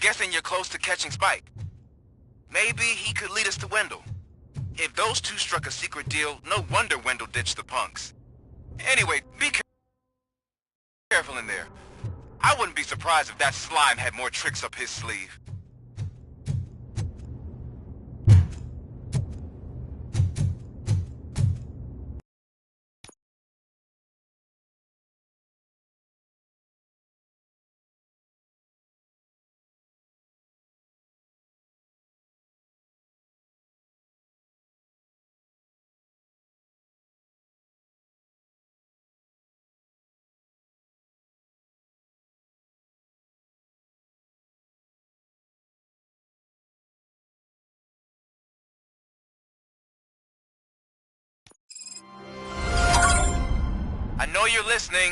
guessing you're close to catching Spike. Maybe he could lead us to Wendell. If those two struck a secret deal, no wonder Wendell ditched the punks. Anyway, be careful in there. I wouldn't be surprised if that slime had more tricks up his sleeve. I know you're listening.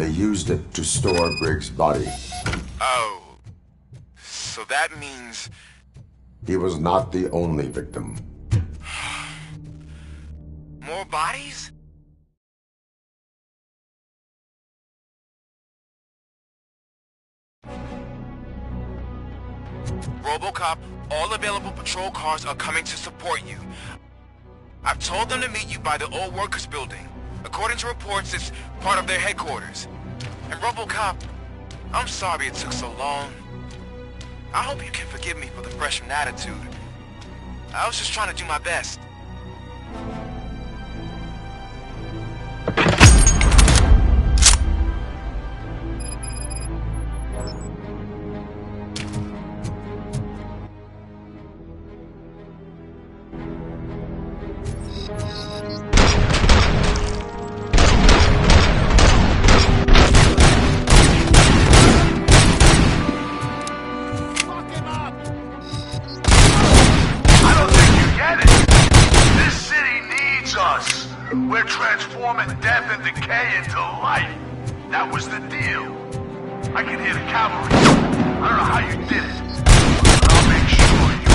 used it to store Briggs' body. Oh. So that means... He was not the only victim. More bodies? RoboCop, all available patrol cars are coming to support you. I've told them to meet you by the old workers building. According to reports, it's part of their headquarters. And RoboCop, I'm sorry it took so long. I hope you can forgive me for the freshman attitude. I was just trying to do my best. We're transforming death and decay into life. That was the deal. I can hear the cavalry. I don't know how you did it, but I'll make sure you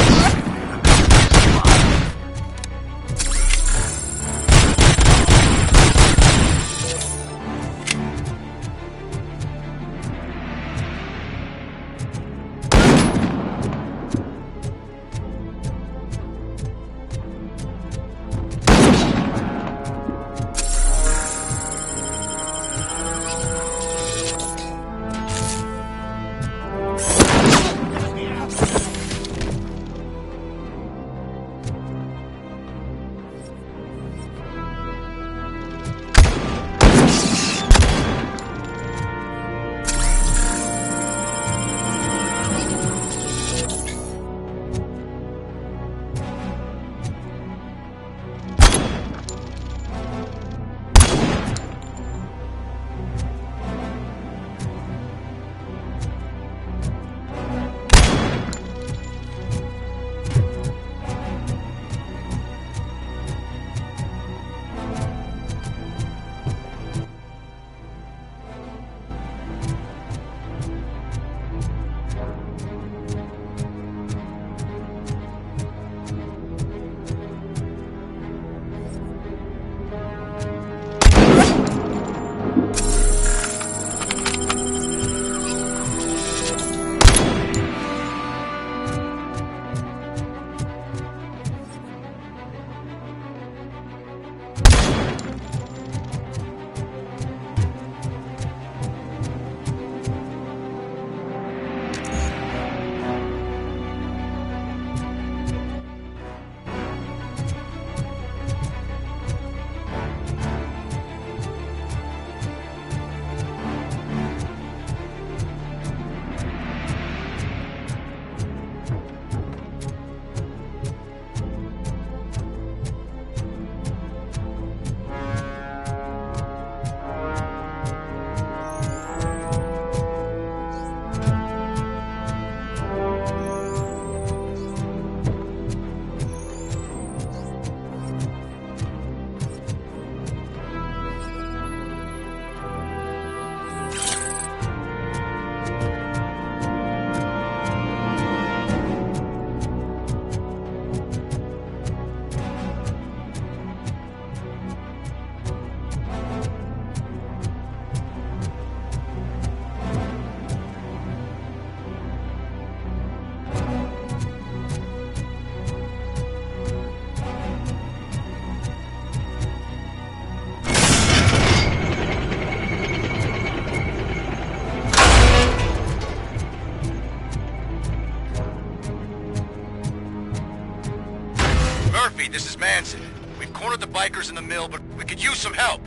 This is Manson. We've cornered the bikers in the mill, but we could use some help.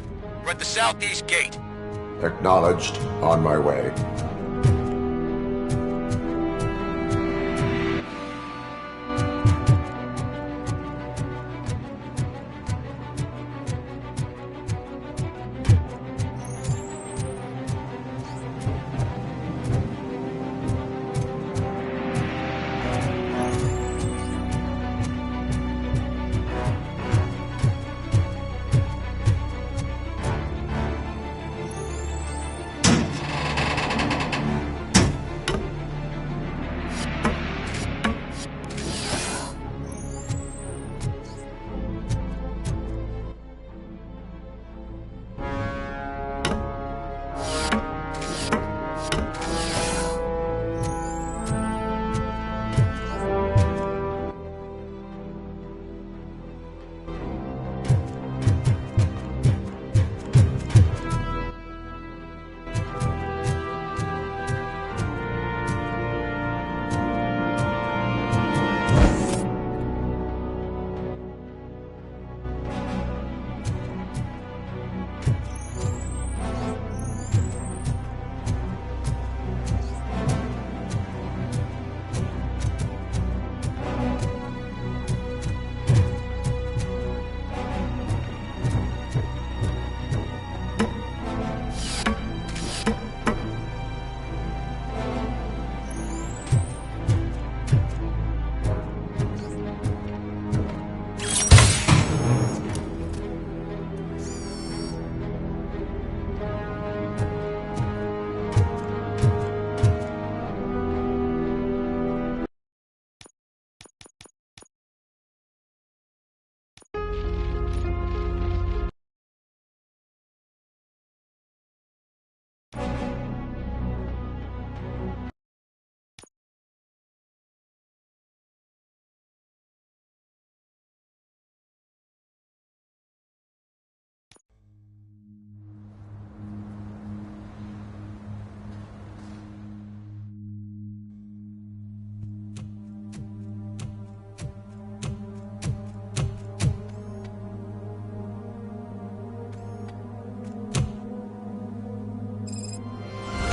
We're at the southeast gate. Acknowledged. On my way.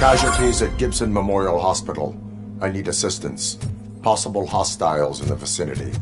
Casualties at Gibson Memorial Hospital. I need assistance. Possible hostiles in the vicinity.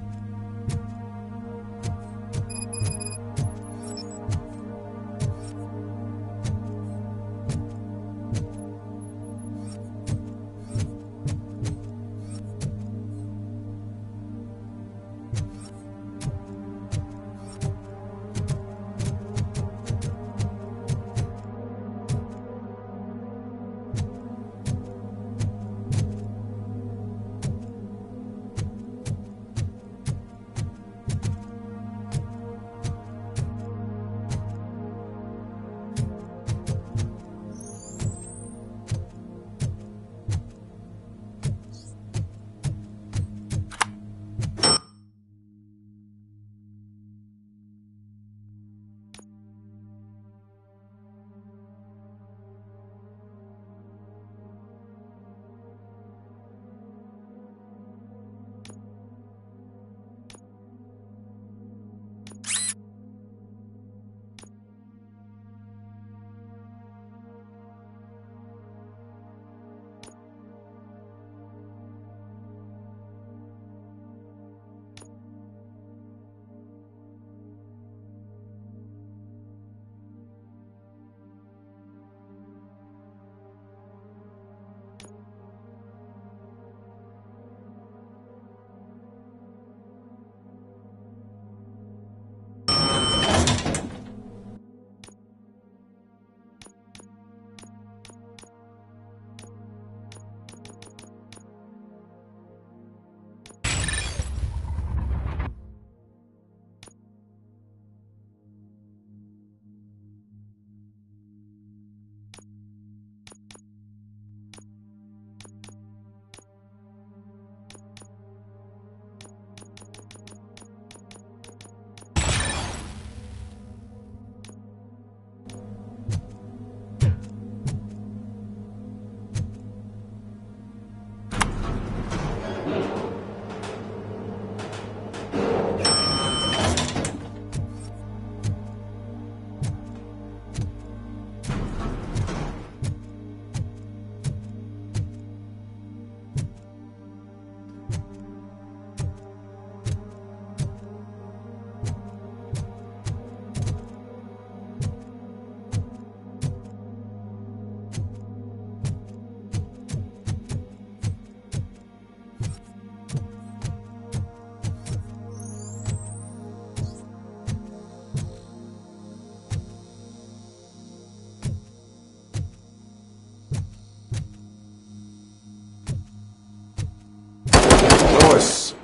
Lewis!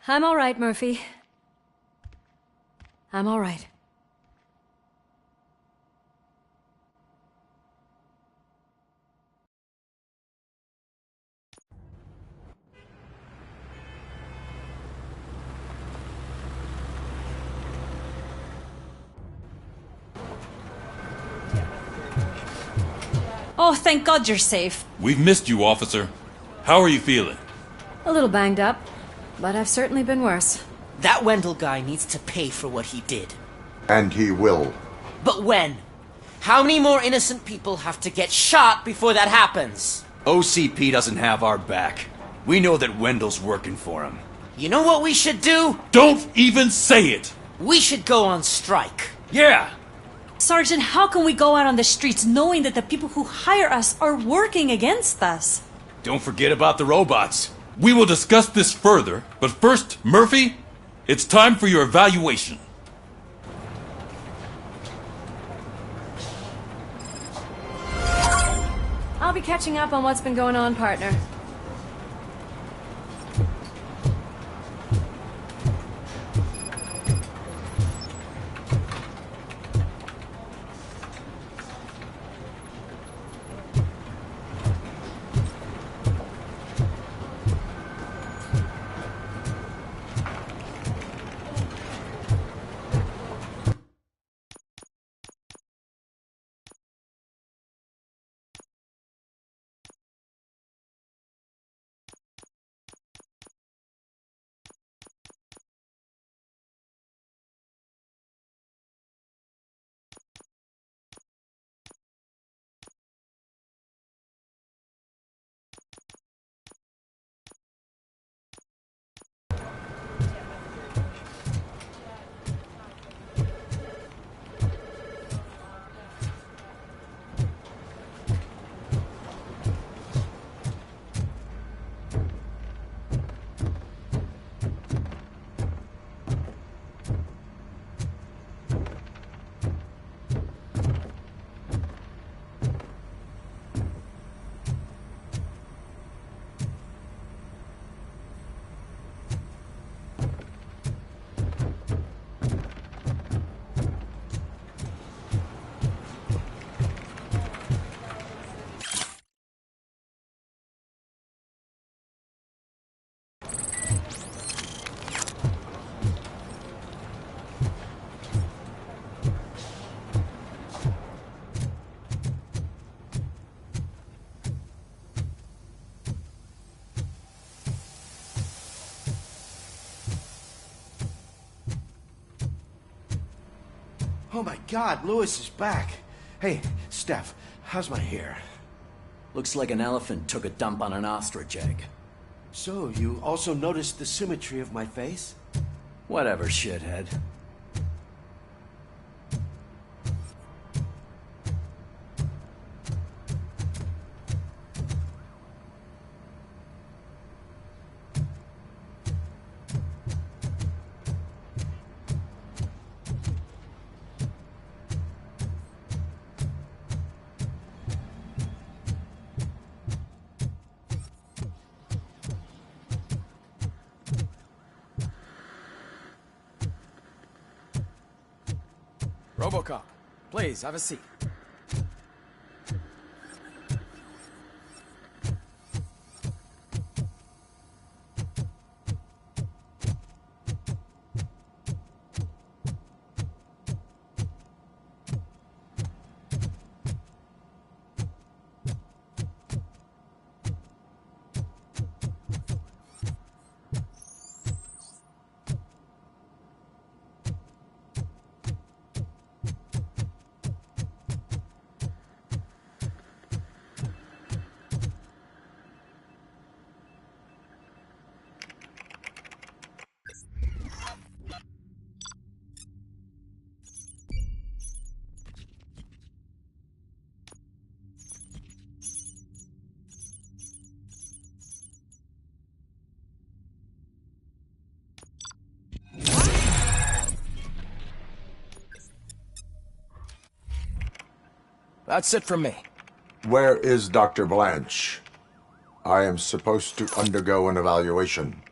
I'm all right, Murphy. I'm all right. Oh, thank God you're safe. We've missed you, officer. How are you feeling? A little banged up, but I've certainly been worse. That Wendell guy needs to pay for what he did. And he will. But when? How many more innocent people have to get shot before that happens? OCP doesn't have our back. We know that Wendell's working for him. You know what we should do? Don't even say it! We should go on strike. Yeah! Sergeant, how can we go out on the streets knowing that the people who hire us are working against us? Don't forget about the robots. We will discuss this further, but first, Murphy, it's time for your evaluation. I'll be catching up on what's been going on, partner. Oh my God, Lewis is back. Hey, Steph, how's my hair? Looks like an elephant took a dump on an ostrich egg. So, you also noticed the symmetry of my face? Whatever, shithead. Robocop, please, have a seat. That's it from me. Where is Dr. Blanche? I am supposed to undergo an evaluation.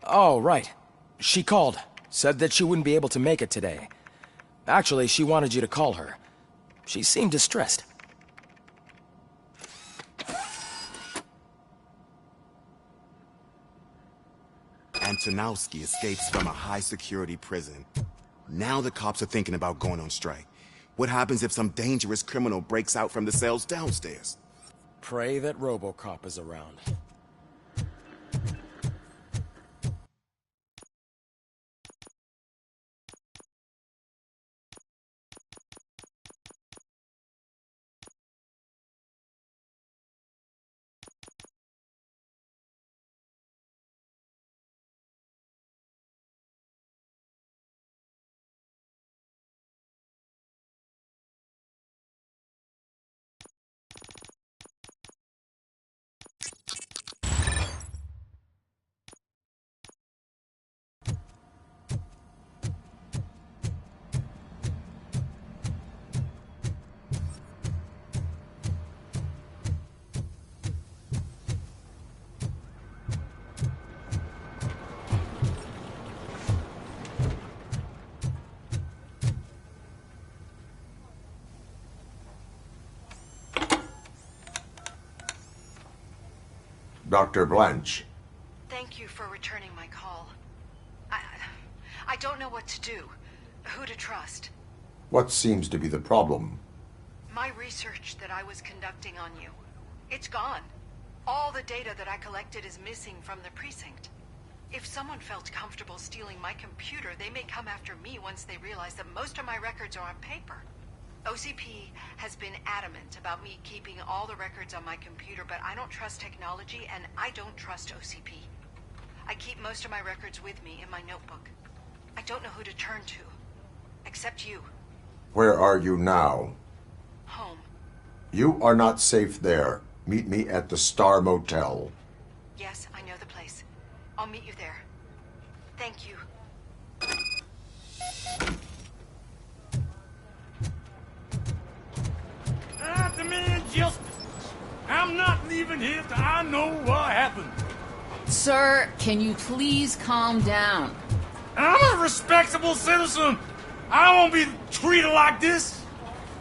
Oh, right. She called. Said that she wouldn't be able to make it today. Actually, she wanted you to call her. She seemed distressed. Antonowski escapes from a high-security prison. Now the cops are thinking about going on strike. What happens if some dangerous criminal breaks out from the cells downstairs? Pray that Robocop is around. Dr. Blanche. Thank you for returning my call. I don't know what to do. Who to trust. What seems to be the problem? My research that I was conducting on you. It's gone. All the data that I collected is missing from the precinct. If someone felt comfortable stealing my computer, they may come after me once they realize that most of my records are on paper. OCP has been adamant about me keeping all the records on my computer, but I don't trust technology and I don't trust OCP. I keep most of my records with me in my notebook. I don't know who to turn to, except you. Where are you now? Home. You are not safe there. Meet me at the Star Motel. Yes, I know the place. I'll meet you there. Thank you. I demand justice. I'm not leaving here till I know what happened. Sir, can you please calm down? I'm a respectable citizen. I won't be treated like this.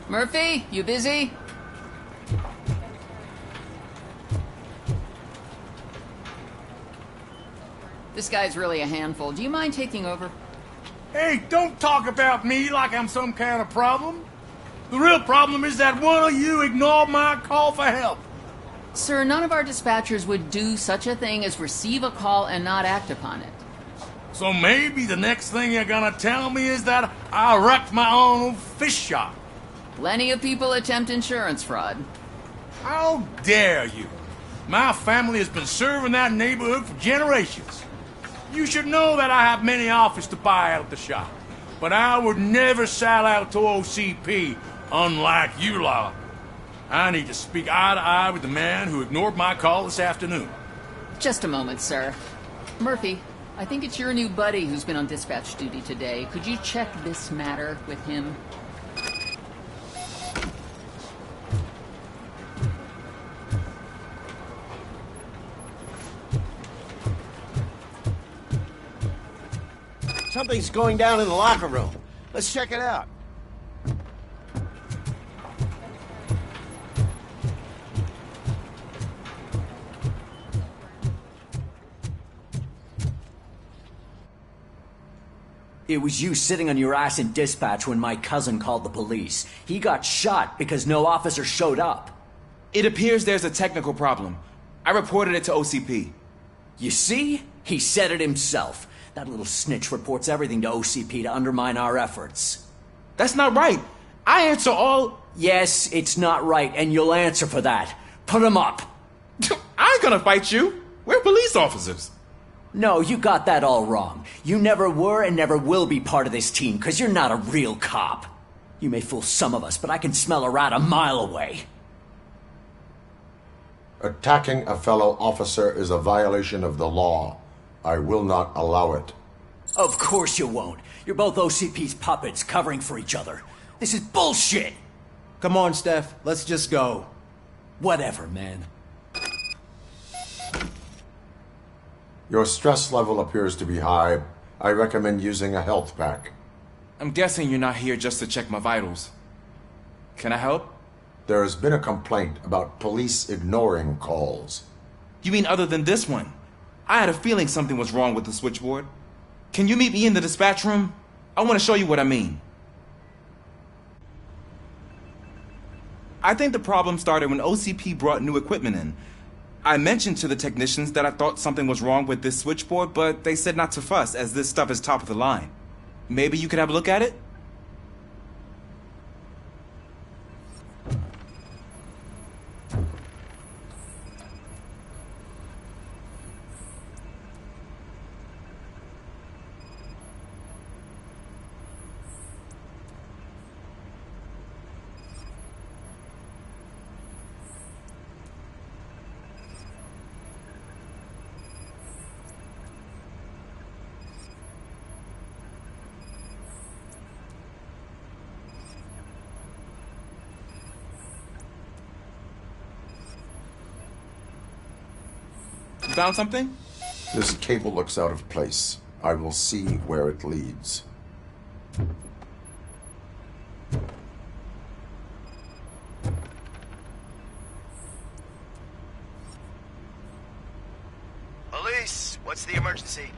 Murphy, you busy? This guy's really a handful. Do you mind taking over? Hey, don't talk about me like I'm some kind of problem. The real problem is that one of you ignored my call for help. Sir, none of our dispatchers would do such a thing as receive a call and not act upon it. So maybe the next thing you're gonna tell me is that I wrecked my own fish shop. Plenty of people attempt insurance fraud. How dare you? My family has been serving that neighborhood for generations. You should know that I have many offers to buy out the shop. But I would never sell out to OCP, unlike you lot. I need to speak eye to eye with the man who ignored my call this afternoon. Just a moment, sir. Murphy, I think it's your new buddy who's been on dispatch duty today. Could you check this matter with him? Something's going down in the locker room. Let's check it out. It was you sitting on your ass in dispatch when my cousin called the police. He got shot because no officer showed up. It appears there's a technical problem. I reported it to OCP. You see? He said it himself. That little snitch reports everything to OCP to undermine our efforts. That's not right. I answer all... Yes, it's not right, and you'll answer for that. Put him up. I ain't gonna fight you. We're police officers. No, you got that all wrong. You never were and never will be part of this team, because you're not a real cop. You may fool some of us, but I can smell a rat a mile away. Attacking a fellow officer is a violation of the law. I will not allow it. Of course you won't. You're both OCP's puppets covering for each other. This is bullshit! Come on, Steph. Let's just go. Whatever, man. Your stress level appears to be high. I recommend using a health pack. I'm guessing you're not here just to check my vitals. Can I help? There has been a complaint about police ignoring calls. You mean other than this one? I had a feeling something was wrong with the switchboard. Can you meet me in the dispatch room? I want to show you what I mean. I think the problem started when OCP brought new equipment in. I mentioned to the technicians that I thought something was wrong with this switchboard, but they said not to fuss, as this stuff is top of the line. Maybe you could have a look at it? Found something? This cable looks out of place. I will see where it leads. Police, what's the emergency?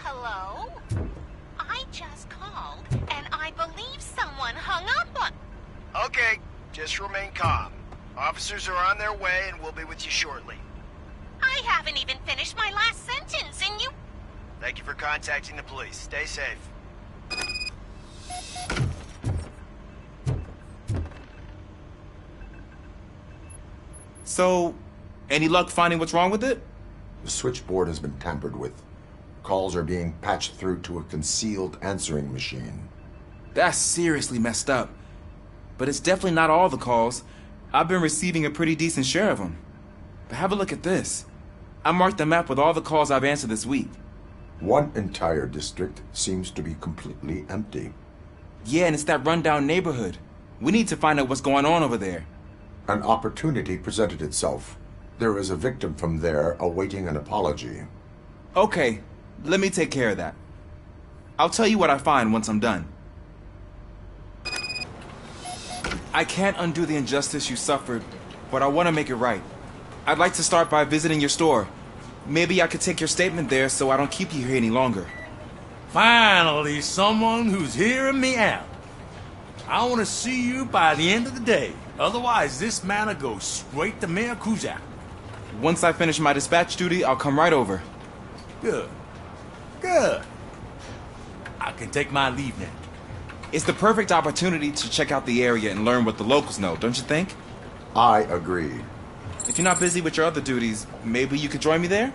Hello? I just called, and I believe someone hung up on... Okay, just remain calm. Officers are on their way and we'll be with you shortly. I haven't even finished my last sentence, and you... Thank you for contacting the police. Stay safe. So, any luck finding what's wrong with it? The switchboard has been tampered with. Calls are being patched through to a concealed answering machine. That's seriously messed up. But it's definitely not all the calls. I've been receiving a pretty decent share of them. But have a look at this. I marked the map with all the calls I've answered this week. One entire district seems to be completely empty. Yeah, and it's that rundown neighborhood. We need to find out what's going on over there. An opportunity presented itself. There is a victim from there awaiting an apology. Okay, let me take care of that. I'll tell you what I find once I'm done. I can't undo the injustice you suffered, but I want to make it right. I'd like to start by visiting your store. Maybe I could take your statement there so I don't keep you here any longer. Finally, someone who's hearing me out. I want to see you by the end of the day. Otherwise, this matter goes straight to Mayor Kuzak. Once I finish my dispatch duty, I'll come right over. Good. Good. can take my leave now. It's the perfect opportunity to check out the area and learn what the locals know, don't you think? I agree. If you're not busy with your other duties, maybe you could join me there?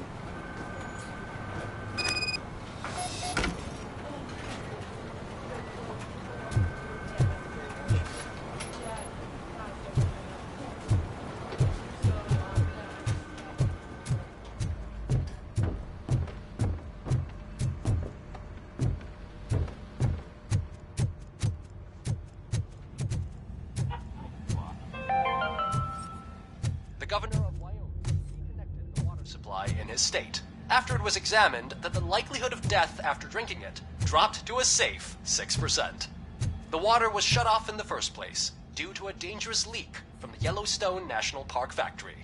The governor of Wyoming reconnected the water supply in his state after it was examined that the likelihood of death after drinking it dropped to a safe 6%. The water was shut off in the first place due to a dangerous leak from the Yellowstone National Park factory.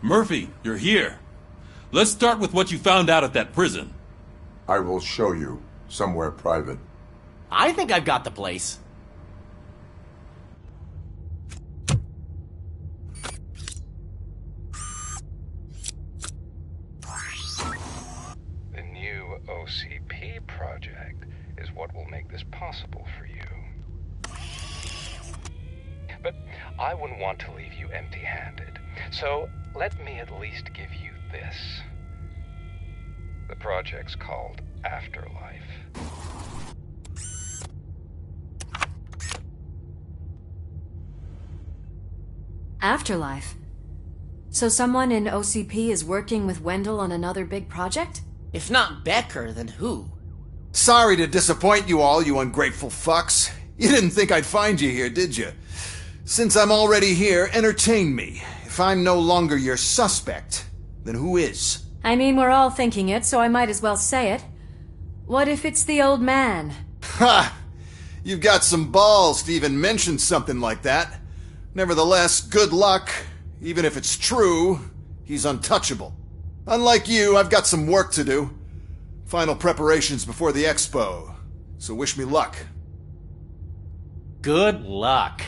Murphy, you're here. Let's start with what you found out at that prison. I will show you somewhere private. I think I've got the place. The new OCP project is what will make this possible for you. But I wouldn't want to leave you empty-handed, so let me at least give you this. The project's called Afterlife. Afterlife? So someone in OCP is working with Wendell on another big project? If not Becker, then who? Sorry to disappoint you all, you ungrateful fucks. You didn't think I'd find you here, did you? Since I'm already here, entertain me. If I'm no longer your suspect, then who is? I mean, we're all thinking it, so I might as well say it. What if it's the old man? Ha! You've got some balls to even mention something like that. Nevertheless, good luck. Even if it's true, he's untouchable. Unlike you, I've got some work to do. Final preparations before the expo. So wish me luck. Good luck.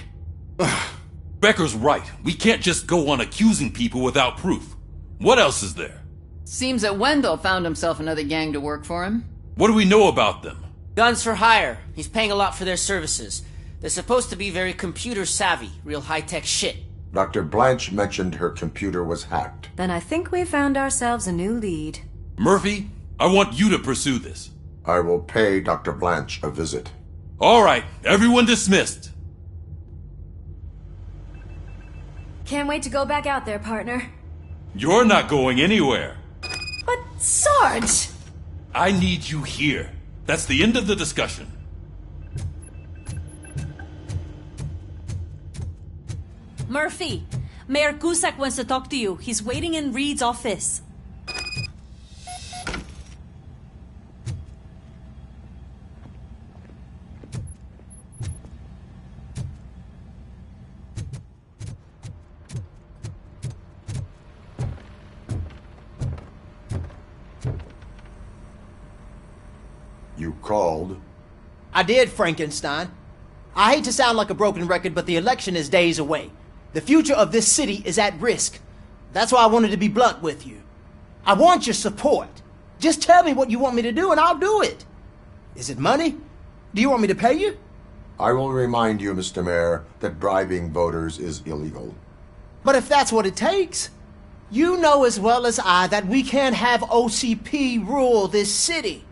Becker's right. We can't just go on accusing people without proof. What else is there? Seems that Wendell found himself another gang to work for him. What do we know about them? Guns for hire. He's paying a lot for their services. They're supposed to be very computer savvy, real high-tech shit. Dr. Blanche mentioned her computer was hacked. Then I think we found ourselves a new lead. Murphy, I want you to pursue this. I will pay Dr. Blanche a visit. All right, everyone dismissed. Can't wait to go back out there, partner. You're not going anywhere. But, Sarge! I need you here. That's the end of the discussion. Murphy, Mayor Cusack wants to talk to you. He's waiting in Reed's office. called. I did, Frankenstein. I hate to sound like a broken record, but the election is days away. The future of this city is at risk. That's why I wanted to be blunt with you. I want your support. Just tell me what you want me to do and I'll do it. Is it money? Do you want me to pay you? I will remind you, Mr. Mayor, that bribing voters is illegal. But if that's what it takes, you know as well as I that we can't have OCP rule this city.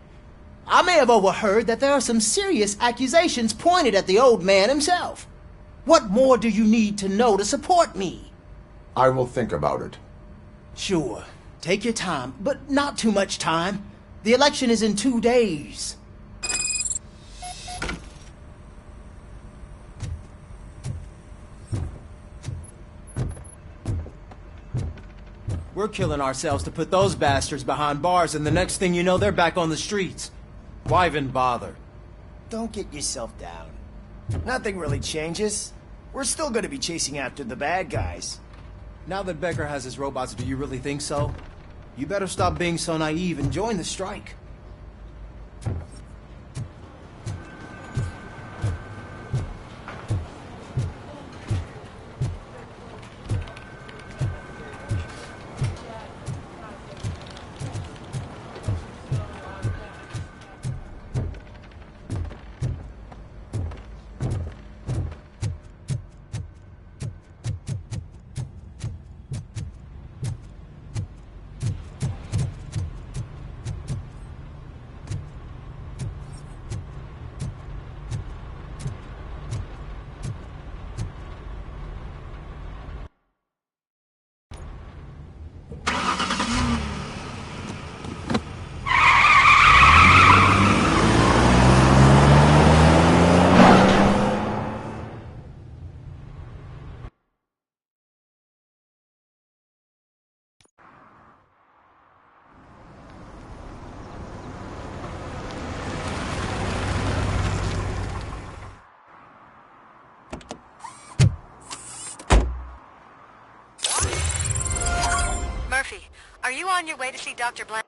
I may have overheard that there are some serious accusations pointed at the old man himself. What more do you need to know to support me? I will think about it. Sure. Take your time, but not too much time. The election is in 2 days. We're killing ourselves to put those bastards behind bars, and the next thing you know, they're back on the streets. Why even bother? Don't get yourself down. Nothing really changes. We're still gonna be chasing after the bad guys. Now that Becker has his robots, do you really think so? You better stop being so naive and join the strike. Murphy, are you on your way to see Dr. Blank?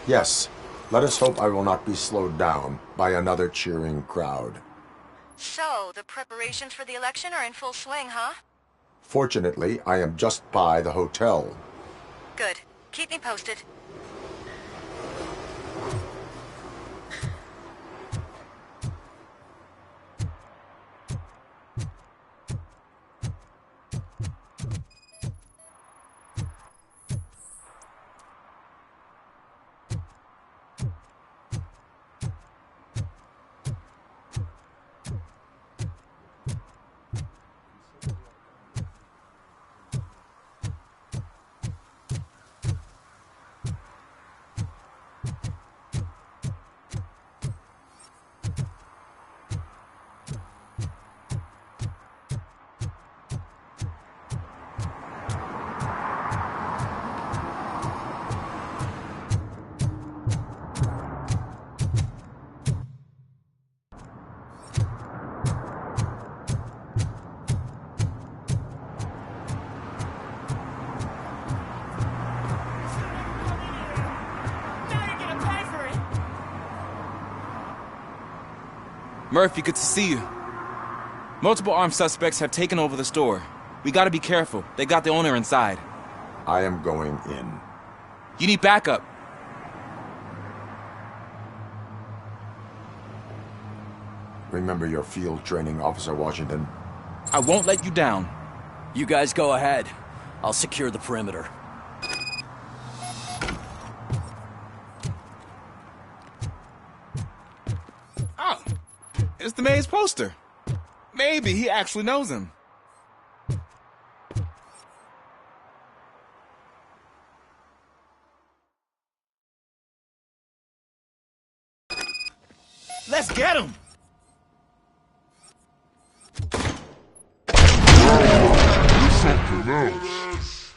Yes, let us hope I will not be slowed down by another cheering crowd. So, the preparations for the election are in full swing, huh? Fortunately, I am just by the hotel. Good. Keep me posted. Murphy, good to see you. Multiple armed suspects have taken over the store. We gotta be careful. They got the owner inside. I am going in. You need backup. Remember your field training, Officer Washington. I won't let you down. You guys go ahead. I'll secure the perimeter. Oh, it's the mayor's poster. Maybe he actually knows him. Let's get him! Something else.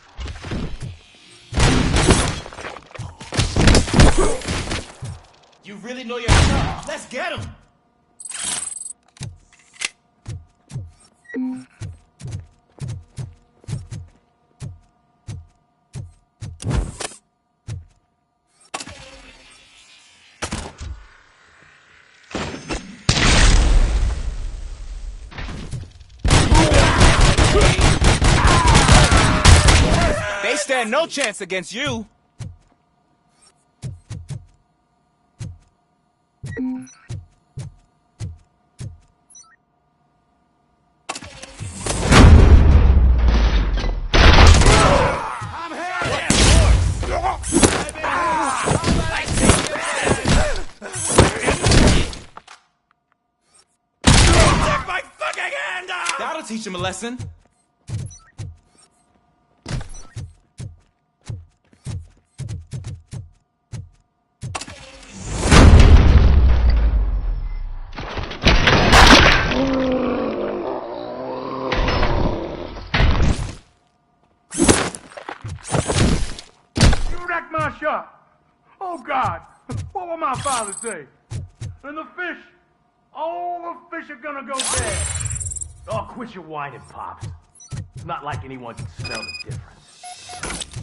You really know your stuff. Let's get him! They stand no chance against you. That'll teach him a lesson. You wrecked my shop. Oh, God. What will my father say? And the fish, all the fish are gonna go bad. Oh, quit your whining, Pops. It's not like anyone can smell the difference.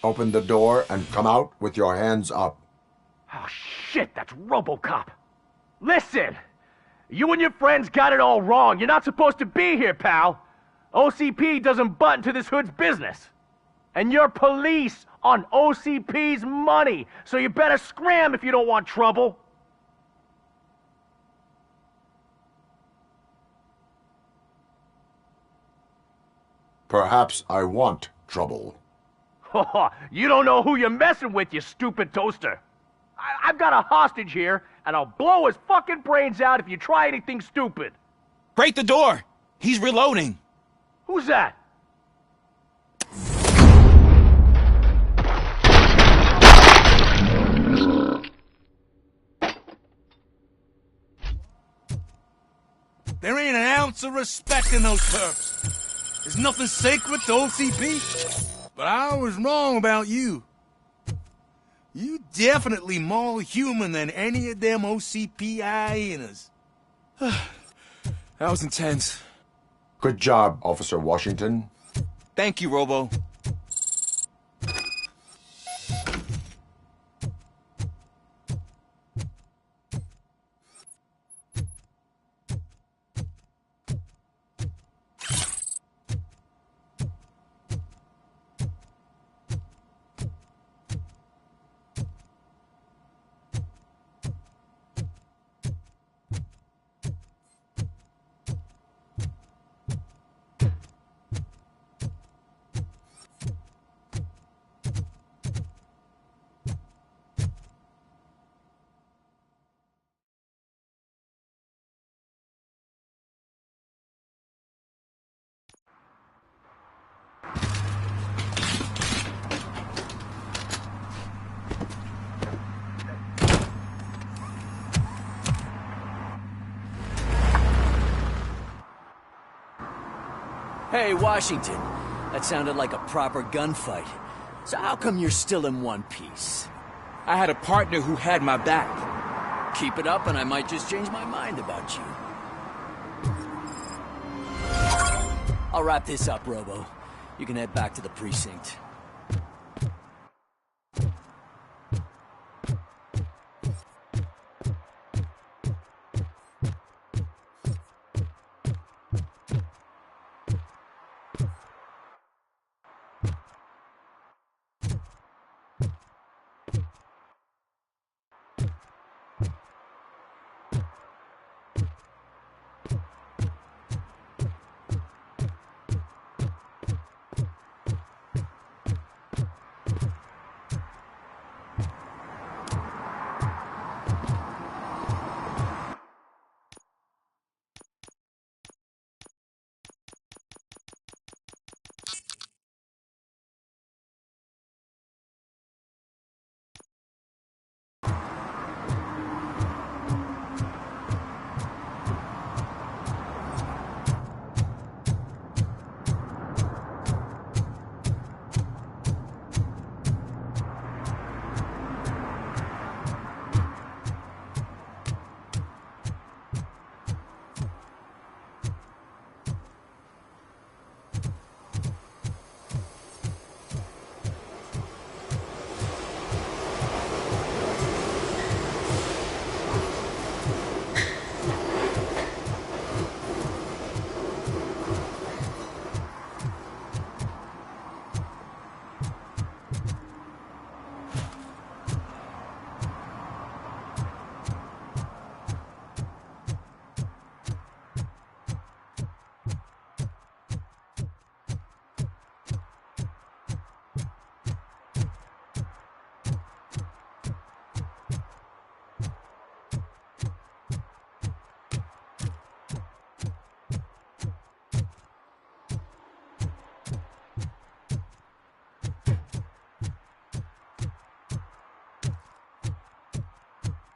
Open the door and come out with your hands up. Oh, shit, that's RoboCop. Listen, you and your friends got it all wrong. You're not supposed to be here, pal. OCP doesn't butt into this hood's business. And you're police on OCP's money, so you better scram if you don't want trouble. Perhaps I want trouble. You don't know who you're messing with, you stupid toaster. I've got a hostage here, and I'll blow his fucking brains out if you try anything stupid. Break the door! He's reloading. Who's that? There ain't an ounce of respect in those perps. There's nothing sacred to OCP. But I was wrong about you. You definitely more human than any of them OCP hyenas. That was intense. Good job, Officer Washington. Thank you, Robo. Hey, Washington. That sounded like a proper gunfight. So how come you're still in one piece? I had a partner who had my back. Keep it up and I might just change my mind about you. I'll wrap this up, Robo. You can head back to the precinct.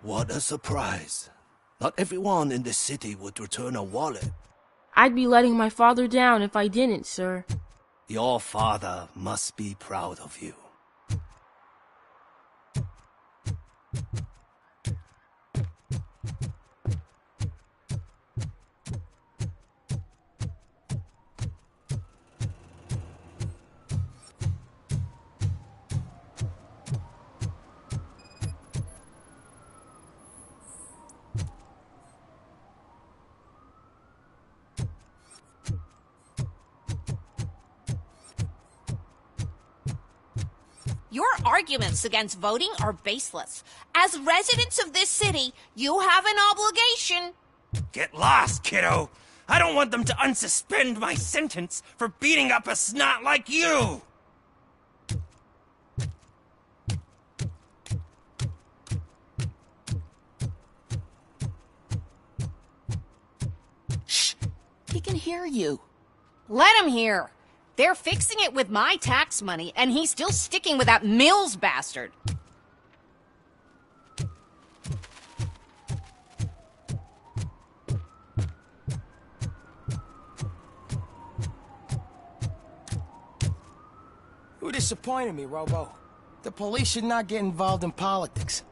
What a surprise. Not everyone in this city would return a wallet. I'd be letting my father down if I didn't, sir. Your father must be proud of you. Your arguments against voting are baseless. As residents of this city, you have an obligation. Get lost, kiddo. I don't want them to unsuspend my sentence for beating up a snot like you. Shh! He can hear you. Let him hear. They're fixing it with my tax money, and he's still sticking with that Mills bastard. You disappointed me, Robo. The police should not get involved in politics.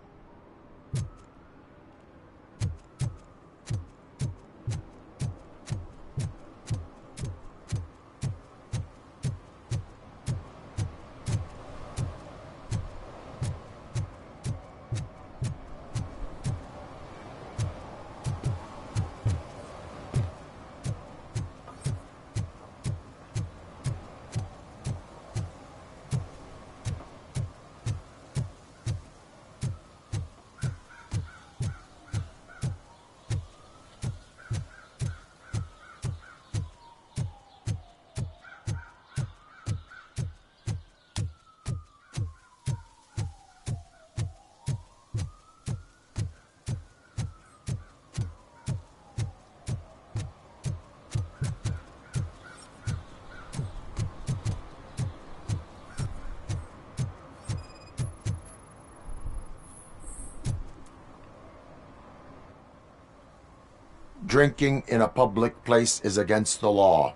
Drinking in a public place is against the law.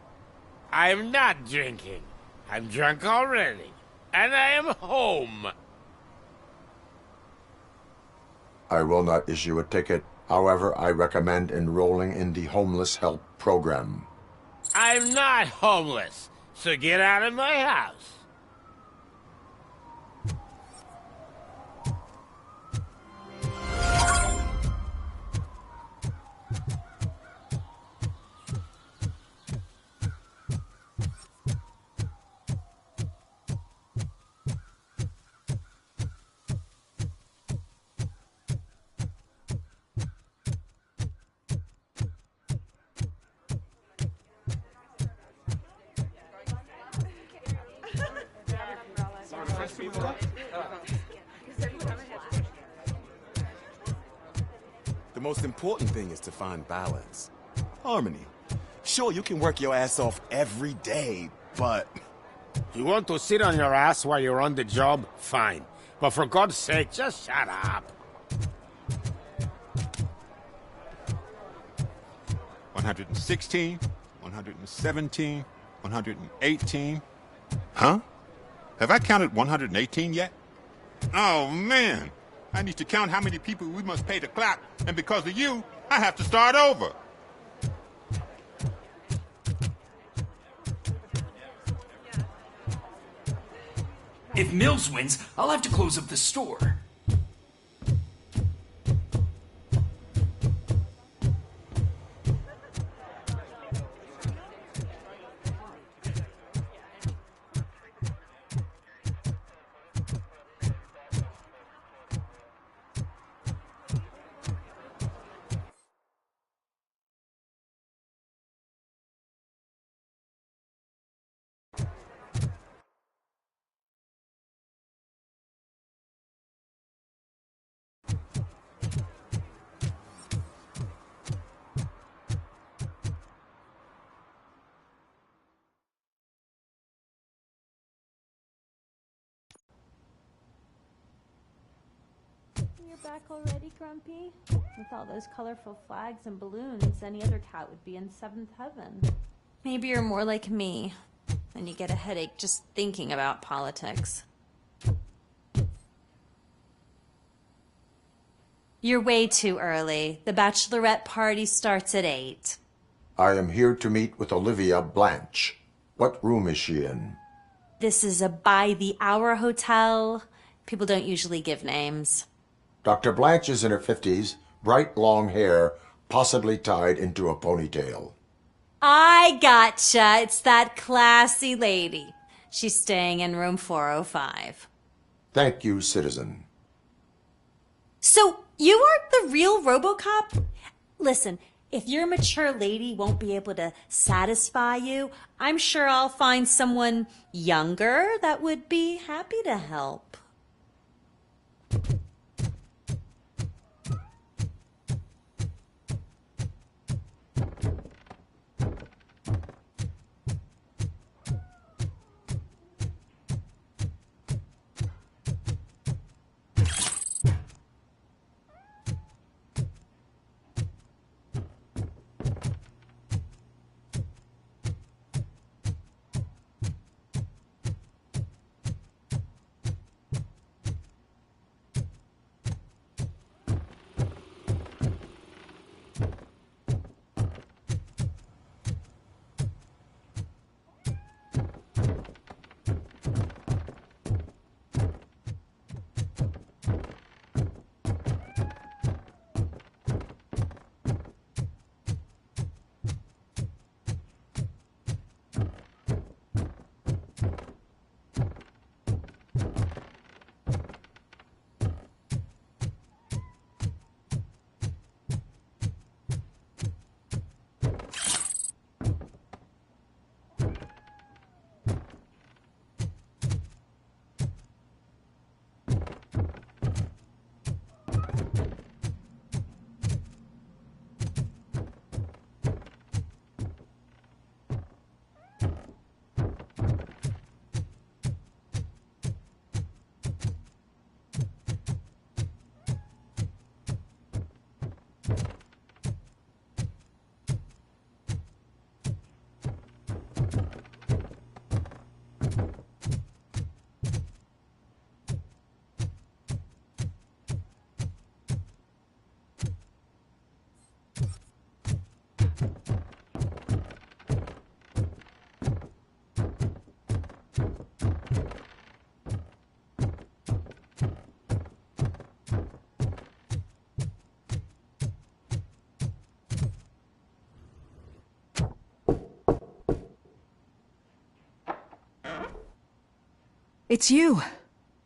I'm not drinking. I'm drunk already. And I am home. I will not issue a ticket. However, I recommend enrolling in the homeless help program. I'm not homeless, so get out of my house. The most important thing is to find balance. Harmony. Sure, you can work your ass off every day, but... You want to sit on your ass while you're on the job? Fine. But for God's sake, just shut up. 116, 117, 118. Huh? Have I counted 118 yet? Oh, man. I need to count how many people we must pay to clap, and because of you, I have to start over. If Mills wins, I'll have to close up the store. You're back already, Grumpy? With all those colorful flags and balloons, any other cat would be in seventh heaven. Maybe you're more like me, and you get a headache just thinking about politics. You're way too early. The bachelorette party starts at 8. I am here to meet with Olivia Blanche. What room is she in? This is a by-the-hour hotel. People don't usually give names. Dr. Blanche is in her 50s, bright long hair, possibly tied into a ponytail. I gotcha. It's that classy lady. She's staying in room 405. Thank you, citizen. So, you aren't the real RoboCop? Listen, if your mature lady won't be able to satisfy you, I'm sure I'll find someone younger that would be happy to help. It's you.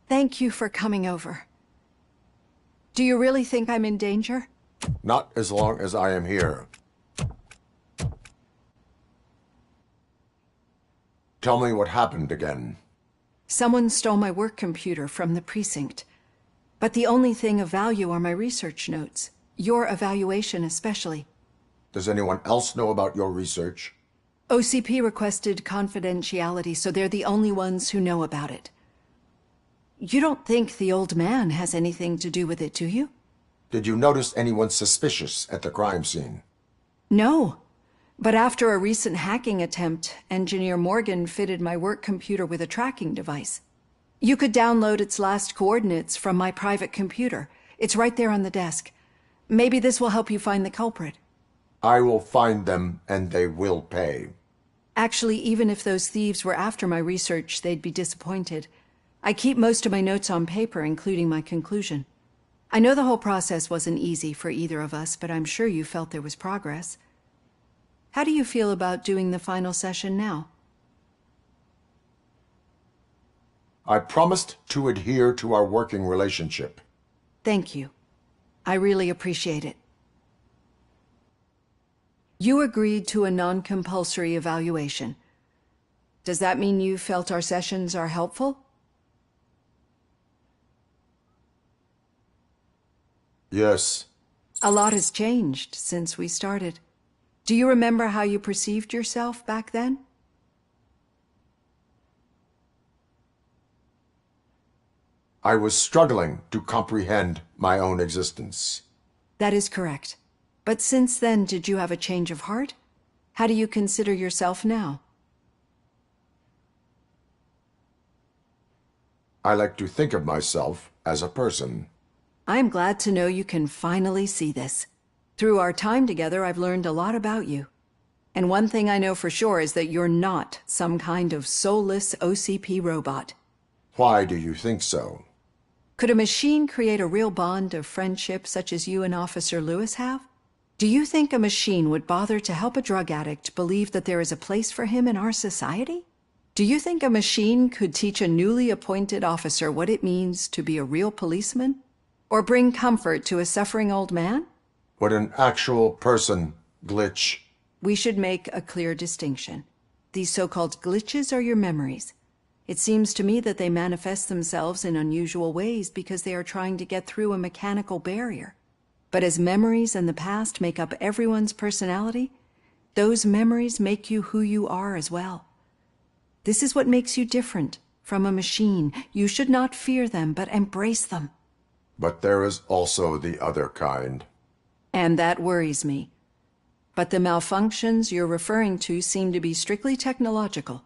Thank you for coming over. Do you really think I'm in danger? Not as long as I am here. Tell me what happened again. Someone stole my work computer from the precinct. But the only thing of value are my research notes. Your evaluation especially. Does anyone else know about your research? OCP requested confidentiality, so they're the only ones who know about it. You don't think the old man has anything to do with it, do you? Did you notice anyone suspicious at the crime scene? No. But after a recent hacking attempt, Engineer Morgan fitted my work computer with a tracking device. You could download its last coordinates from my private computer. It's right there on the desk. Maybe this will help you find the culprit. I will find them, and they will pay. Actually, even if those thieves were after my research, they'd be disappointed. I keep most of my notes on paper, including my conclusion. I know the whole process wasn't easy for either of us, but I'm sure you felt there was progress. How do you feel about doing the final session now? I promised to adhere to our working relationship. Thank you. I really appreciate it. You agreed to a non-compulsory evaluation. Does that mean you felt our sessions are helpful? Yes. A lot has changed since we started. Do you remember how you perceived yourself back then? I was struggling to comprehend my own existence. That is correct. But since then, did you have a change of heart? How do you consider yourself now? I like to think of myself as a person. I am glad to know you can finally see this. Through our time together, I've learned a lot about you. And one thing I know for sure is that you're not some kind of soulless OCP robot. Why do you think so? Could a machine create a real bond of friendship such as you and Officer Lewis have? Do you think a machine would bother to help a drug addict believe that there is a place for him in our society? Do you think a machine could teach a newly appointed officer what it means to be a real policeman? Or bring comfort to a suffering old man? Would an actual person glitch? We should make a clear distinction. These so-called glitches are your memories. It seems to me that they manifest themselves in unusual ways because they are trying to get through a mechanical barrier. But as memories and the past make up everyone's personality, those memories make you who you are as well. This is what makes you different from a machine. You should not fear them, but embrace them. But there is also the other kind. And that worries me. But the malfunctions you're referring to seem to be strictly technological.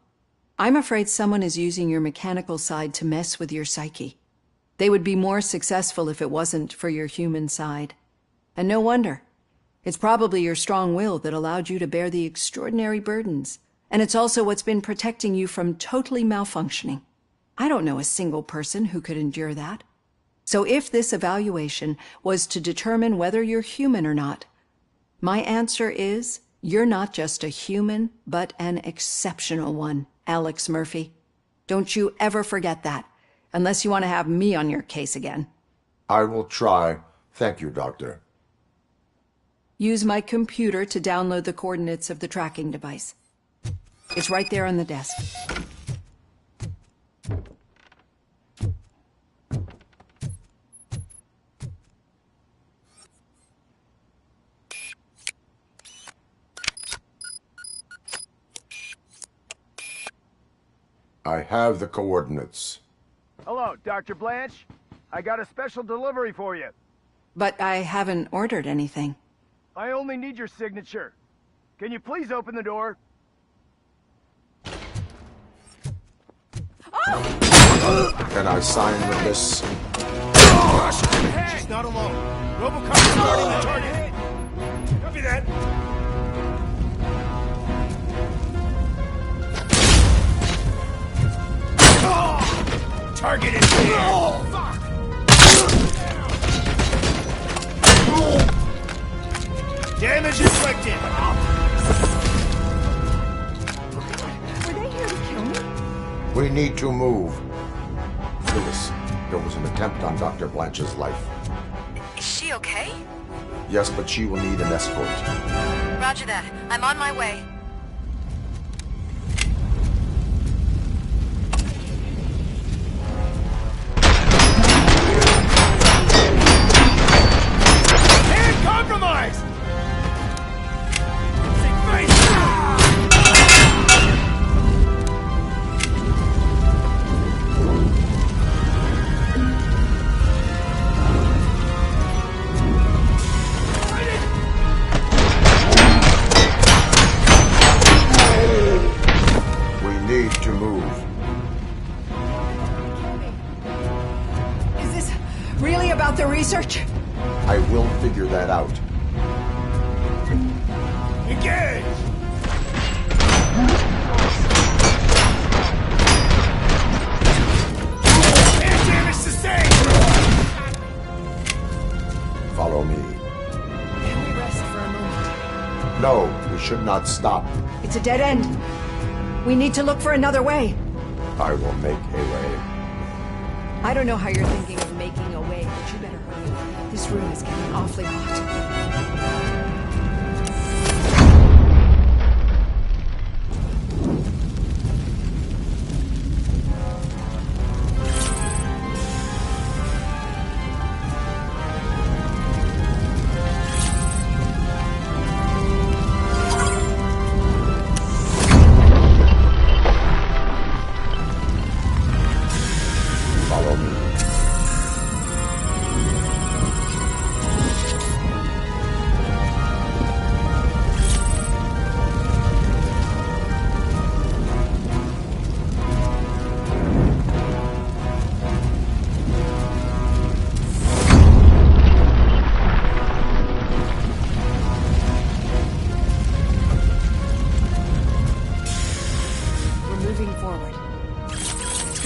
I'm afraid someone is using your mechanical side to mess with your psyche. They would be more successful if it wasn't for your human side. And no wonder. It's probably your strong will that allowed you to bear the extraordinary burdens. And it's also what's been protecting you from totally malfunctioning. I don't know a single person who could endure that. So if this evaluation was to determine whether you're human or not, my answer is you're not just a human, but an exceptional one, Alex Murphy. Don't you ever forget that, unless you want to have me on your case again. I will try. Thank you, Doctor. Use my computer to download the coordinates of the tracking device. It's right there on the desk. I have the coordinates. Hello, Dr. Blanche. I got a special delivery for you. But I haven't ordered anything. I only need your signature. Can you please open the door? Can I sign with this? She's not alone. Robocop is guarding the target. Copy that. Target is here. Damage inflicted. Were they here to kill me? We need to move. Lewis, there was an attempt on Dr. Blanche's life. Is she okay? Yes, but she will need an escort. Roger that. I'm on my way. And compromised! About the research? I will figure that out. Engage! Air damage sustained! Follow me. Can we rest for a moment? No, we should not stop. It's a dead end. We need to look for another way. I will make a way. I don't know how you're thinking of making a way, but you better hurry. This room is getting awfully hot. Follow me.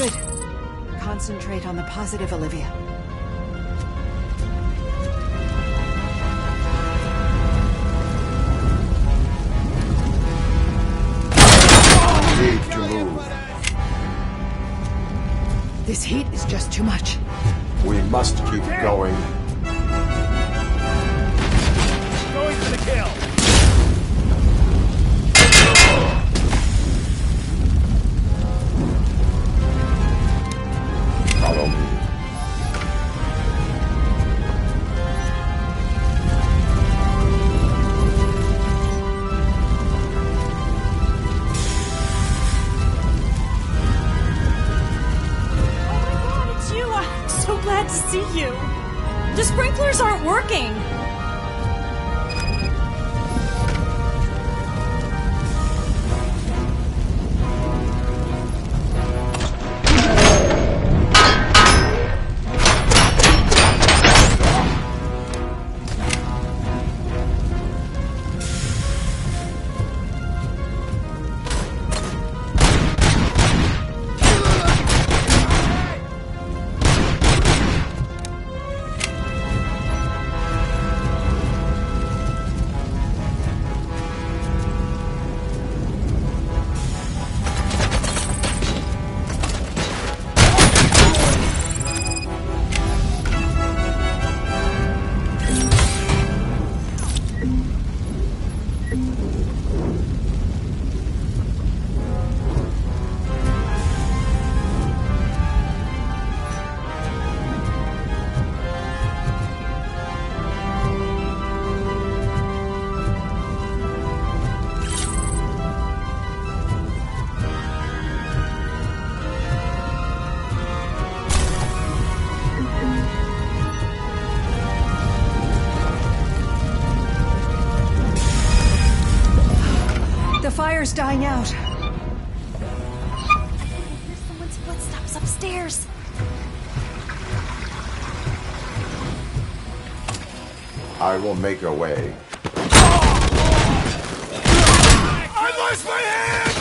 Good. Concentrate on the positive, Olivia. Need to move. This heat is just too much. We must keep going. Going for the kill. Follow me. It's you. I'm so glad to see you. The sprinklers aren't working. The fire's dying out. There's someone's footsteps upstairs. I will make a way. I lost my hand!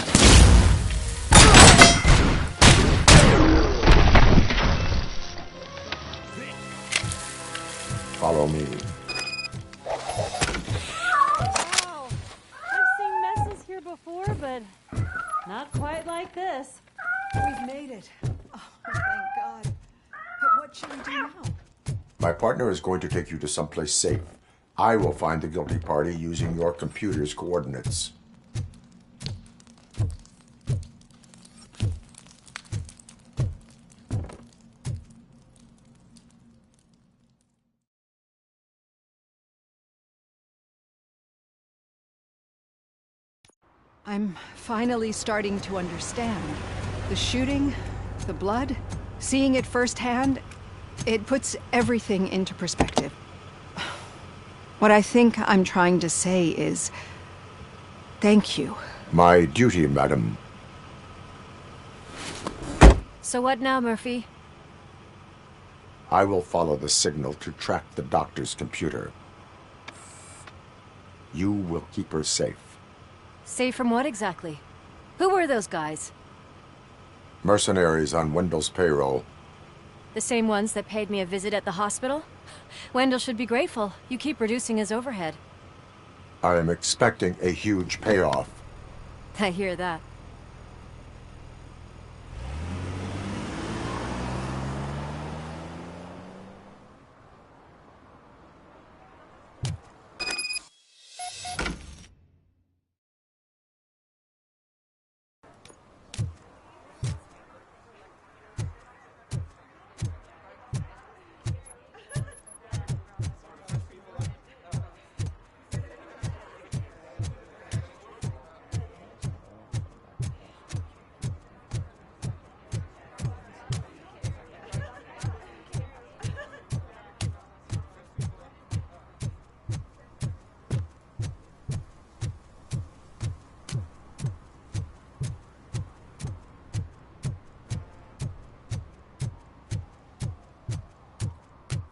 Follow me. Wow. I've seen messes here before, but not quite like this. We've made it. Oh, thank God. But what should we do now? My partner is going to take you to someplace safe. I will find the guilty party using your computer's coordinates. I'm finally starting to understand. The shooting, the blood, seeing it firsthand, it puts everything into perspective. What I think I'm trying to say is, thank you. My duty, madam. So what now, Murphy? I will follow the signal to track the doctor's computer. You will keep her safe. Safe from what exactly? Who were those guys? Mercenaries on Wendell's payroll. The same ones that paid me a visit at the hospital? Wendell should be grateful. You keep reducing his overhead. I am expecting a huge payoff. I hear that.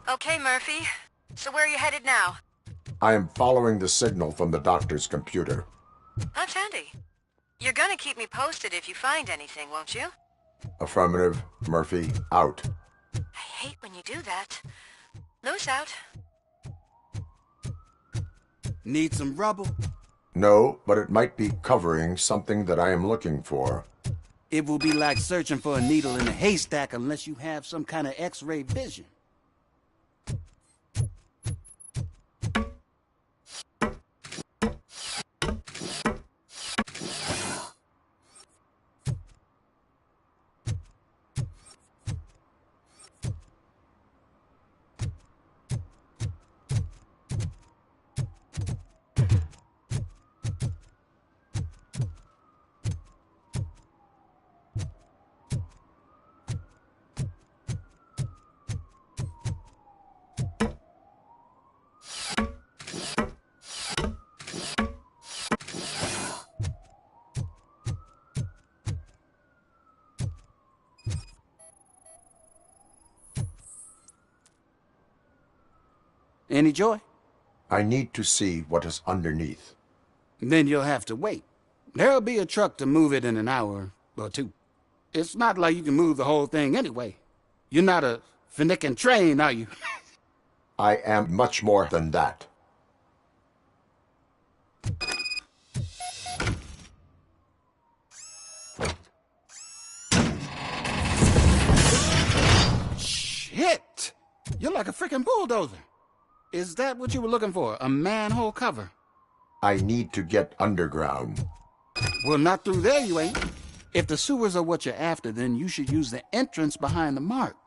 Okay, Murphy. So where are you headed now? I am following the signal from the doctor's computer. That's handy. You're gonna keep me posted if you find anything, won't you? Affirmative. Murphy, out. I hate when you do that. Lou's out. Need some rubble? No, but it might be covering something that I am looking for. It will be like searching for a needle in a haystack unless you have some kind of X-ray vision. Any joy? I need to see what is underneath. Then you'll have to wait. There'll be a truck to move it in an hour or two. It's not like you can move the whole thing anyway. You're not a finicking train, are you? I am much more than that. Shit! You're like a freaking bulldozer. Is that what you were looking for? A manhole cover? I need to get underground. Well, not through there, you ain't. If the sewers are what you're after, then you should use the entrance behind the mark.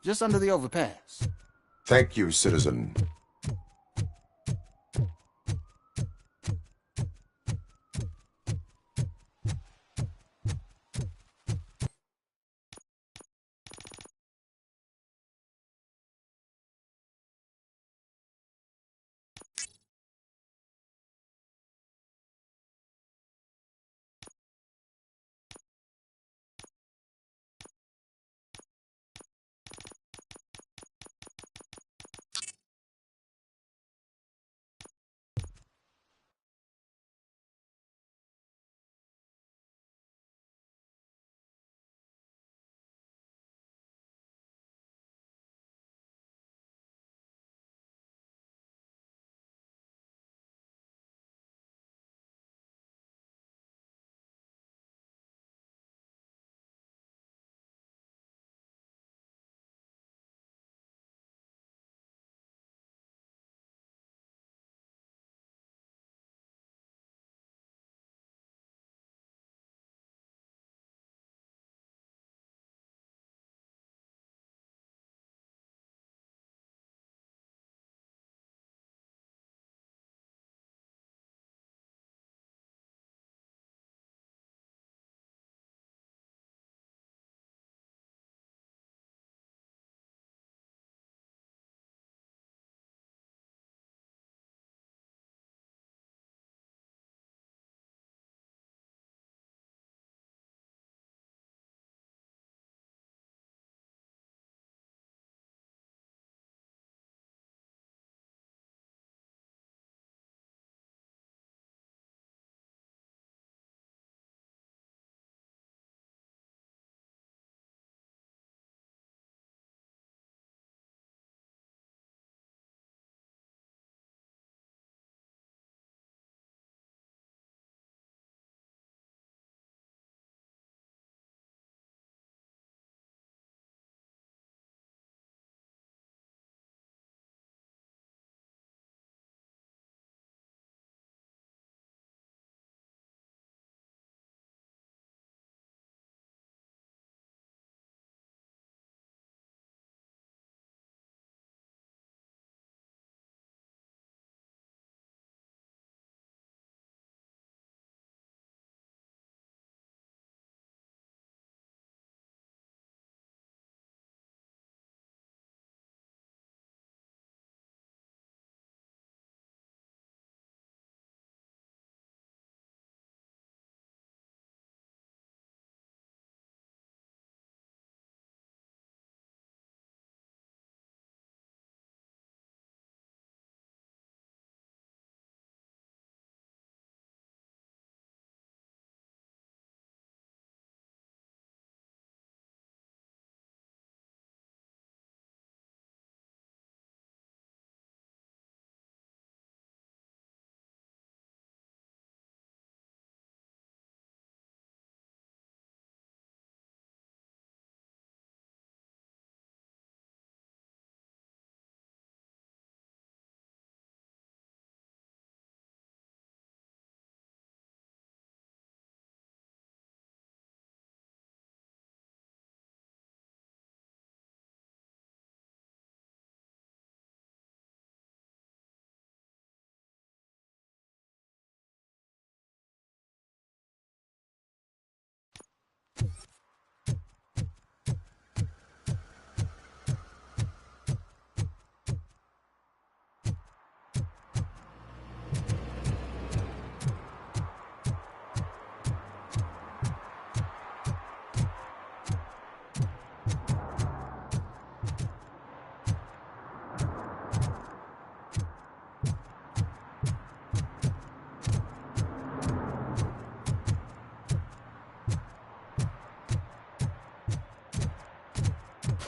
Just under the overpass. Thank you, citizen.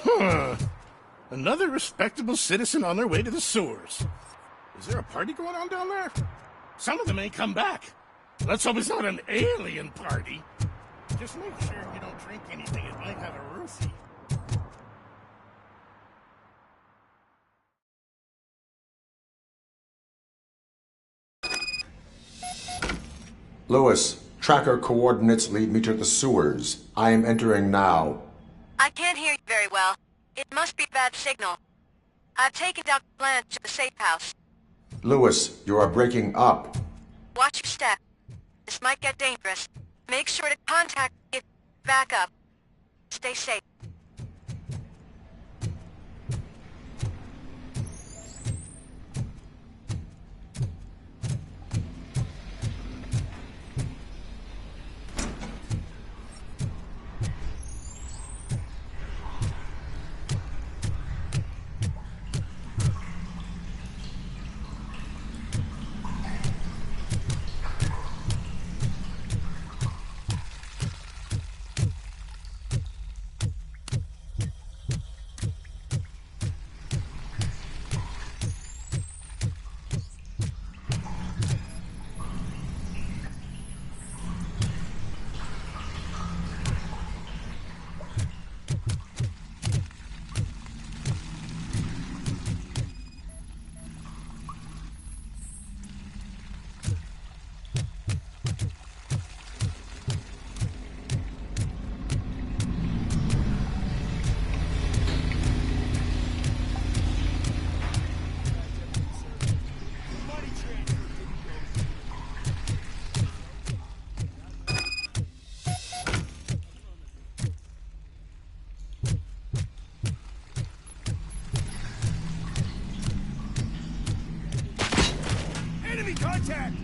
Huh. Another respectable citizen on their way to the sewers. Is there a party going on down there? Some of them ain't come back. Let's hope it's not an alien party. Just make sure you don't drink anything that might have a roofie. Lewis, tracker coordinates lead me to the sewers. I am entering now. I can't hear you very well. It must be a bad signal. I've taken Dr. Blanche to the safe house. Lewis, you are breaking up. Watch your step. This might get dangerous. Make sure to contact me if you back up. Stay safe. Enemy contact!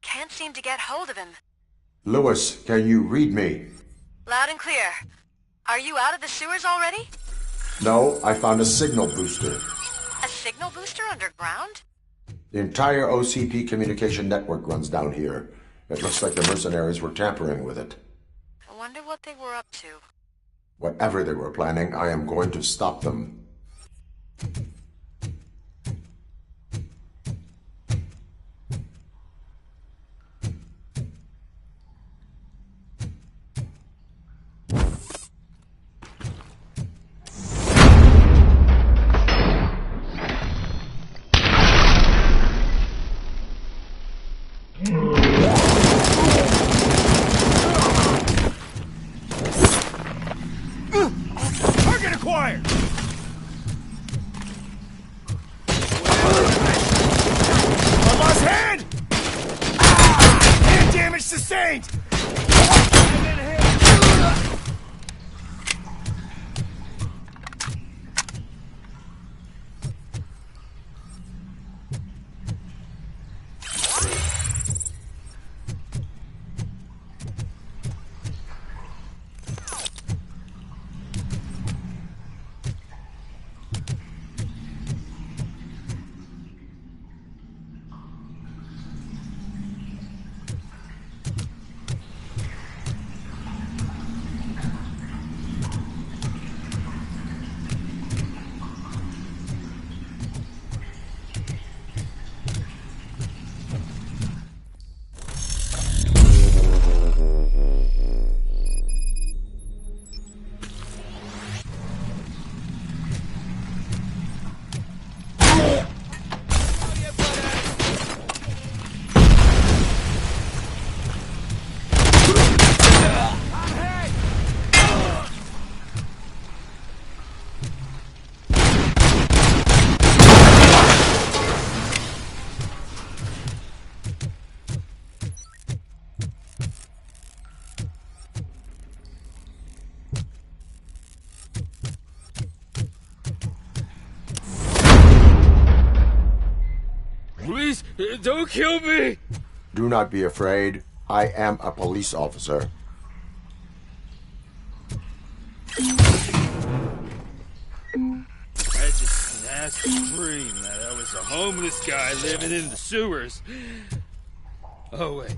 Can't seem to get hold of him. Lewis, can you read me? Loud and clear. Are you out of the sewers already? No, I found a signal booster. A signal booster underground? The entire OCP communication network runs down here. It looks like the mercenaries were tampering with it. I wonder what they were up to. Whatever they were planning, I am going to stop them. Target acquired! I lost hand! Hand damage sustained! Please, don't kill me! Do not be afraid. I am a police officer. I just asked to scream that I was a homeless guy living in the sewers. Oh, wait.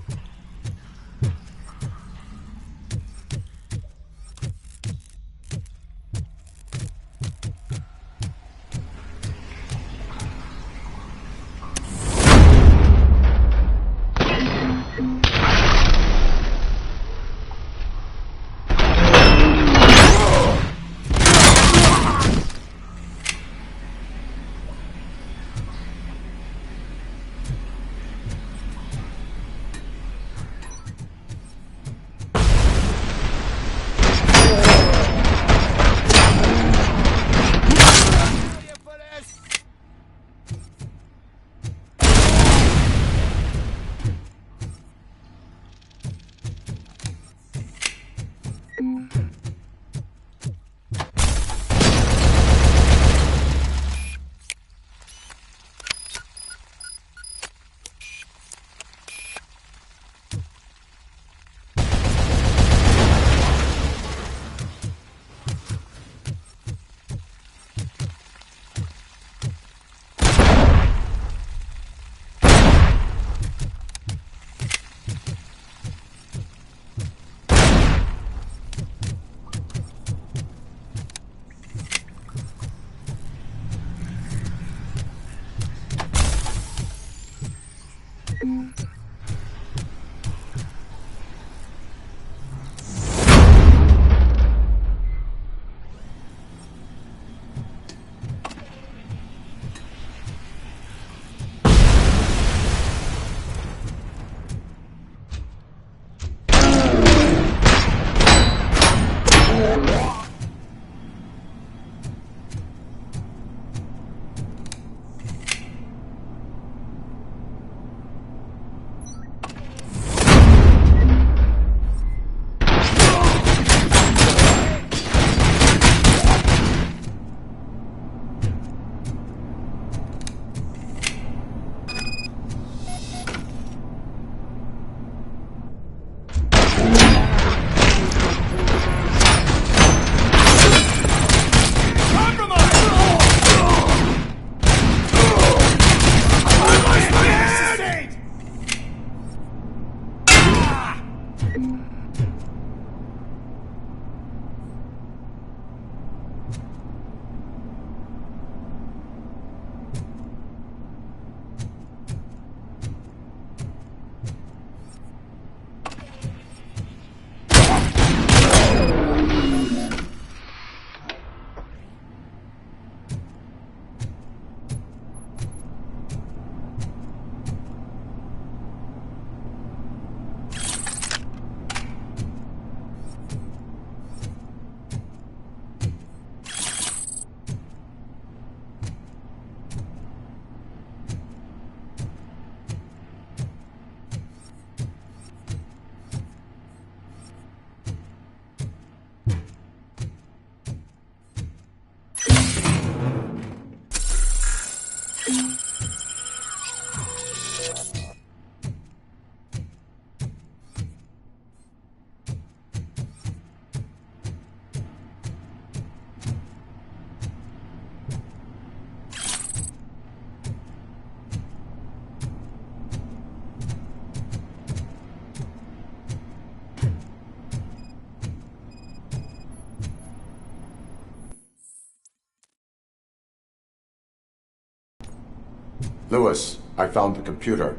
Lewis, I found the computer.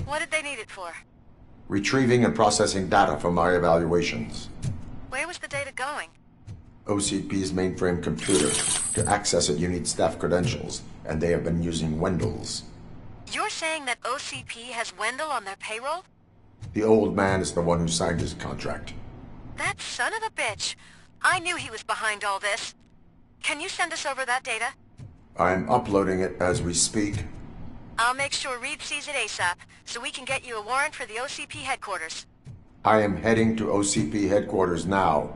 What did they need it for? Retrieving and processing data from my evaluations. Where was the data going? OCP's mainframe computer. To access it, you need staff credentials, and they have been using Wendell's. You're saying that OCP has Wendell on their payroll? The old man is the one who signed his contract. That son of a bitch. I knew he was behind all this. Can you send us over that data? I'm uploading it as we speak. I'll make sure Reed sees it ASAP, so we can get you a warrant for the OCP headquarters. I am heading to OCP headquarters now.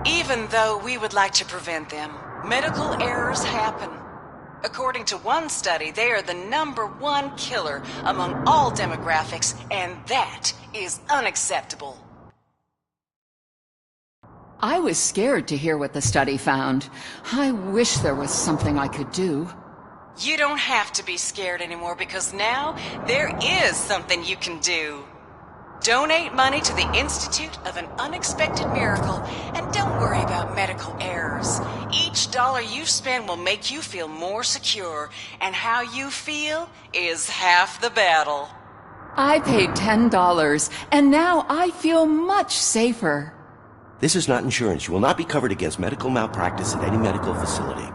Even though we would like to prevent them, medical errors happen. According to one study, they are the #1 killer among all demographics, and that is unacceptable. I was scared to hear what the study found. I wish there was something I could do. You don't have to be scared anymore because now there is something you can do. Donate money to the Institute of an Unexpected Miracle, and don't worry about medical errors. Each dollar you spend will make you feel more secure, and how you feel is half the battle. I paid $10, and now I feel much safer. This is not insurance. You will not be covered against medical malpractice at any medical facility.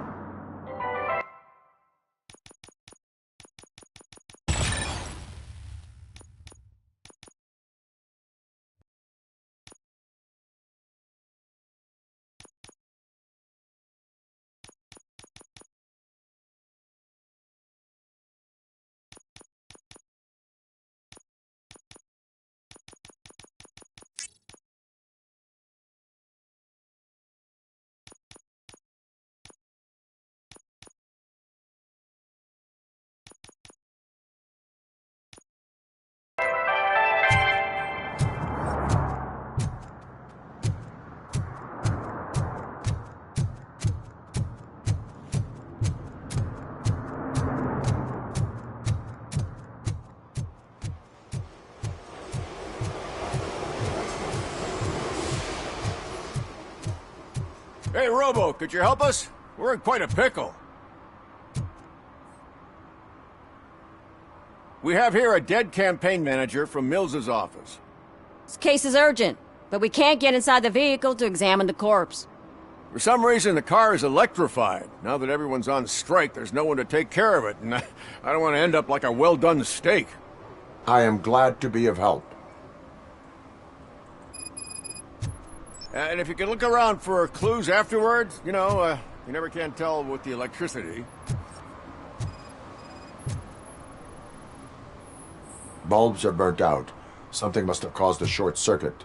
Hey, Robo, could you help us? We're in quite a pickle. We have here a dead campaign manager from Mills's office. This case is urgent, but we can't get inside the vehicle to examine the corpse. For some reason, the car is electrified. Now that everyone's on strike, there's no one to take care of it, and I don't want to end up like a well-done steak. I am glad to be of help. And if you could look around for clues afterwards, you know, you never can tell with the electricity. Bulbs are burnt out. Something must have caused a short circuit.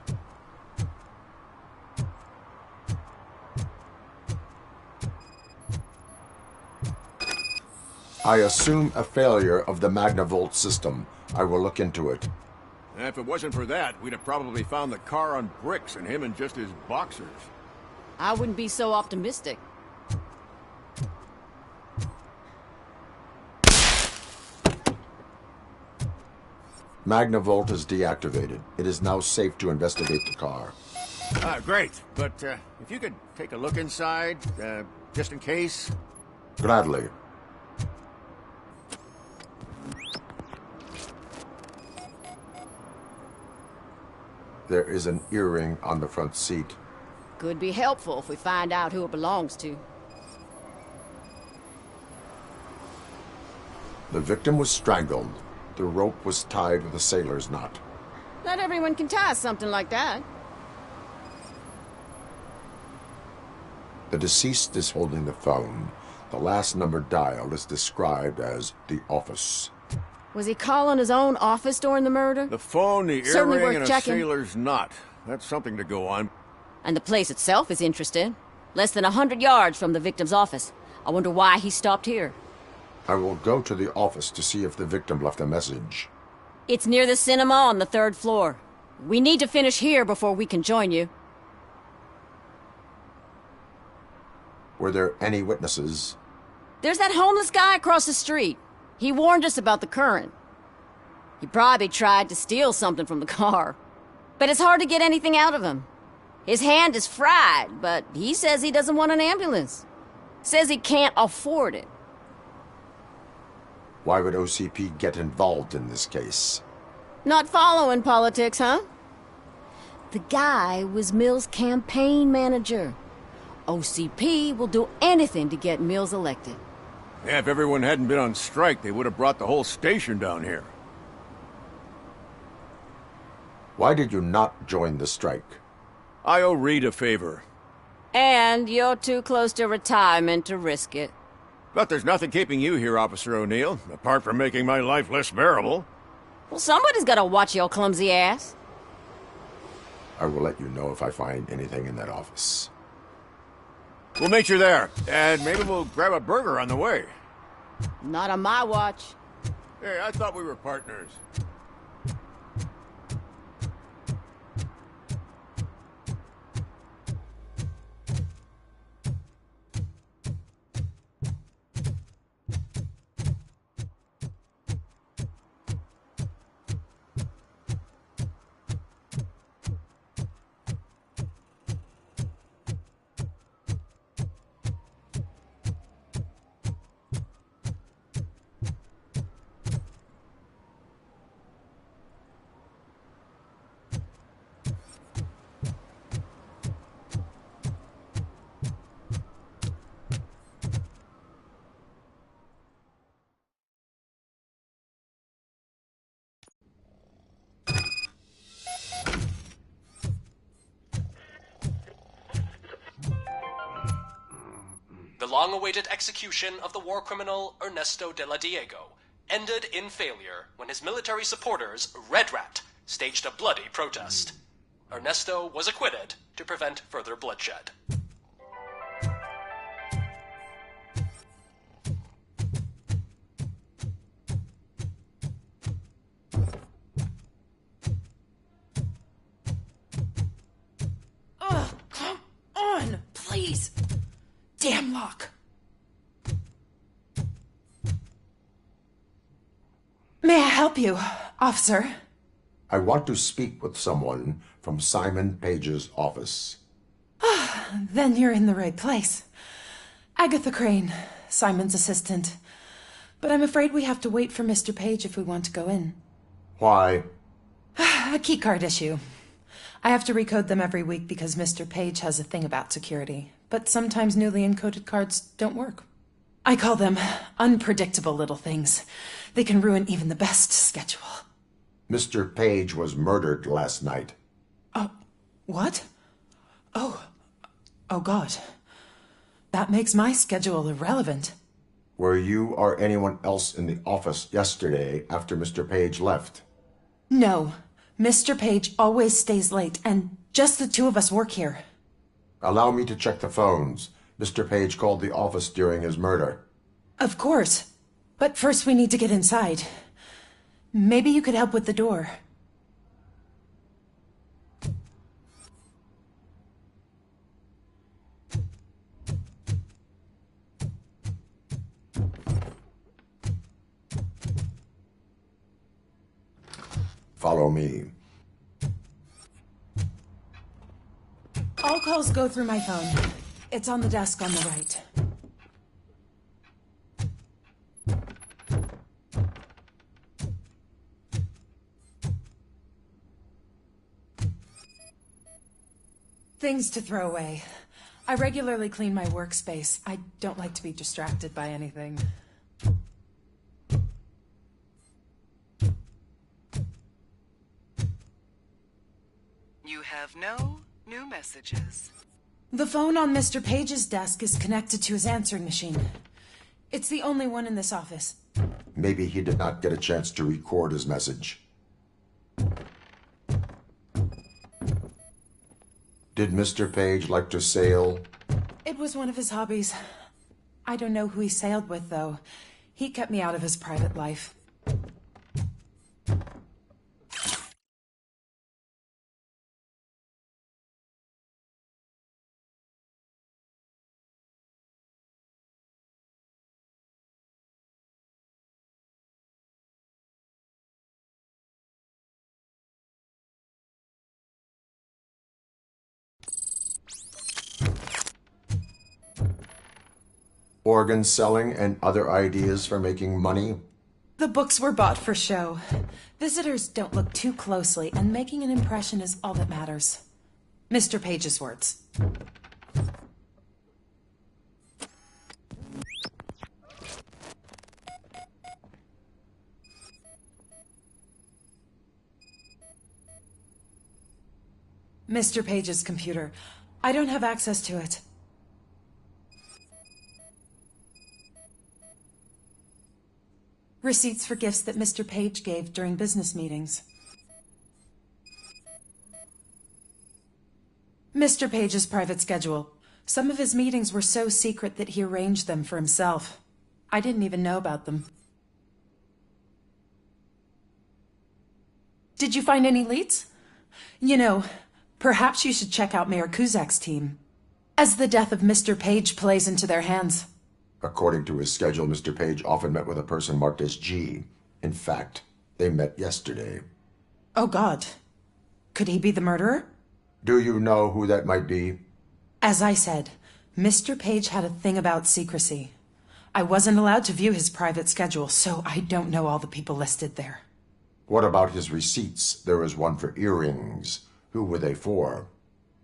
I assume a failure of the Magnavolt system. I will look into it. And if it wasn't for that, we'd have probably found the car on bricks and him in just his boxers. I wouldn't be so optimistic. Magnavolt is deactivated. It is now safe to investigate the car. Great. But if you could take a look inside, just in case. Gladly. There is an earring on the front seat. Could be helpful if we find out who it belongs to. The victim was strangled. The rope was tied with a sailor's knot. Not everyone can tie something like that. The deceased is holding the phone. The last number dialed is described as the office. Was he calling his own office during the murder? The phone, the Certainly earring, worth and a checking. sailor's knot. That's something to go on. And the place itself is interesting. Less than 100 yards from the victim's office. I wonder why he stopped here. I will go to the office to see if the victim left a message. It's near the cinema on the 3rd floor. We need to finish here before we can join you. Were there any witnesses? There's that homeless guy across the street. He warned us about the current. He probably tried to steal something from the car. But it's hard to get anything out of him. His hand is fried, but he says he doesn't want an ambulance. Says he can't afford it. Why would OCP get involved in this case? Not following politics, huh? The guy was Mills' campaign manager. OCP will do anything to get Mills elected. Yeah, if everyone hadn't been on strike, they would have brought the whole station down here. Why did you not join the strike? I owe Reed a favor. And you're too close to retirement to risk it. But there's nothing keeping you here, Officer O'Neill, apart from making my life less bearable. Well, somebody's gotta watch your clumsy ass. I will let you know if I find anything in that office. We'll meet you there, and maybe we'll grab a burger on the way. Not on my watch. Hey, I thought we were partners. The long-awaited execution of the war criminal Ernesto de la Diego ended in failure when his military supporters, Red Rat, staged a bloody protest. Ernesto was acquitted to prevent further bloodshed. Ugh, come on, please. Damn lock. May I help you, officer? I want to speak with someone from Simon Page's office. Then you're in the right place. Agatha Crane, Simon's assistant. But I'm afraid we have to wait for Mr. Page if we want to go in. Why? A keycard issue. I have to recode them every week because Mr. Page has a thing about security. But sometimes newly encoded cards don't work. I call them unpredictable little things. They can ruin even the best schedule. Mr. Page was murdered last night. What? Oh God. That makes my schedule irrelevant. Were you or anyone else in the office yesterday after Mr. Page left? No. Mr. Page always stays late, and just the two of us work here. Allow me to check the phones. Mr. Page called the office during his murder. Of course. But first we need to get inside. Maybe you could help with the door. Follow me. All calls go through my phone. It's on the desk on the right. Things to throw away. I regularly clean my workspace. I don't like to be distracted by anything. You have no new messages. The phone on Mr. Page's desk is connected to his answering machine. It's the only one in this office. Maybe he did not get a chance to record his message. Did Mr. Page like to sail? It was one of his hobbies. I don't know who he sailed with, though. He kept me out of his private life. Organ selling and other ideas for making money? The books were bought for show. Visitors don't look too closely, and making an impression is all that matters. Mr. Page's words. Mr. Page's computer. I don't have access to it. Receipts for gifts that Mr. Page gave during business meetings. Mr. Page's private schedule. Some of his meetings were so secret that he arranged them for himself. I didn't even know about them. Did you find any leads? You know, perhaps you should check out Mayor Kuzak's team, as the death of Mr. Page plays into their hands. According to his schedule, Mr. Page often met with a person marked as G. In fact, they met yesterday. Oh, God. Could he be the murderer? Do you know who that might be? As I said, Mr. Page had a thing about secrecy. I wasn't allowed to view his private schedule, so I don't know all the people listed there. What about his receipts? There was one for earrings. Who were they for?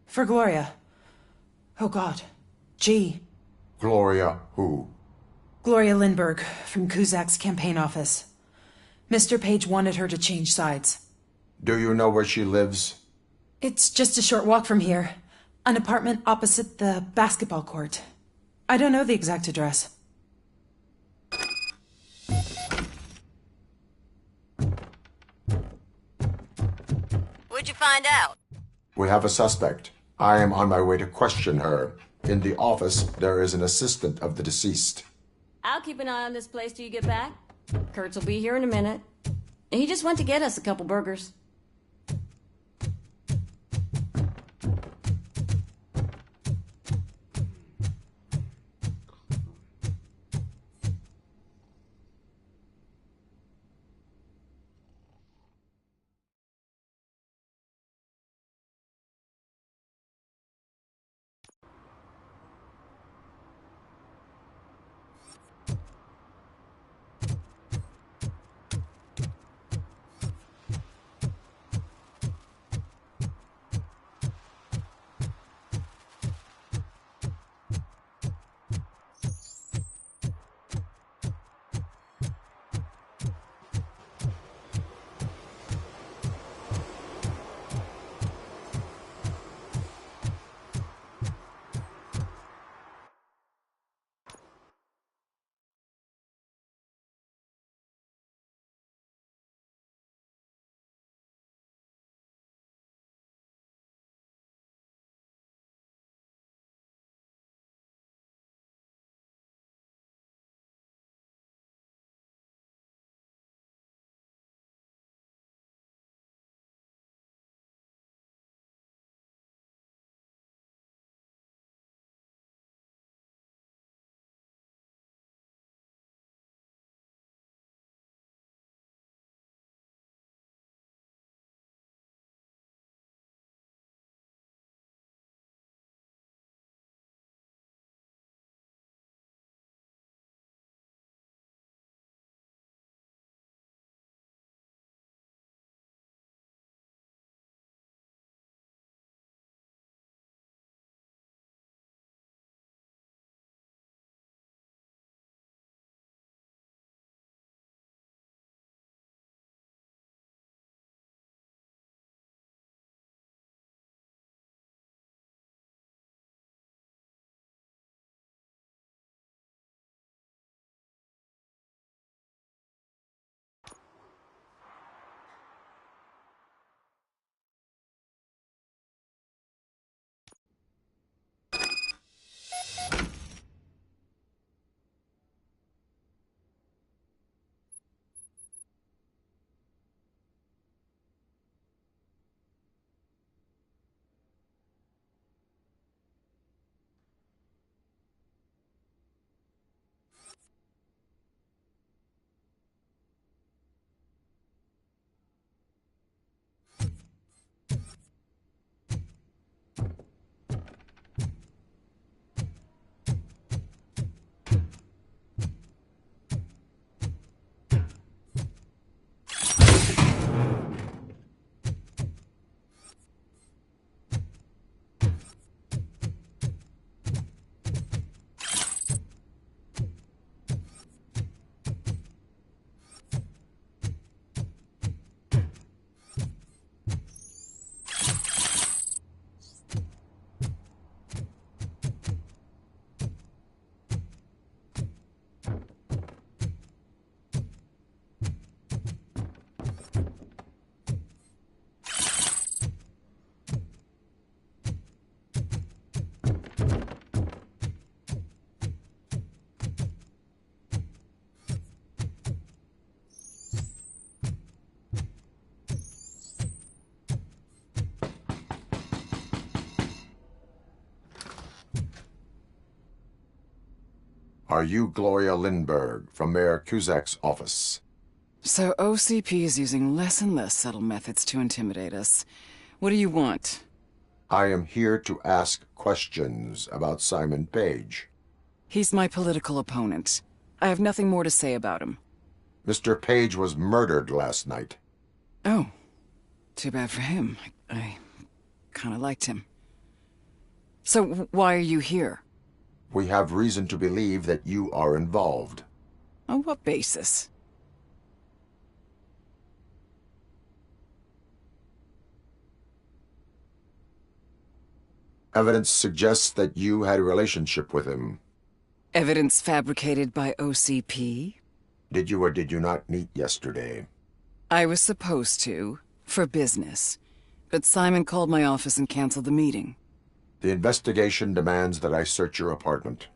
For Gloria. Oh, God. G. Gloria who? Gloria Lindbergh, from Kuzak's campaign office. Mr. Page wanted her to change sides. Do you know where she lives? It's just a short walk from here. An apartment opposite the basketball court. I don't know the exact address. What'd you find out? We have a suspect. I am on my way to question her. In the office, there is an assistant of the deceased. I'll keep an eye on this place till you get back. Kurtz will be here in a minute. He just went to get us a couple burgers. Are you Gloria Lindbergh from Mayor Cusack's office? So OCP is using less and less subtle methods to intimidate us. What do you want? I am here to ask questions about Simon Page. He's my political opponent. I have nothing more to say about him. Mr. Page was murdered last night. Oh, too bad for him. I kind of liked him. So why are you here? We have reason to believe that you are involved. On what basis? Evidence suggests that you had a relationship with him. Evidence fabricated by OCP? Did you or did you not meet yesterday? I was supposed to, for business. But Simon called my office and canceled the meeting. The investigation demands that I search your apartment.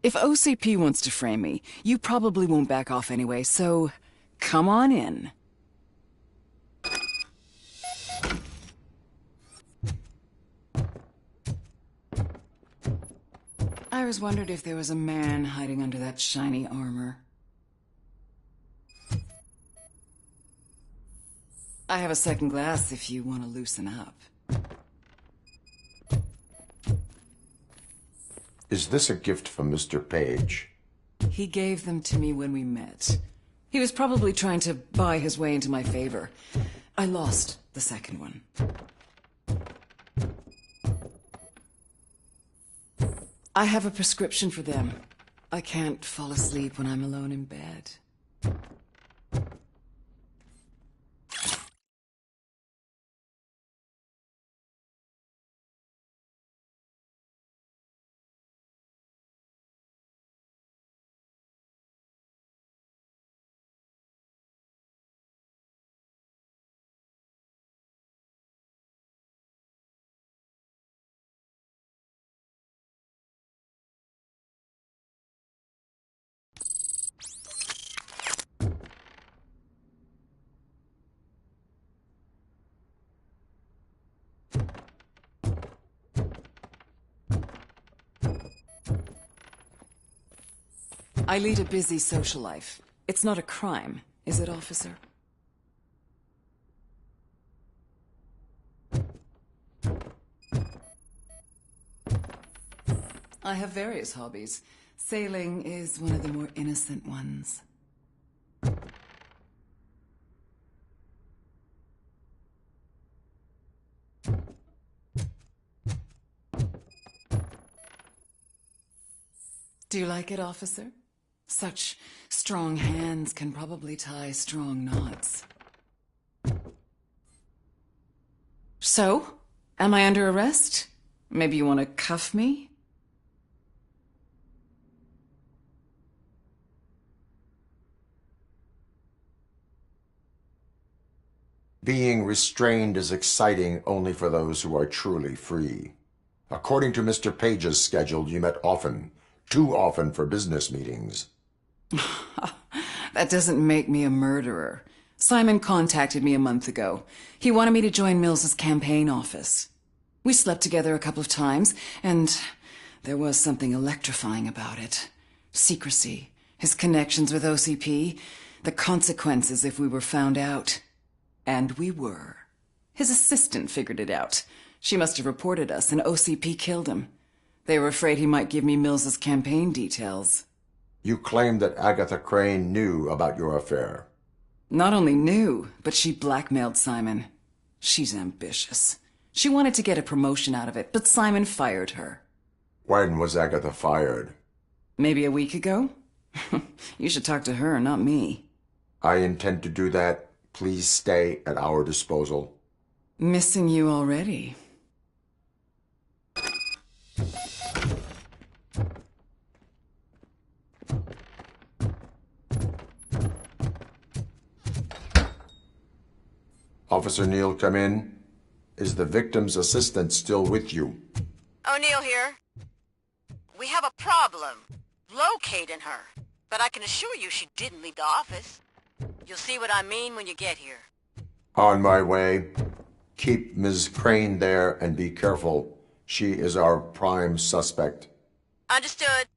If OCP wants to frame me, you probably won't back off anyway, so come on in. I always wondered if there was a man hiding under that shiny armor. I have a second glass if you want to loosen up. Is this a gift from Mr. Page? He gave them to me when we met. He was probably trying to buy his way into my favor. I lost the second one. I have a prescription for them. I can't fall asleep when I'm alone in bed. I lead a busy social life. It's not a crime, is it, officer? I have various hobbies. Sailing is one of the more innocent ones. Do you like it, officer? Such strong hands can probably tie strong knots. So, am I under arrest? Maybe you want to cuff me? Being restrained is exciting only for those who are truly free. According to Mr. Page's schedule, you met often, too often for business meetings. That doesn't make me a murderer. Simon contacted me a month ago. He wanted me to join Mills's campaign office. We slept together a couple of times, and there was something electrifying about it. Secrecy, his connections with OCP, the consequences if we were found out. And we were. His assistant figured it out. She must have reported us, and OCP killed him. They were afraid he might give me Mills's campaign details. You claim that Agatha Crane knew about your affair. Not only knew, but she blackmailed Simon. She's ambitious. She wanted to get a promotion out of it, but Simon fired her. When was Agatha fired? Maybe a week ago? You should talk to her, not me. I intend to do that. Please stay at our disposal. Missing you already. Officer Neal, come in. Is the victim's assistant still with you? O'Neill here. We have a problem locating her, but I can assure you she didn't leave the office. You'll see what I mean when you get here. On my way. Keep Ms. Crane there and be careful. She is our prime suspect. Understood.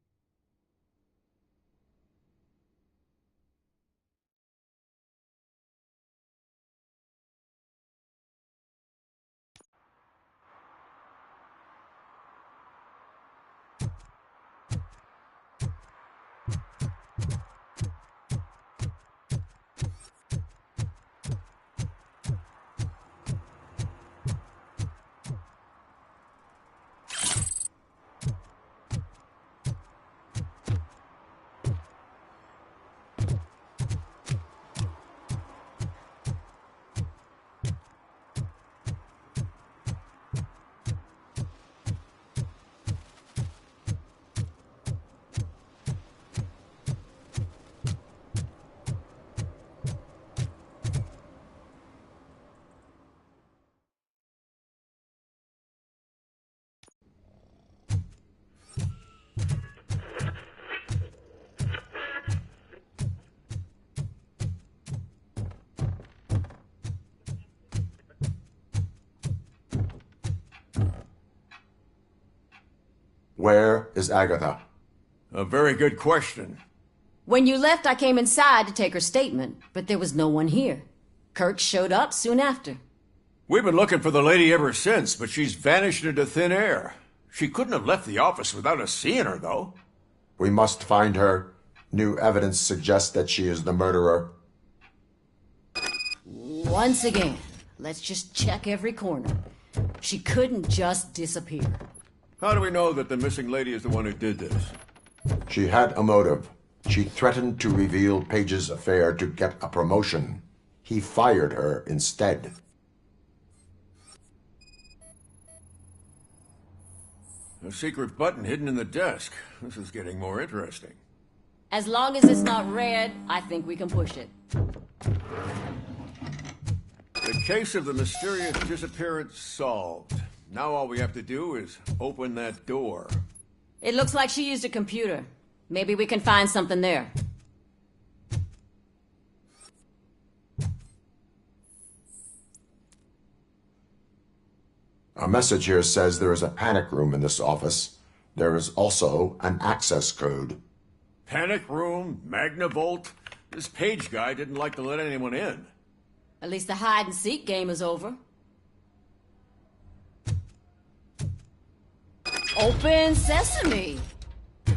Where is Agatha? A very good question. When you left, I came inside to take her statement, but there was no one here. Kirk showed up soon after. We've been looking for the lady ever since, but she's vanished into thin air. She couldn't have left the office without us seeing her, though. We must find her. New evidence suggests that she is the murderer. Once again, let's just check every corner. She couldn't just disappear. How do we know that the missing lady is the one who did this? She had a motive. She threatened to reveal Page's affair to get a promotion. He fired her instead. A secret button hidden in the desk. This is getting more interesting. As long as it's not red, I think we can push it. The case of the mysterious disappearance solved. Now all we have to do is open that door. It looks like she used a computer. Maybe we can find something there. A message here says there is a panic room in this office. There is also an access code. Panic room, Magnavolt. This Page guy didn't like to let anyone in. At least the hide-and-seek game is over. Open sesame!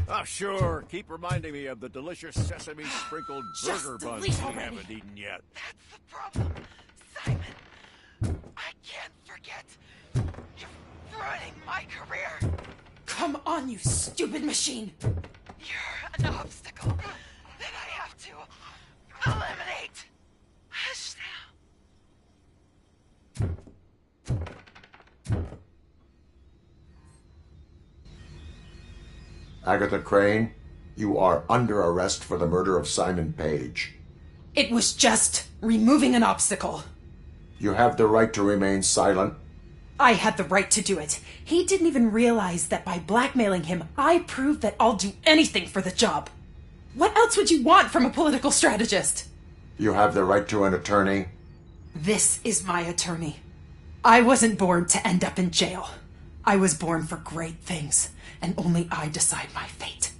Oh, sure. Keep reminding me of the delicious sesame-sprinkled burger buns we haven't eaten yet. That's the problem, Simon. I can't forget. You're ruining my career. Come on, you stupid machine! You're an obstacle that I have to eliminate. Hush now. Agatha Crane, you are under arrest for the murder of Simon Page. It was just removing an obstacle. You have the right to remain silent. I had the right to do it. He didn't even realize that by blackmailing him, I proved that I'll do anything for the job. What else would you want from a political strategist? You have the right to an attorney. This is my attorney. I wasn't born to end up in jail. I was born for great things, and only I decide my fate.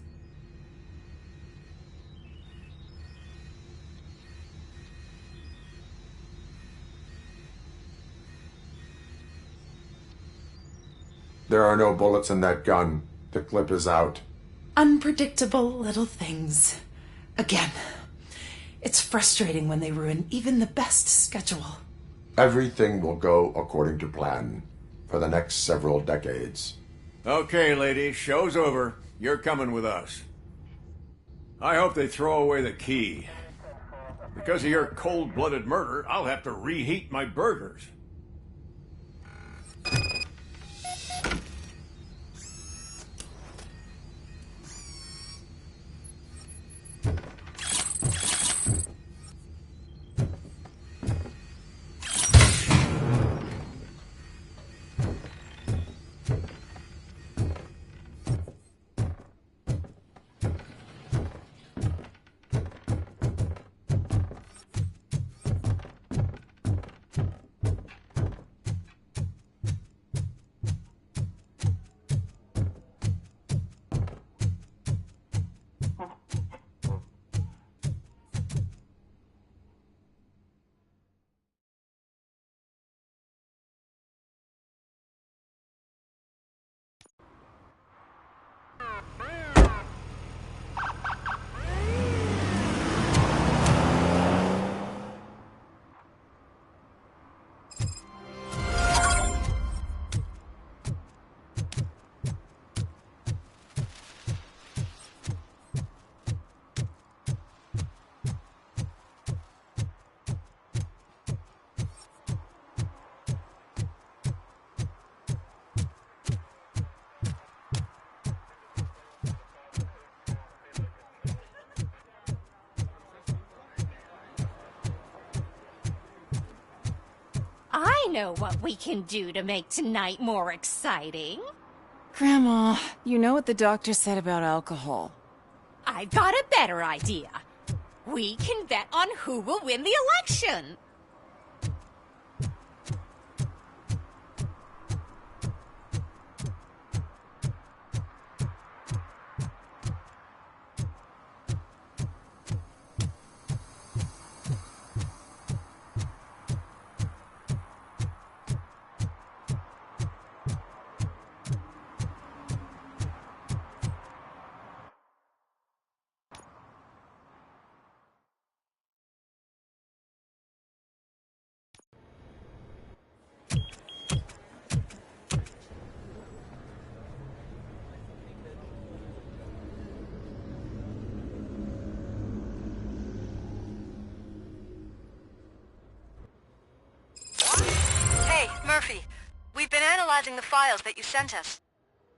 There are no bullets in that gun. The clip is out. Unpredictable little things. Again, it's frustrating when they ruin even the best schedule. Everything will go according to plan for the next several decades. Okay, lady, show's over. You're coming with us. I hope they throw away the key. Because of your cold-blooded murder, I'll have to reheat my burgers. I know what we can do to make tonight more exciting. Grandma, you know what the doctor said about alcohol. I've got a better idea. We can bet on who will win the election. Murphy, we've been analyzing the files that you sent us.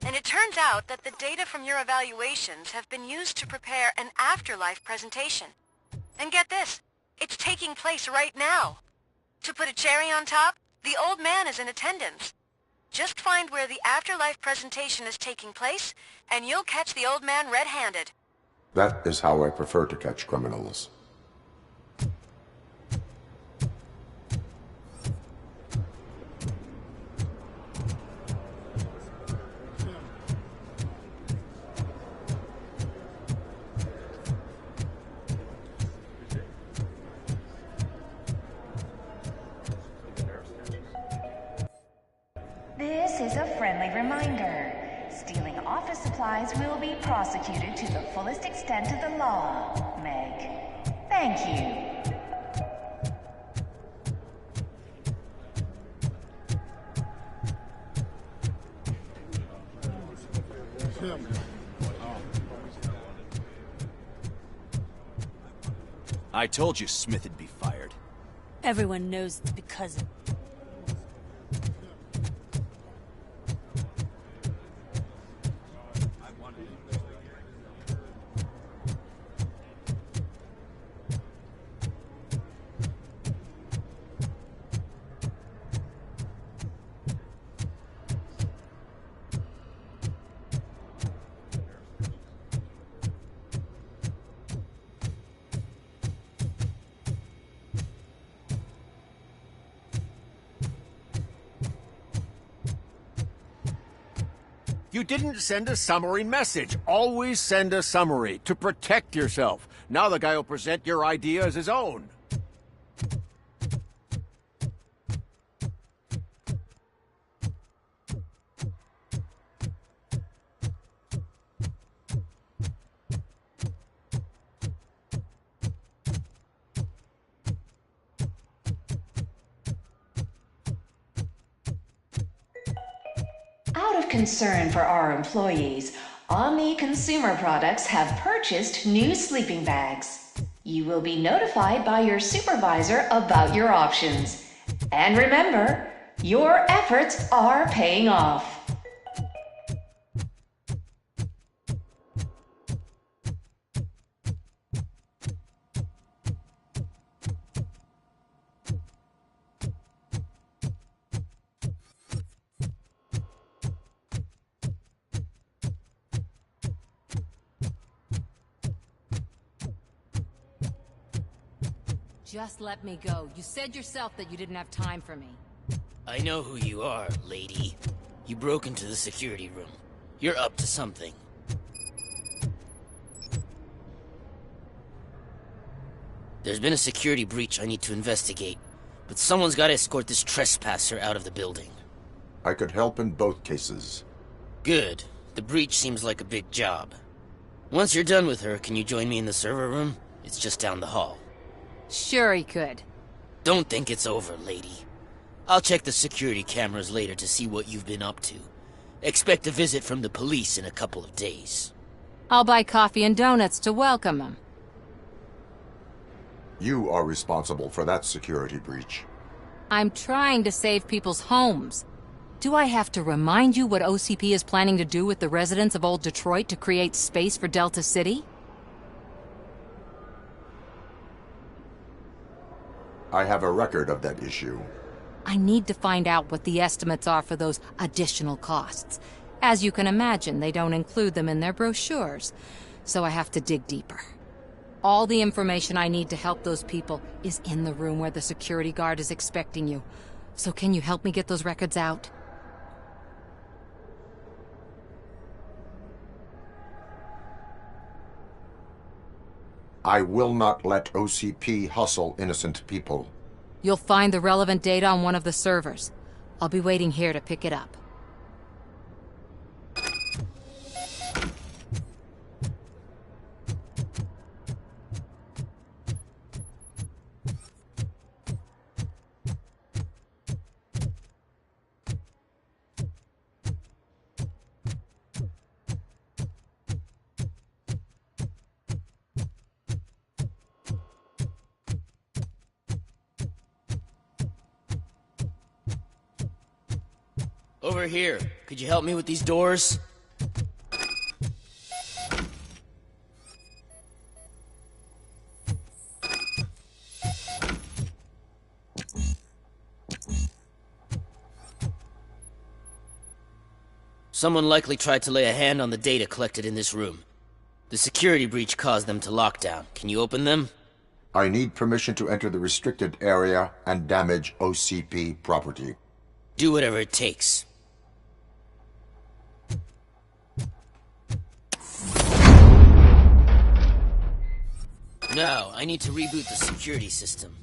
And it turns out that the data from your evaluations have been used to prepare an afterlife presentation. And get this, it's taking place right now. To put a cherry on top, the old man is in attendance. Just find where the afterlife presentation is taking place, and you'll catch the old man red-handed. That is how I prefer to catch criminals. This is a friendly reminder. Stealing office supplies will be prosecuted to the fullest extent of the law, Meg. Thank you. I told you Smith would be fired. Everyone knows it's because of... You didn't send a summary message. Always send a summary to protect yourself. Now the guy will present your idea as his own. Out of concern for our employees, Omni Consumer Products have purchased new sleeping bags. You will be notified by your supervisor about your options. And remember, your efforts are paying off. Just let me go. You said yourself that you didn't have time for me. I know who you are, lady. You broke into the security room. You're up to something. There's been a security breach I need to investigate, but someone's got to escort this trespasser out of the building. I could help in both cases. Good. The breach seems like a big job. Once you're done with her, can you join me in the server room? It's just down the hall. Sure he could. Don't think it's over, lady. I'll check the security cameras later to see what you've been up to. Expect a visit from the police in a couple of days. I'll buy coffee and donuts to welcome him. You are responsible for that security breach. I'm trying to save people's homes. Do I have to remind you what OCP is planning to do with the residents of Old Detroit to create space for Delta City? I have a record of that issue. I need to find out what the estimates are for those additional costs. As you can imagine, they don't include them in their brochures, so I have to dig deeper. All the information I need to help those people is in the room where the security guard is expecting you. So can you help me get those records out? I will not let OCP hustle innocent people. You'll find the relevant data on one of the servers. I'll be waiting here to pick it up. Over here. Could you help me with these doors? Someone likely tried to lay a hand on the data collected in this room. The security breach caused them to lock down. Can you open them? I need permission to enter the restricted area and damage OCP property. Do whatever it takes. Now, I need to reboot the security system.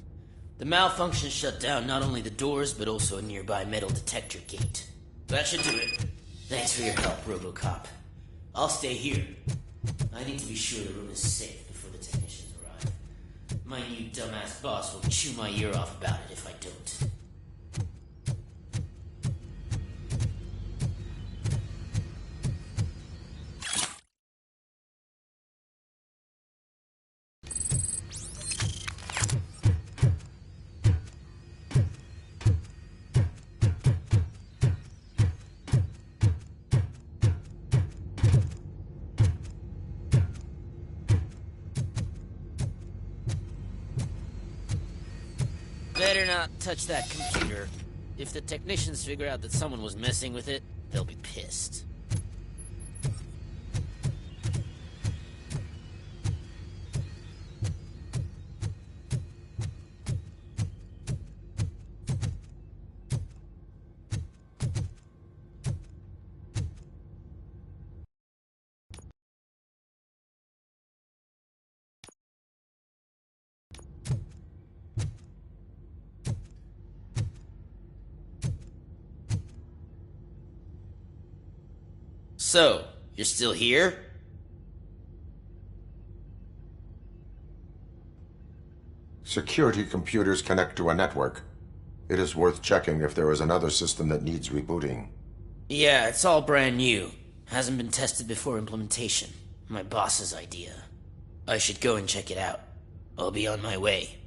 The malfunction shut down not only the doors, but also a nearby metal detector gate. That should do it. Thanks for your help, RoboCop. I'll stay here. I need to be sure the room is safe before the technicians arrive. My new dumbass boss will chew my ear off about it if I don't. Better not touch that computer. If the technicians figure out that someone was messing with it, they'll be pissed. So, you're still here? Security computers connect to a network. It is worth checking if there is another system that needs rebooting. Yeah, it's all brand new. Hasn't been tested before implementation. My boss's idea. I should go and check it out. I'll be on my way.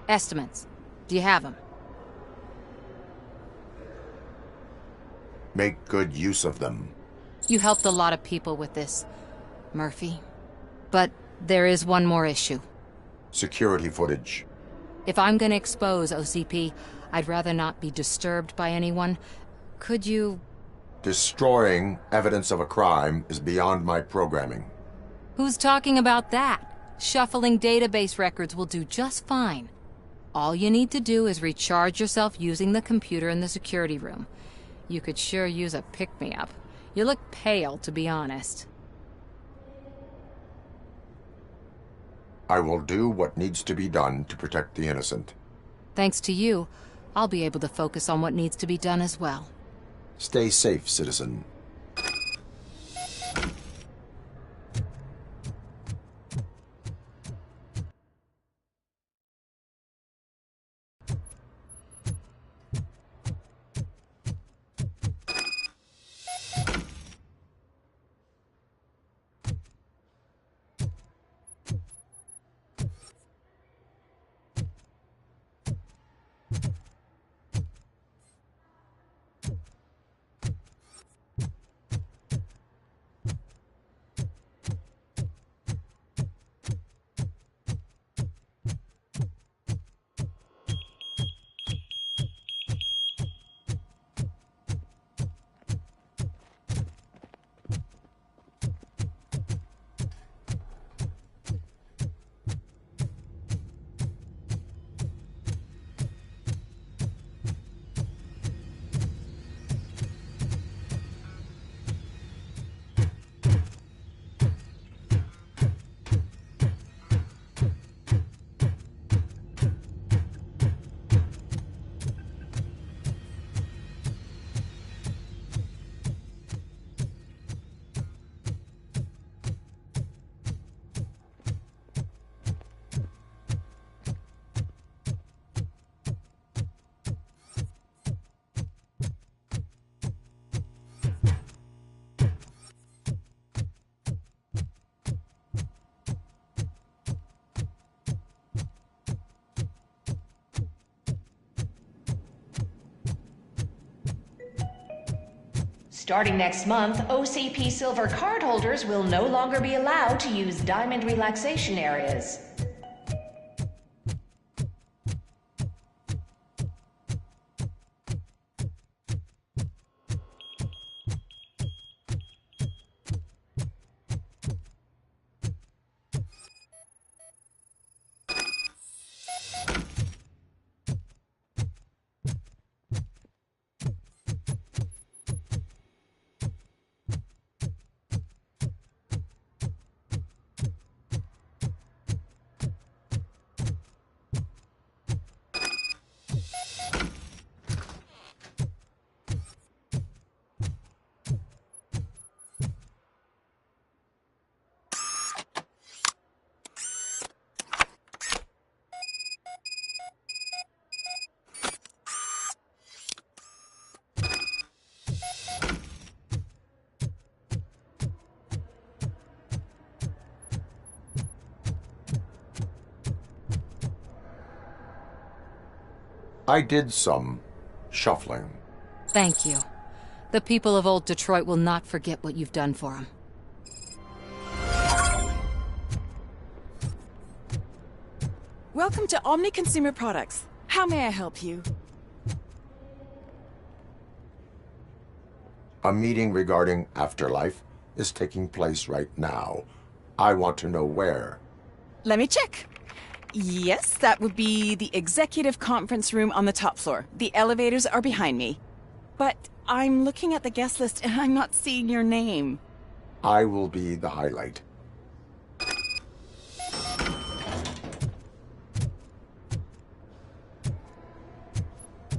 Estimates. Do you have them? Make good use of them. You helped a lot of people with this, Murphy. But there is one more issue. Security footage. If I'm gonna expose OCP, I'd rather not be disturbed by anyone. Could you... Destroying evidence of a crime is beyond my programming. Who's talking about that? Shuffling database records will do just fine. All you need to do is recharge yourself using the computer in the security room. You could sure use a pick-me-up. You look pale, to be honest. I will do what needs to be done to protect the innocent. Thanks to you, I'll be able to focus on what needs to be done as well. Stay safe, citizen. Starting next month, OCP Silver cardholders will no longer be allowed to use diamond relaxation areas. I did some shuffling. Thank you. The people of Old Detroit will not forget what you've done for them. Welcome to Omni Consumer Products. How may I help you? A meeting regarding afterlife is taking place right now. I want to know where. Let me check. Yes, that would be the executive conference room on the top floor. The elevators are behind me. But I'm looking at the guest list and I'm not seeing your name. I will be the highlight.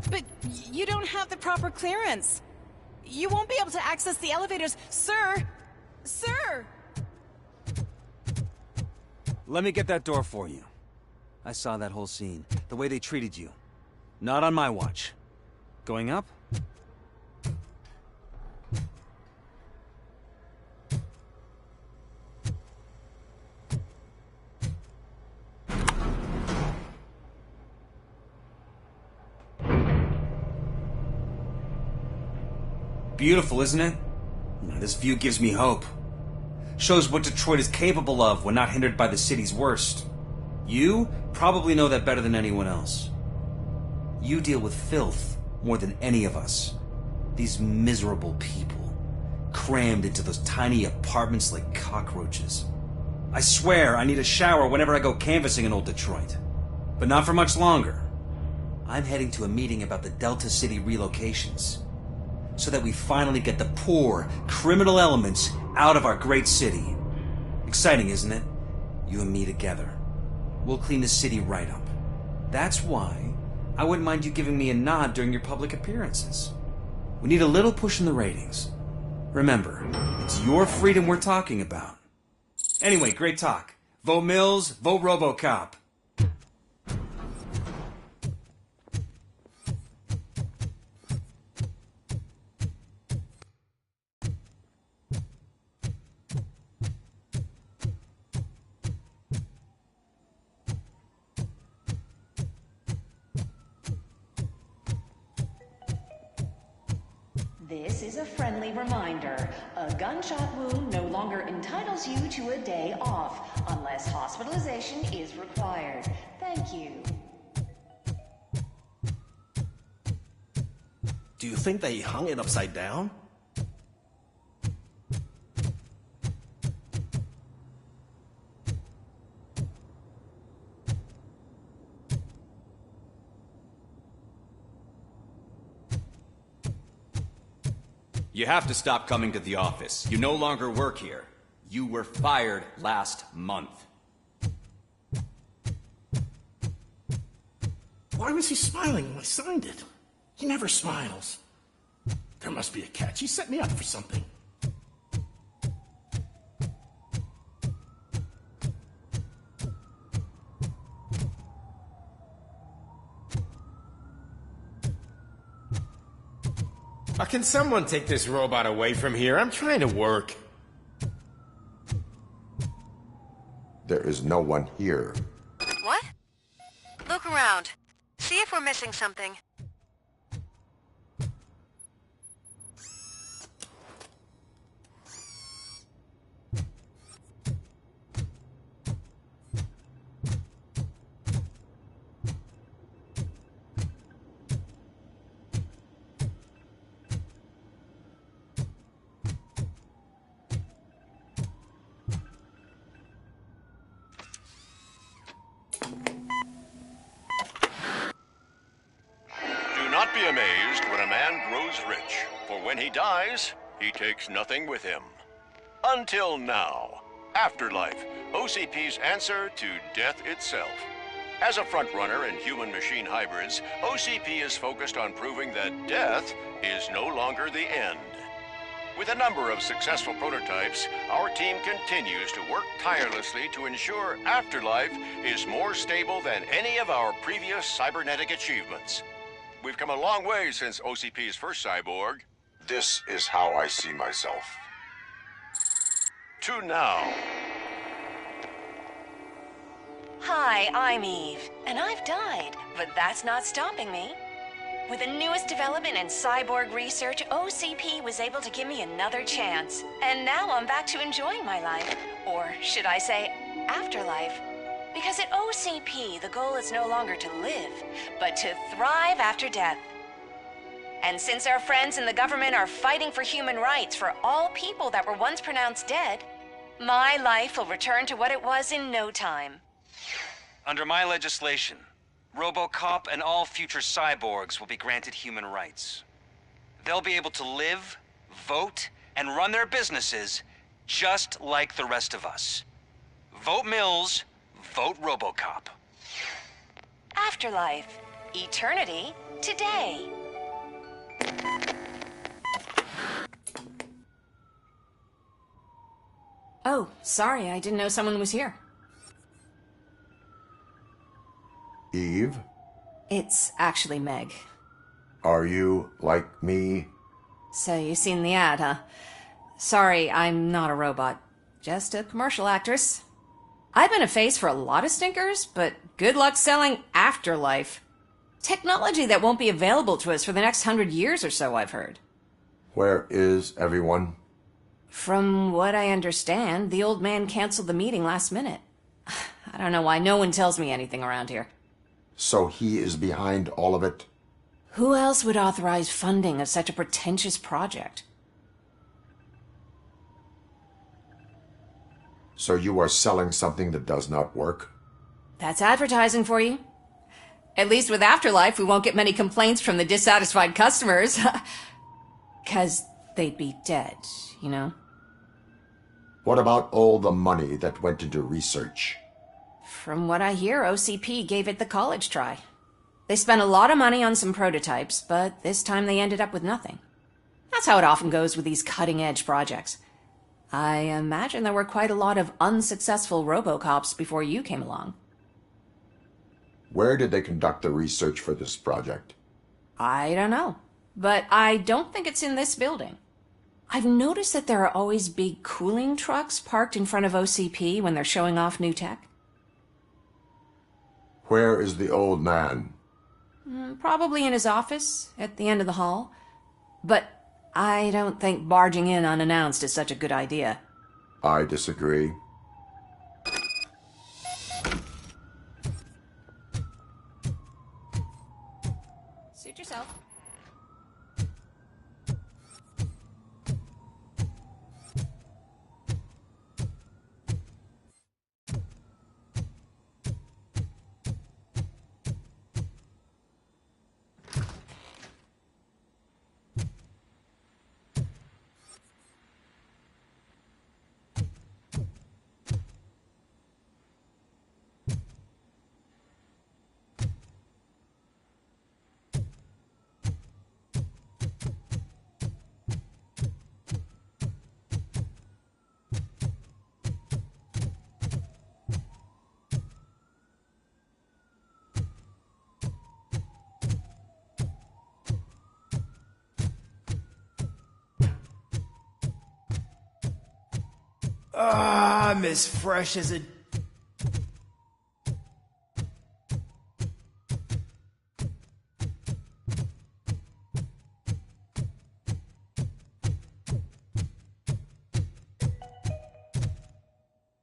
But you don't have the proper clearance. You won't be able to access the elevators, sir! Sir! Let me get that door for you. I saw that whole scene. The way they treated you. Not on my watch. Going up? Beautiful, isn't it? This view gives me hope. Shows what Detroit is capable of when not hindered by the city's worst. You probably know that better than anyone else. You deal with filth more than any of us. These miserable people, crammed into those tiny apartments like cockroaches. I swear I need a shower whenever I go canvassing in Old Detroit. But not for much longer. I'm heading to a meeting about the Delta City relocations, so that we finally get the poor, criminal elements out of our great city. Exciting, isn't it? You and me together. We'll clean the city right up. That's why I wouldn't mind you giving me a nod during your public appearances. We need a little push in the ratings. Remember, it's your freedom we're talking about. Anyway, great talk. Vote Mills, vote RoboCop. This is a friendly reminder. A gunshot wound no longer entitles you to a day off, unless hospitalization is required. Thank you. Do you think they hung it upside down? You have to stop coming to the office. You no longer work here. You were fired last month. Why was he smiling when I signed it? He never smiles. There must be a catch. He set me up for something. Can someone take this robot away from here? I'm trying to work. There is no one here. What? Look around. See if we're missing something. Don't be amazed when a man grows rich, for when he dies, he takes nothing with him. Until now, Afterlife, OCP's answer to death itself. As a frontrunner in human-machine hybrids, OCP is focused on proving that death is no longer the end. With a number of successful prototypes, our team continues to work tirelessly to ensure Afterlife is more stable than any of our previous cybernetic achievements. We've come a long way since OCP's first cyborg. This is how I see myself. To now. Hi, I'm Eve, and I've died, but that's not stopping me. With the newest development in cyborg research, OCP was able to give me another chance. And now I'm back to enjoying my life. Or should I say, afterlife. Because at OCP, the goal is no longer to live, but to thrive after death. And since our friends in the government are fighting for human rights for all people that were once pronounced dead, my life will return to what it was in no time. Under my legislation, RoboCop and all future cyborgs will be granted human rights. They'll be able to live, vote, and run their businesses just like the rest of us. Vote Mills, vote RoboCop. Afterlife. Eternity. Today. Oh, sorry, I didn't know someone was here. Eve, It's actually Meg. are you like me? So you seen the ad, huh? Sorry, I'm not a robot. Just a commercial actress. I've been a face for a lot of stinkers, but good luck selling Afterlife. Technology that won't be available to us for the next 100 years or so, I've heard. Where is everyone? From what I understand, the old man canceled the meeting last minute. I don't know why no one tells me anything around here. So he is behind all of it? Who else would authorize funding of such a pretentious project? So you are selling something that does not work? That's advertising for you. At least with Afterlife, we won't get many complaints from the dissatisfied customers. 'Cause they'd be dead, you know? What about all the money that went into research? From what I hear, OCP gave it the college try. They spent a lot of money on some prototypes, but this time they ended up with nothing. That's how it often goes with these cutting-edge projects. I imagine there were quite a lot of unsuccessful RoboCops before you came along. Where did they conduct the research for this project? I don't know, but I don't think it's in this building. I've noticed that there are always big cooling trucks parked in front of OCP when they're showing off new tech. Where is the old man? Probably in his office, at the end of the hall. But I don't think barging in unannounced is such a good idea. I disagree. Suit yourself. I'm as fresh as a...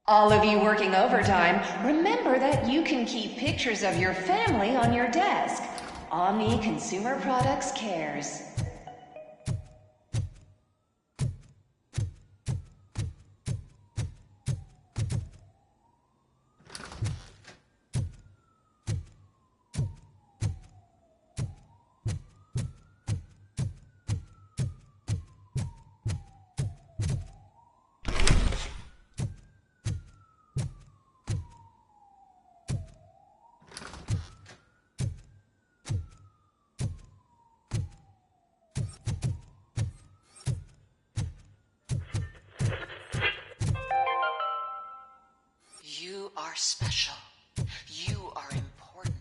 All of you working overtime, remember that you can keep pictures of your family on your desk. Omni Consumer Products cares. special. You are important.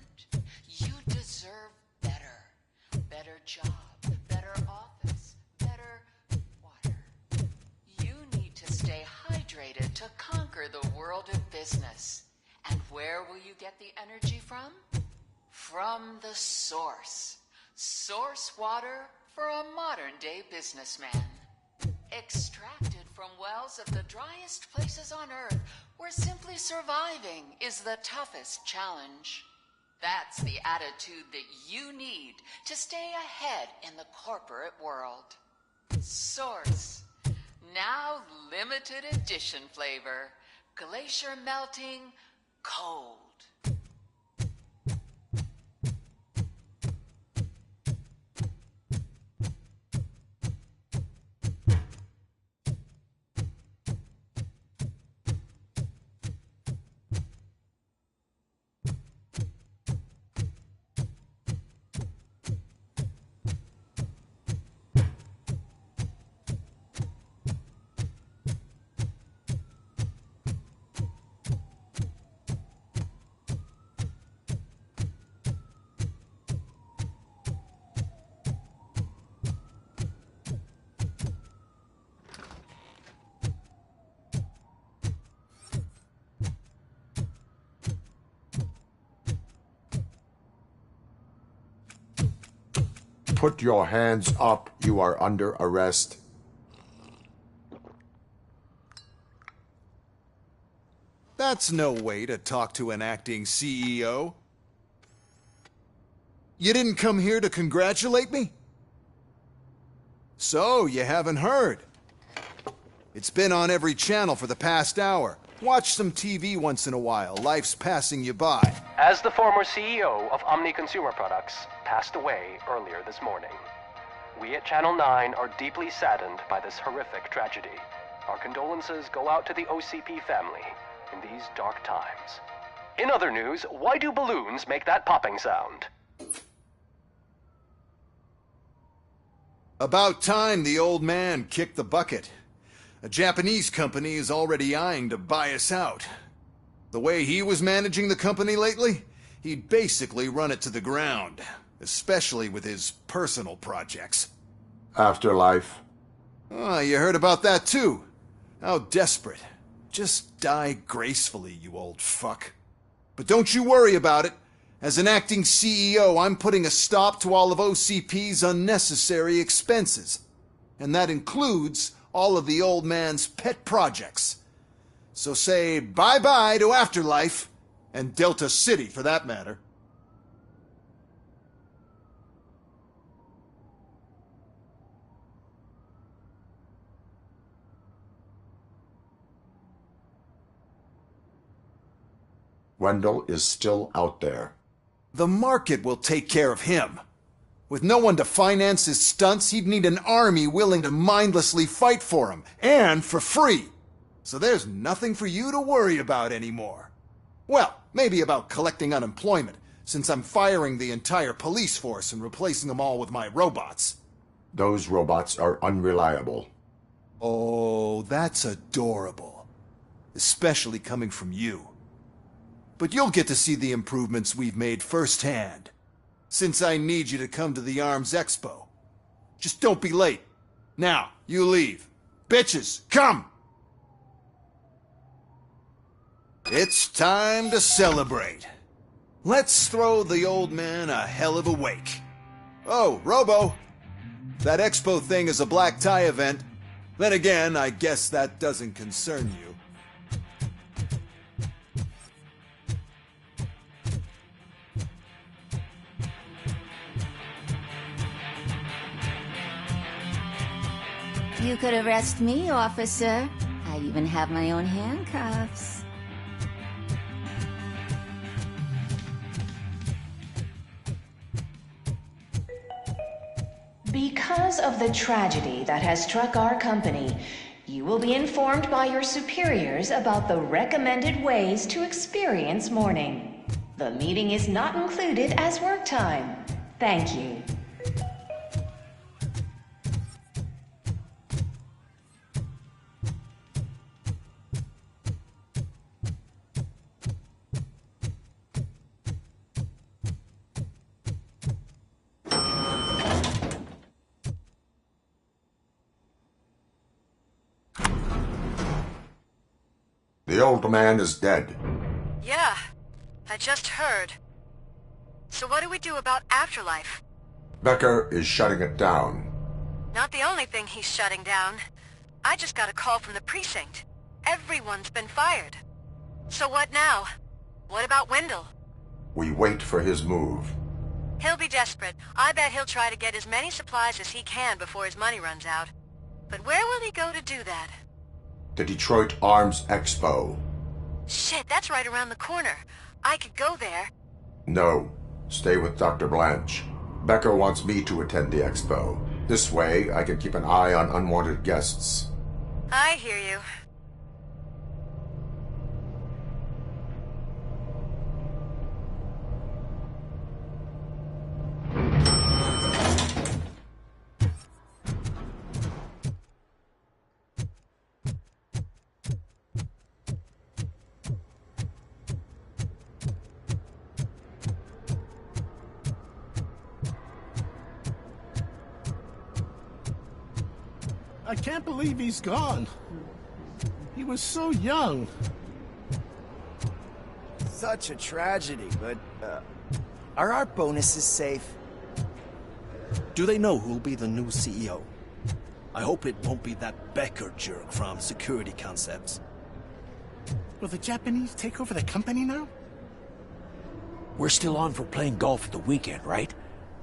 You deserve better. Better job, better office, better water. You need to stay hydrated to conquer the world of business. And where will you get the energy from? From the source. Source water for a modern-day businessman. Extracted from wells of the driest places on Earth, where simply surviving is the toughest challenge. That's the attitude that you need to stay ahead in the corporate world. Source. Now limited edition flavor. Glacier melting cold. Put your hands up. You are under arrest. That's no way to talk to an acting CEO. You didn't come here to congratulate me? So, you haven't heard. It's been on every channel for the past hour. Watch some TV once in a while. Life's passing you by. As the former CEO of Omni Consumer Products passed away earlier this morning, we at Channel 9 are deeply saddened by this horrific tragedy. Our condolences go out to the OCP family in these dark times. In other news, why do balloons make that popping sound? About time the old man kicked the bucket. A Japanese company is already eyeing to buy us out. The way he was managing the company lately, he'd basically run it to the ground, especially with his personal projects. Afterlife. Oh, you heard about that too. How desperate. Just die gracefully, you old fuck. But don't you worry about it. As an acting CEO, I'm putting a stop to all of OCP's unnecessary expenses. And that includes all of the old man's pet projects. So say bye-bye to Afterlife, and Delta City for that matter. Wendell is still out there. The market will take care of him. With no one to finance his stunts, he'd need an army willing to mindlessly fight for him, and for free. So there's nothing for you to worry about anymore. Well, maybe about collecting unemployment, since I'm firing the entire police force and replacing them all with my robots. Those robots are unreliable. Oh, that's adorable. Especially coming from you. But you'll get to see the improvements we've made firsthand. Since I need you to come to the Arms Expo. Just don't be late. Now, you leave. Bitches, come! It's time to celebrate. Let's throw the old man a hell of a wake. Oh, Robo! That expo thing is a black tie event. Then again, I guess that doesn't concern you. You could arrest me, officer. I even have my own handcuffs. Because of the tragedy that has struck our company, you will be informed by your superiors about the recommended ways to experience mourning. The meeting is not included as work time. Thank you. The old man is dead. Yeah, I just heard. So what do we do about afterlife? Becker is shutting it down. Not the only thing he's shutting down. I just got a call from the precinct. Everyone's been fired. So what now? What about Wendell? We wait for his move. He'll be desperate. I bet he'll try to get as many supplies as he can before his money runs out. But where will he go to do that? The Detroit Arms Expo. Shit, that's right around the corner. I could go there. No. Stay with Dr. Blanche. Becker wants me to attend the expo. This way, I can keep an eye on unwanted guests. I hear you. I can't believe he's gone. He was so young. Such a tragedy, but, are our bonuses safe? Do they know who'll be the new CEO? I hope it won't be that Becker jerk from Security Concepts. Will the Japanese take over the company now? We're still on for playing golf at the weekend, right?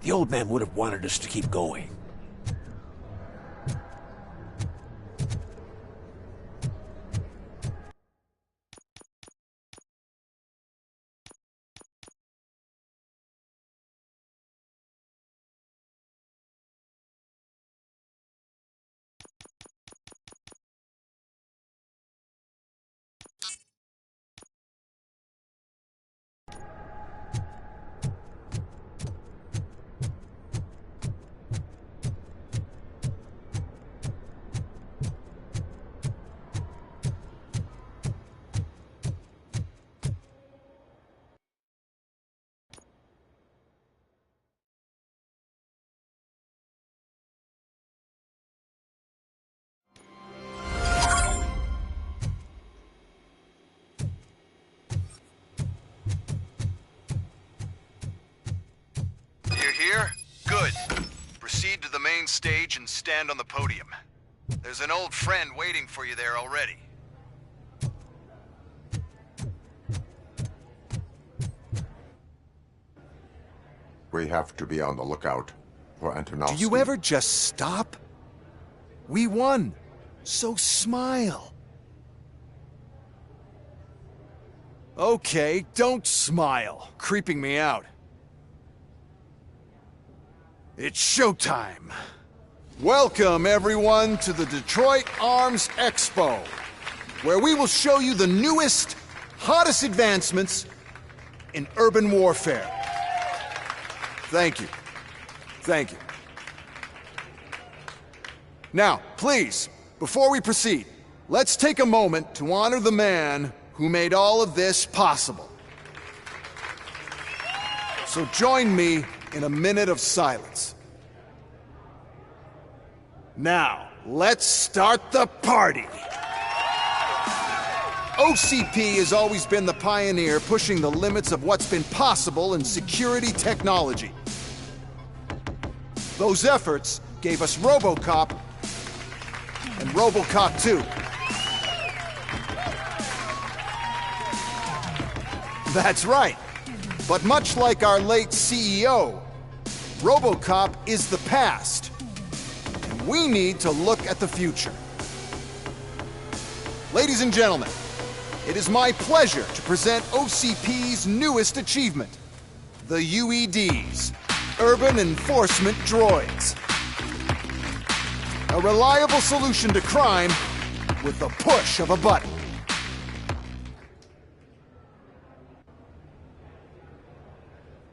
The old man would have wanted us to keep going. You here? Good. Proceed to the main stage and stand on the podium. There's an old friend waiting for you there already. We have to be on the lookout for Antonovsky. Do you ever just stop? We won, so smile. Okay, don't smile. Creeping me out. It's showtime. Welcome, everyone, to the Detroit Arms Expo, where we will show you the newest, hottest advancements in urban warfare. Thank you. Thank you. Now, please, before we proceed, let's take a moment to honor the man who made all of this possible. So join me in a minute of silence. Now, let's start the party! OCP has always been the pioneer pushing the limits of what's been possible in security technology. Those efforts gave us RoboCop and RoboCop 2. That's right. But much like our late CEO, RoboCop is the past. And we need to look at the future. Ladies and gentlemen, it is my pleasure to present OCP's newest achievement, the UEDs, Urban Enforcement Droids. A reliable solution to crime with the push of a button.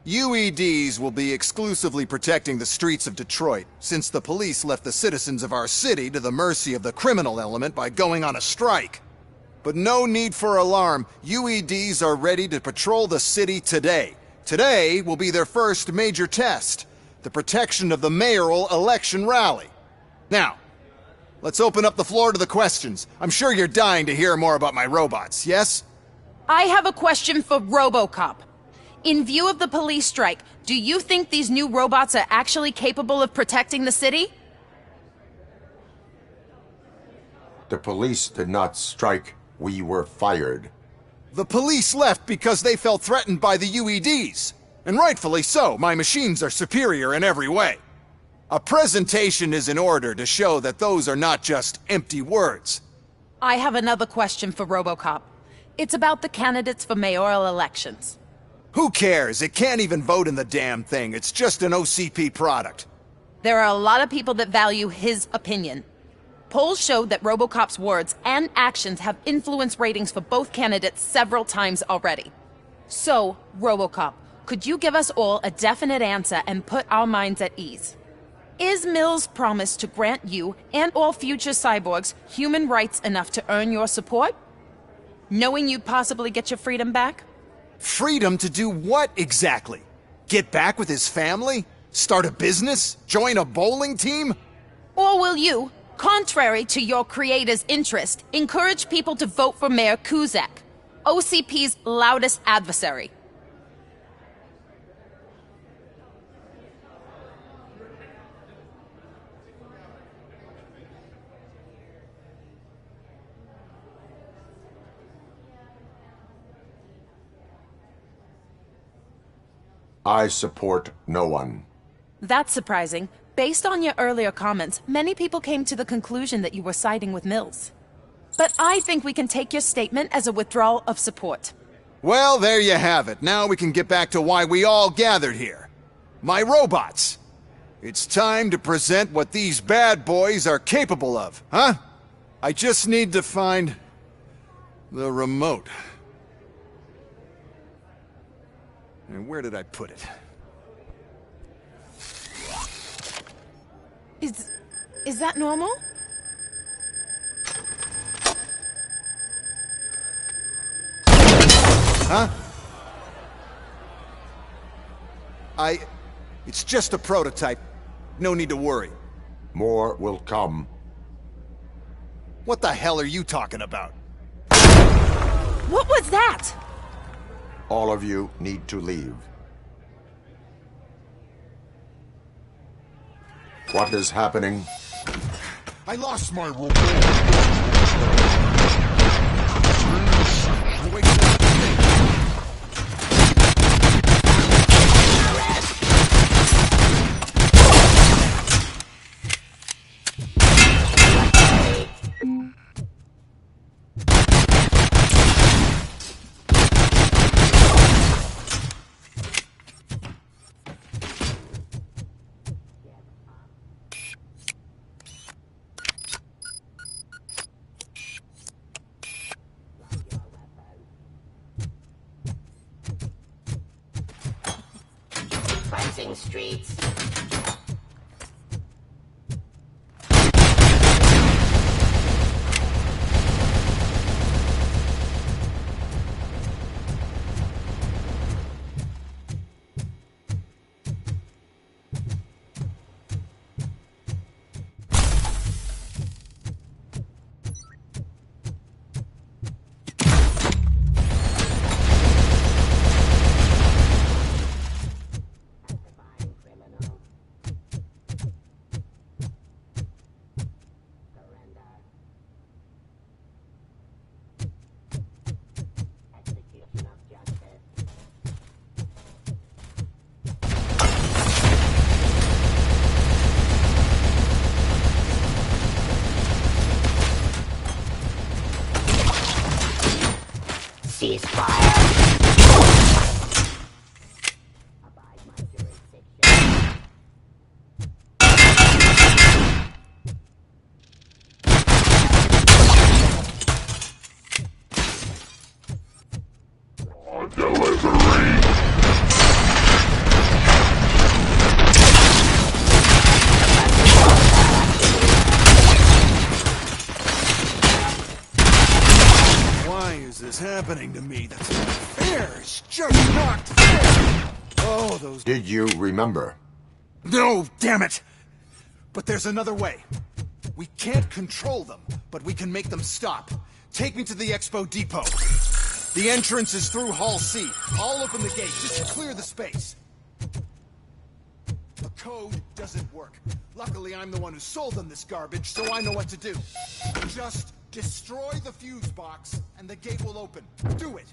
UEDs will be exclusively protecting the streets of Detroit, since the police left the citizens of our city to the mercy of the criminal element by going on a strike. But no need for alarm. UEDs are ready to patrol the city today. Today will be their first major test, the protection of the mayoral election rally. Now, Let's open up the floor to the questions. I'm sure you're dying to hear more about my robots, yes? I have a question for RoboCop. In view of the police strike, do you think these new robots are actually capable of protecting the city? The police did not strike. We were fired. The police left because they felt threatened by the UEDs. And rightfully so. My machines are superior in every way. A presentation is in order to show that those are not just empty words. I have another question for RoboCop. It's about the candidates for mayoral elections. Who cares? It can't even vote in the damn thing. It's just an OCP product. There are a lot of people that value his opinion. Polls showed that RoboCop's words and actions have influenced ratings for both candidates several times already. So, RoboCop, could you give us all a definite answer and put our minds at ease? Is Mills' promise to grant you and all future cyborgs human rights enough to earn your support? Knowing you'd possibly get your freedom back? Freedom to do what exactly? Get back with his family? Start a business? Join a bowling team? Or will you, contrary to your creator's interest, encourage people to vote for Mayor Kuzak, OCP's loudest adversary? I support no one. That's surprising. Based on your earlier comments, many people came to the conclusion that you were siding with Mills. But I think we can take your statement as a withdrawal of support. Well, there you have it. Now we can get back to why we all gathered here. My robots. It's time to present what these bad boys are capable of, huh? I just need to find the remote. And where did I put it? Is that normal? Huh? It's just a prototype. No need to worry. More will come. What the hell are you talking about? What was that? All of you need to leave. What is happening? I lost my robot. Cleansing streets. Ceasefire. Why is this happening to me? That's not fair. It's just not fair. Oh, those... Did you remember? No, damn it! But there's another way. We can't control them, but we can make them stop. Take me to the Expo Depot. The entrance is through Hall C. I'll open the gate just to clear the space. The code doesn't work. Luckily, I'm the one who sold them this garbage, so I know what to do. Just destroy the fuse box, and the gate will open. Do it!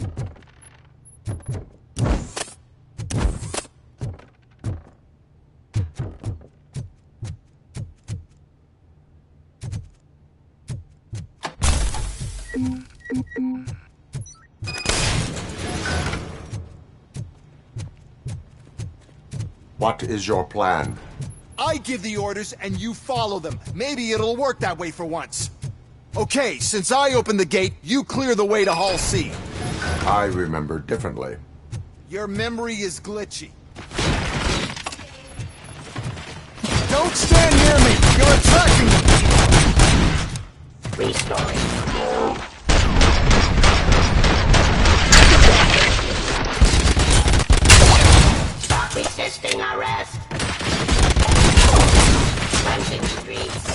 What is your plan? I give the orders and you follow them. Maybe it'll work that way for once. Okay, since I opened the gate, you clear the way to Hall C. I remember differently. Your memory is glitchy. Don't stand near me! You're attracting them! Restoring. Stop resisting arrest. Cleansing streets.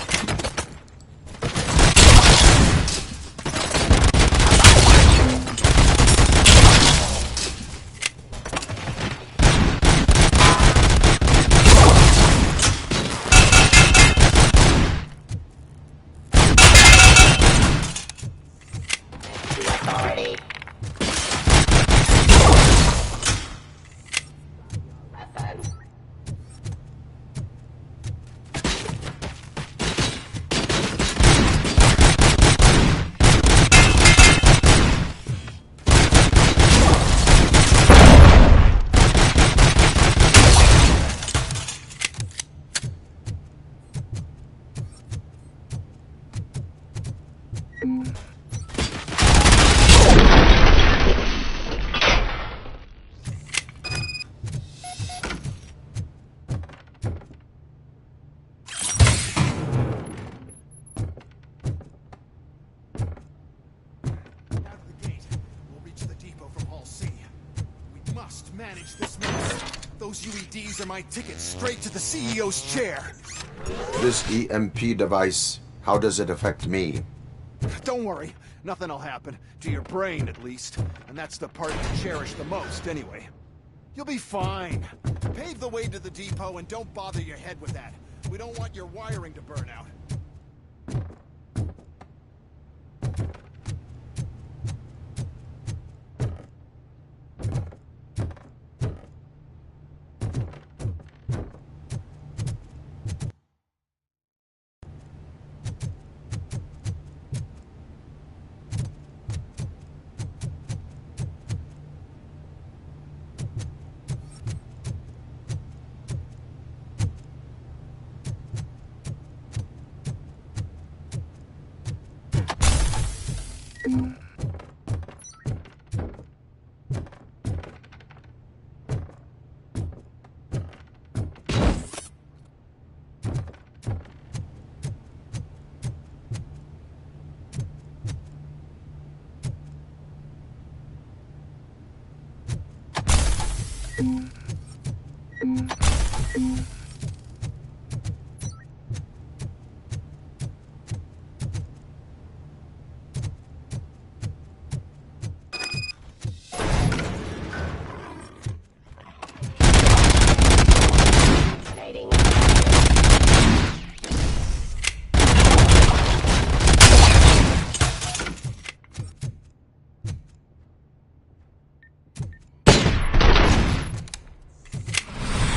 Authority. Manage this mess. Those UEDs are my ticket straight to the CEO's chair. This EMP device, how does it affect me? Don't worry, nothing'll happen. To your brain, at least. And that's the part you cherish the most, anyway. You'll be fine. Pave the way to the depot and don't bother your head with that. We don't want your wiring to burn out.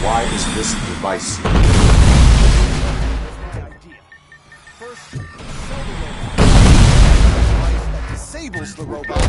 Why is this device? First, sell the robot. That disables the robot.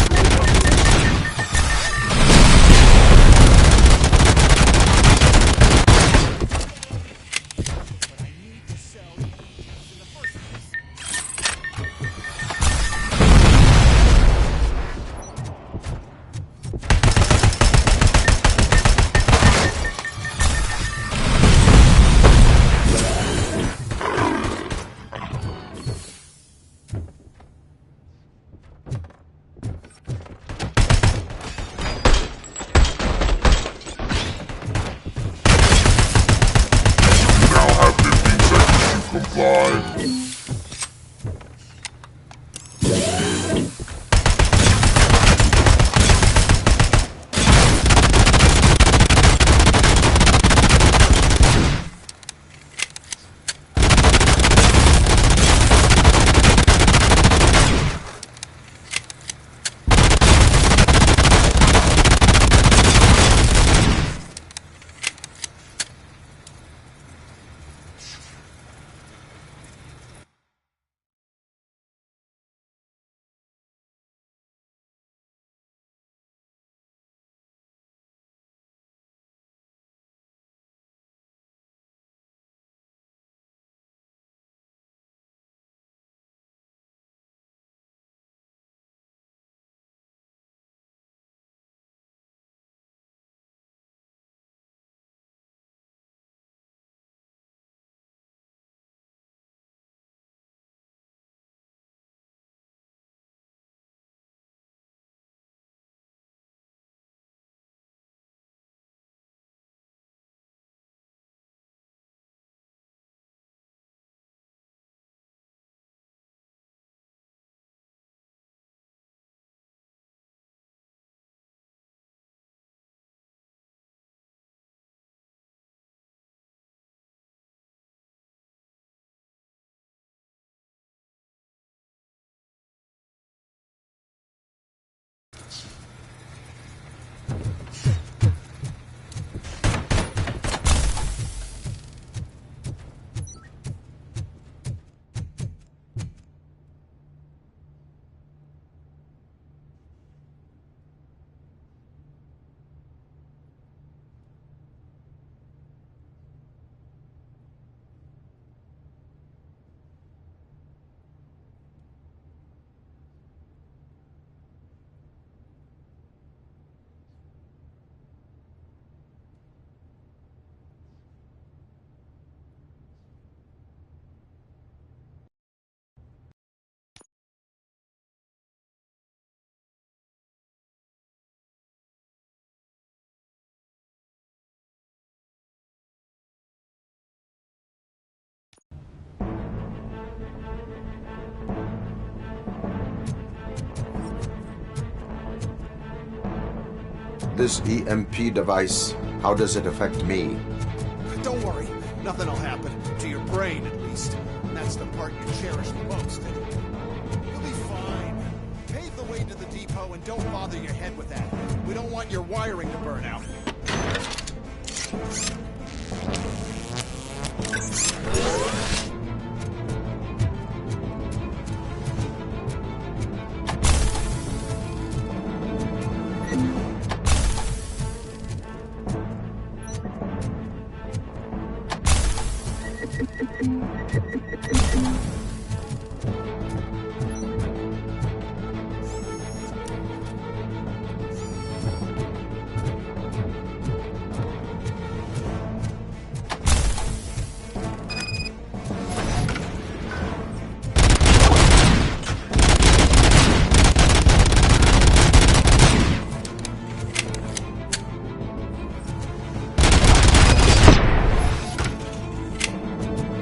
this EMP device, how does it affect me? Don't worry, nothing'll happen. To your brain, at least. And that's the part you cherish the most. You'll be fine. Pave the way to the depot and don't bother your head with that. We don't want your wiring to burn out.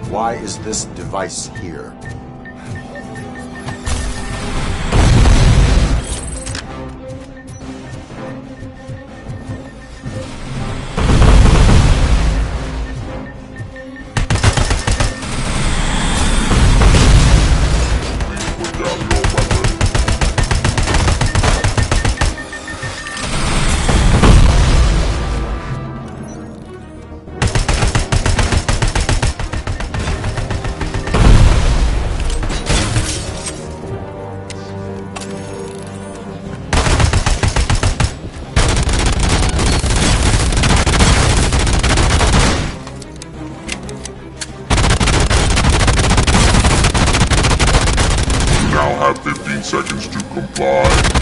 Why is this device here? Have 15 seconds to comply.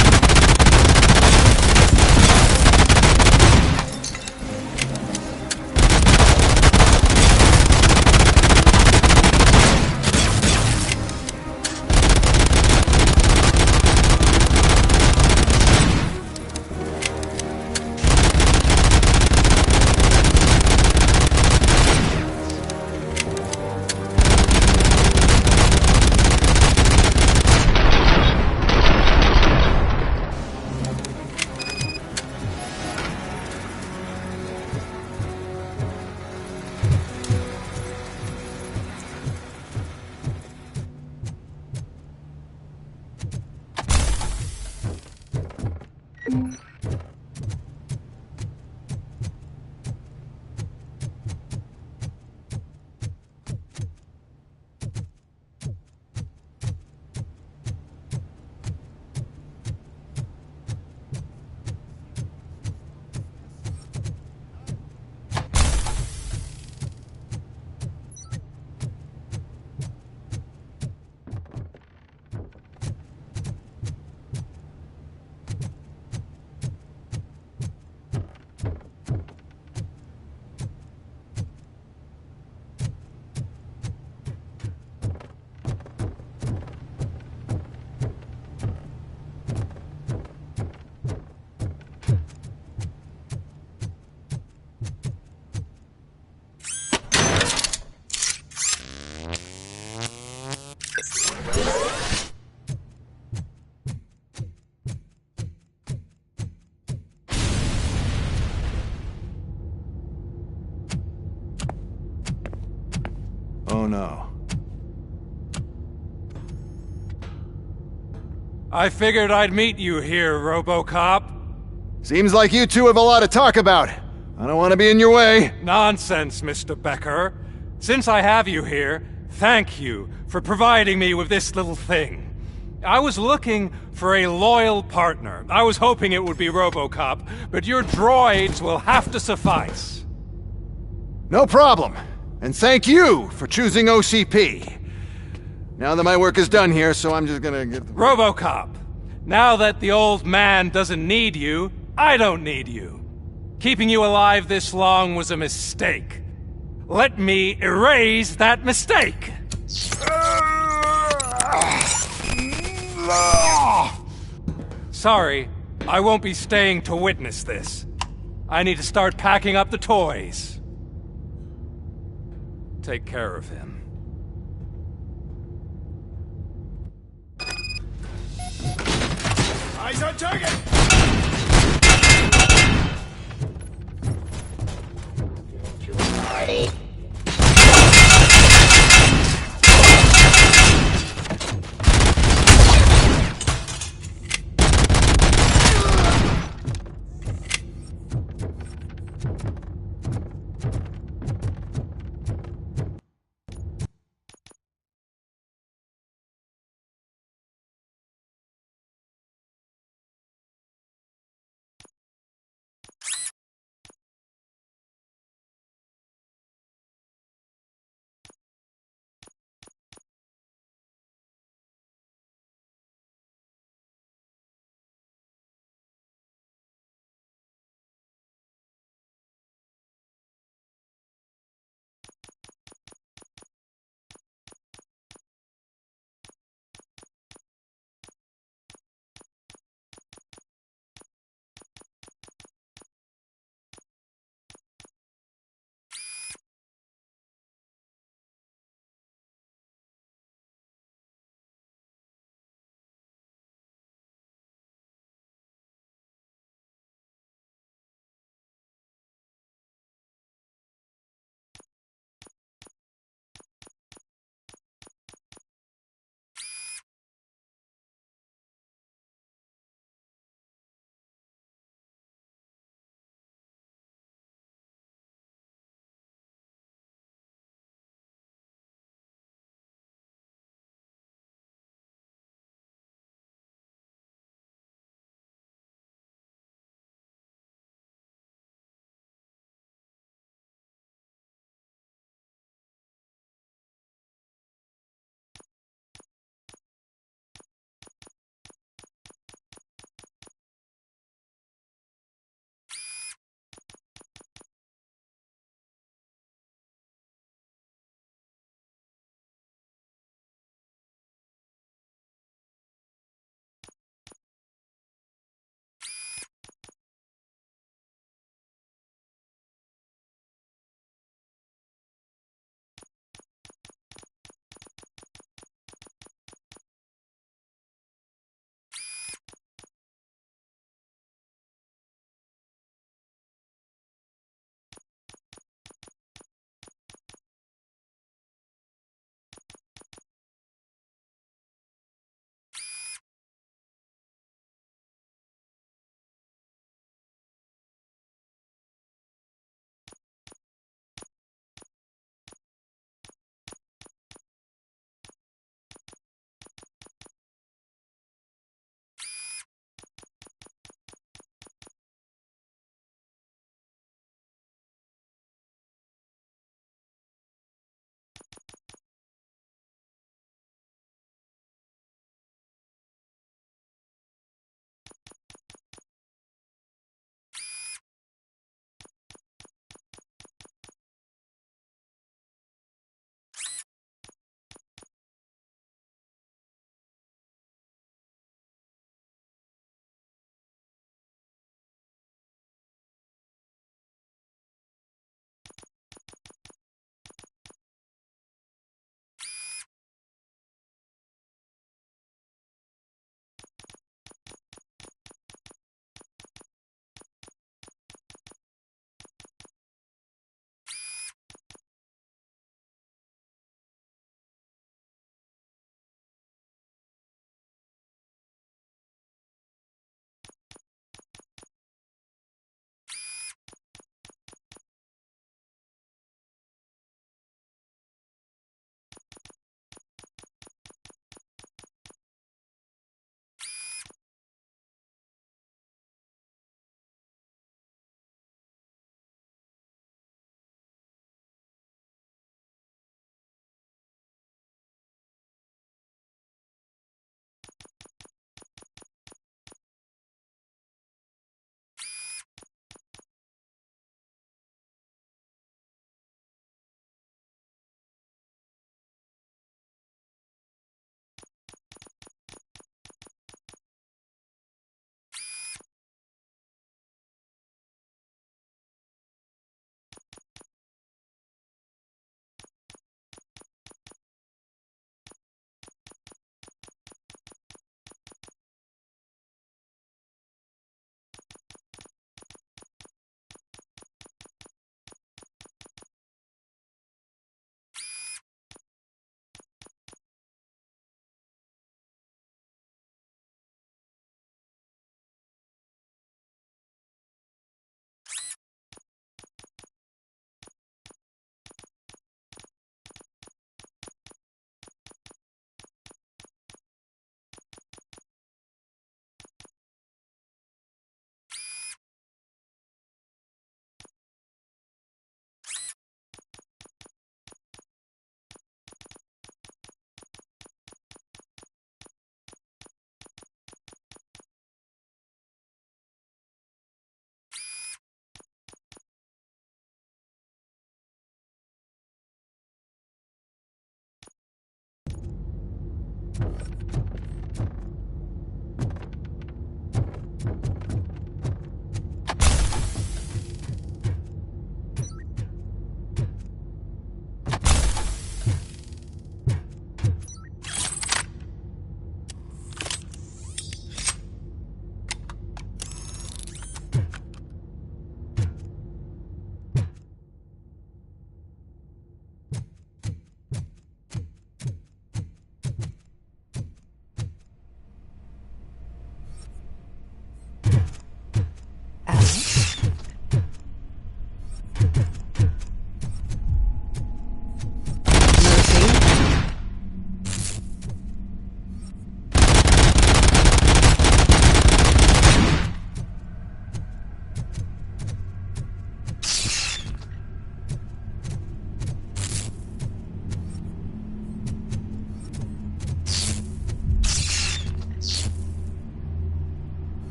Oh no. I figured I'd meet you here, RoboCop. Seems like you two have a lot to talk about. I don't want to be in your way. Nonsense, Mr. Becker. Since I have you here, thank you for providing me with this little thing. I was looking for a loyal partner. I was hoping it would be RoboCop, but your droids will have to suffice. No problem. And thank you for choosing OCP. Now that my work is done here, so I'm just gonna get... RoboCop, now that the old man doesn't need you, I don't need you. Keeping you alive this long was a mistake. Let me erase that mistake! Sorry, I won't be staying to witness this. I need to start packing up the toys. Take care of him. Eyes on target! security.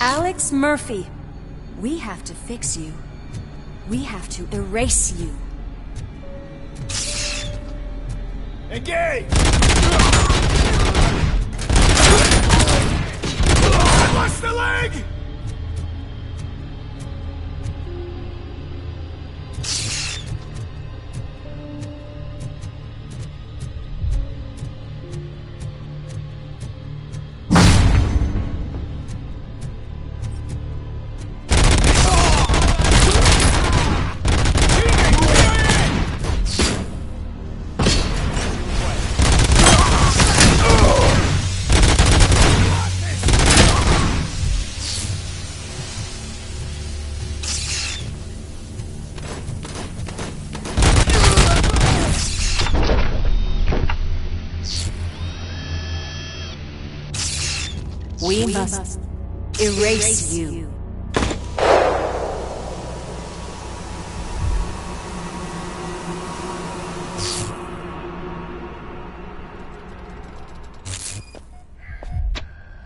Alex Murphy, we have to fix you. We have to erase you. Engage! I lost the leg! We must erase you.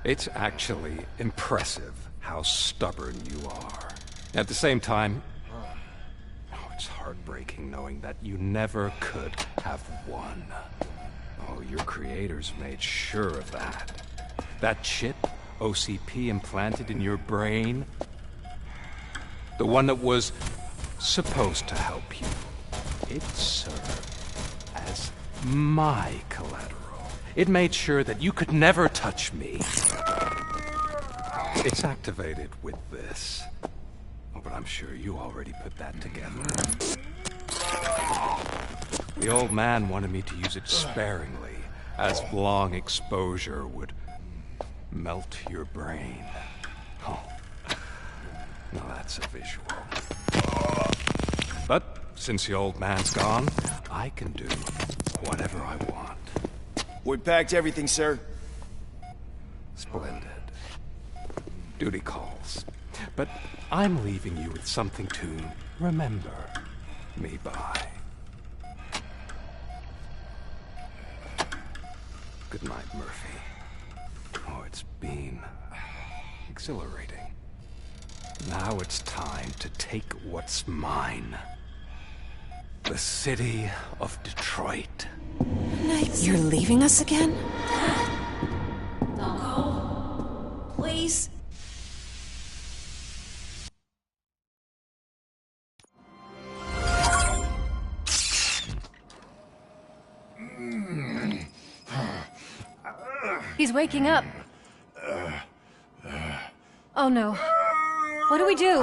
It's actually impressive how stubborn you are. At the same time, it's heartbreaking knowing that you never could have won. Oh, your creators made sure of that. That chip OCP implanted in your brain, the one that was supposed to help you, it served as my collateral. It made sure that you could never touch me. It's activated with this. Oh, but I'm sure you already put that together. The old man wanted me to use it sparingly, as long exposure would melt your brain. Oh, now that's a visual. But since the old man's gone, I can do whatever I want. We packed everything, sir. Splendid. Duty calls. But I'm leaving you with something to remember me by. Good night, Murphy. Oh, it's been exhilarating. Now it's time to take what's mine. The city of Detroit. You're leaving us again? Don't go. Please. He's waking up. Oh no. What do we do?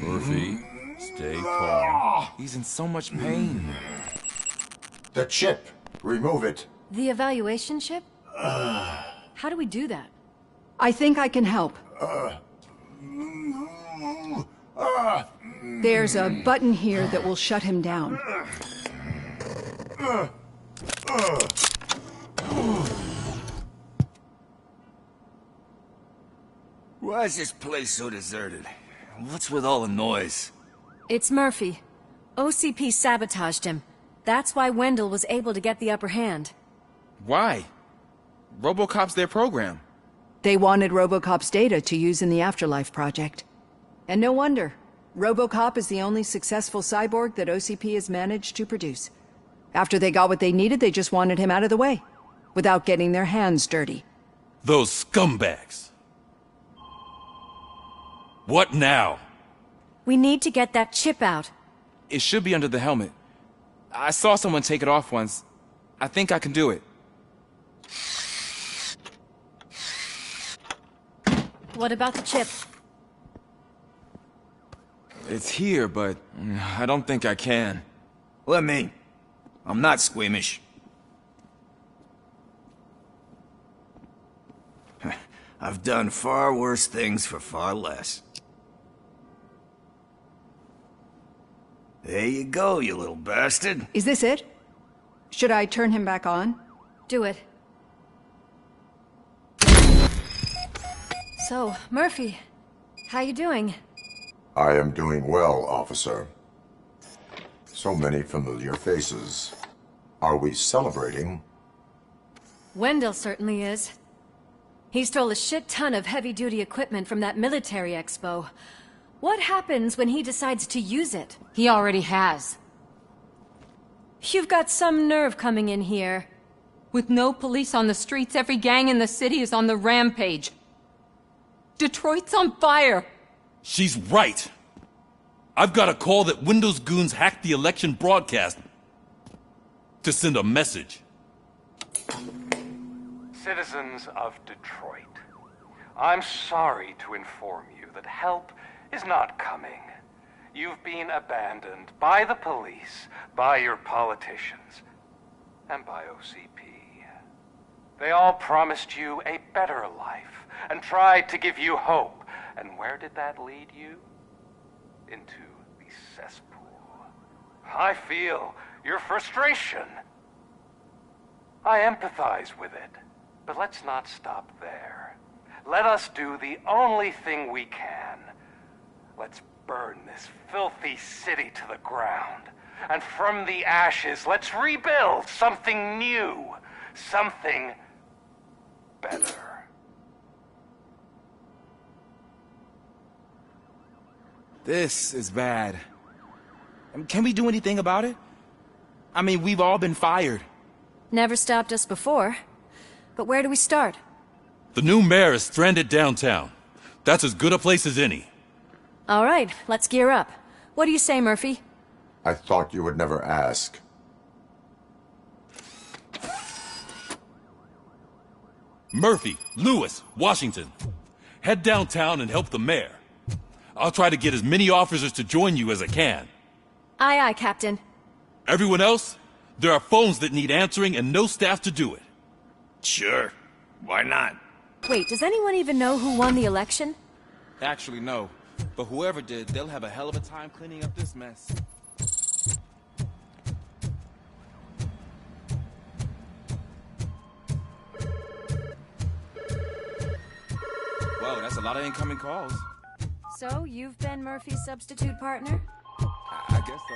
Murphy, stay calm. He's in so much pain. The chip. Remove it. The evaluation chip? How do we do that? I think I can help. There's a button here that will shut him down. Why is this place so deserted? What's with all the noise? It's Murphy. OCP sabotaged him. That's why Wendell was able to get the upper hand. Why? RoboCop's their program. They wanted Robocop's data to use in the Afterlife project. And no wonder. Robocop is the only successful cyborg that OCP has managed to produce. After they got what they needed, they just wanted him out of the way, without getting their hands dirty. Those scumbags. What now? We need to get that chip out. It should be under the helmet. I saw someone take it off once. I think I can do it. What about the chip? It's here, but I don't think I can. Let me. I'm not squeamish. I've done far worse things for far less. There you go, you little bastard. Is this it? Should I turn him back on? Do it. So, Murphy, how you doing? I am doing well, officer. So many familiar faces. Are we celebrating? Wendell certainly is. He stole a shit ton of heavy-duty equipment from that military expo. What happens when he decides to use it? He already has. You've got some nerve coming in here. With no police on the streets, every gang in the city is on the rampage. Detroit's on fire! She's right! I've got a call that Windows goons hacked the election broadcast to send a message. Citizens of Detroit, I'm sorry to inform you that help is not coming. You've been abandoned by the police, by your politicians, and by OCP. They all promised you a better life and tried to give you hope. And where did that lead you? Into the cesspool. I feel your frustration. I empathize with it, but let's not stop there. Let us do the only thing we can. Let's burn this filthy city to the ground. And from the ashes, let's rebuild something new. Something better. This is bad. Can we do anything about it? I mean, we've all been fired. Never stopped us before. But where do we start? The new mayor is stranded downtown. That's as good a place as any. All right, let's gear up. What do you say, Murphy? I thought you would never ask. Murphy, Lewis, Washington. Head downtown and help the mayor. I'll try to get as many officers to join you as I can. Aye, aye, Captain. Everyone else? There are phones that need answering and no staff to do it. Sure. Why not? Wait, does anyone even know who won the election? Actually, no. But whoever did, they'll have a hell of a time cleaning up this mess. Whoa, that's a lot of incoming calls. So, you've been Murphy's substitute partner? I guess so.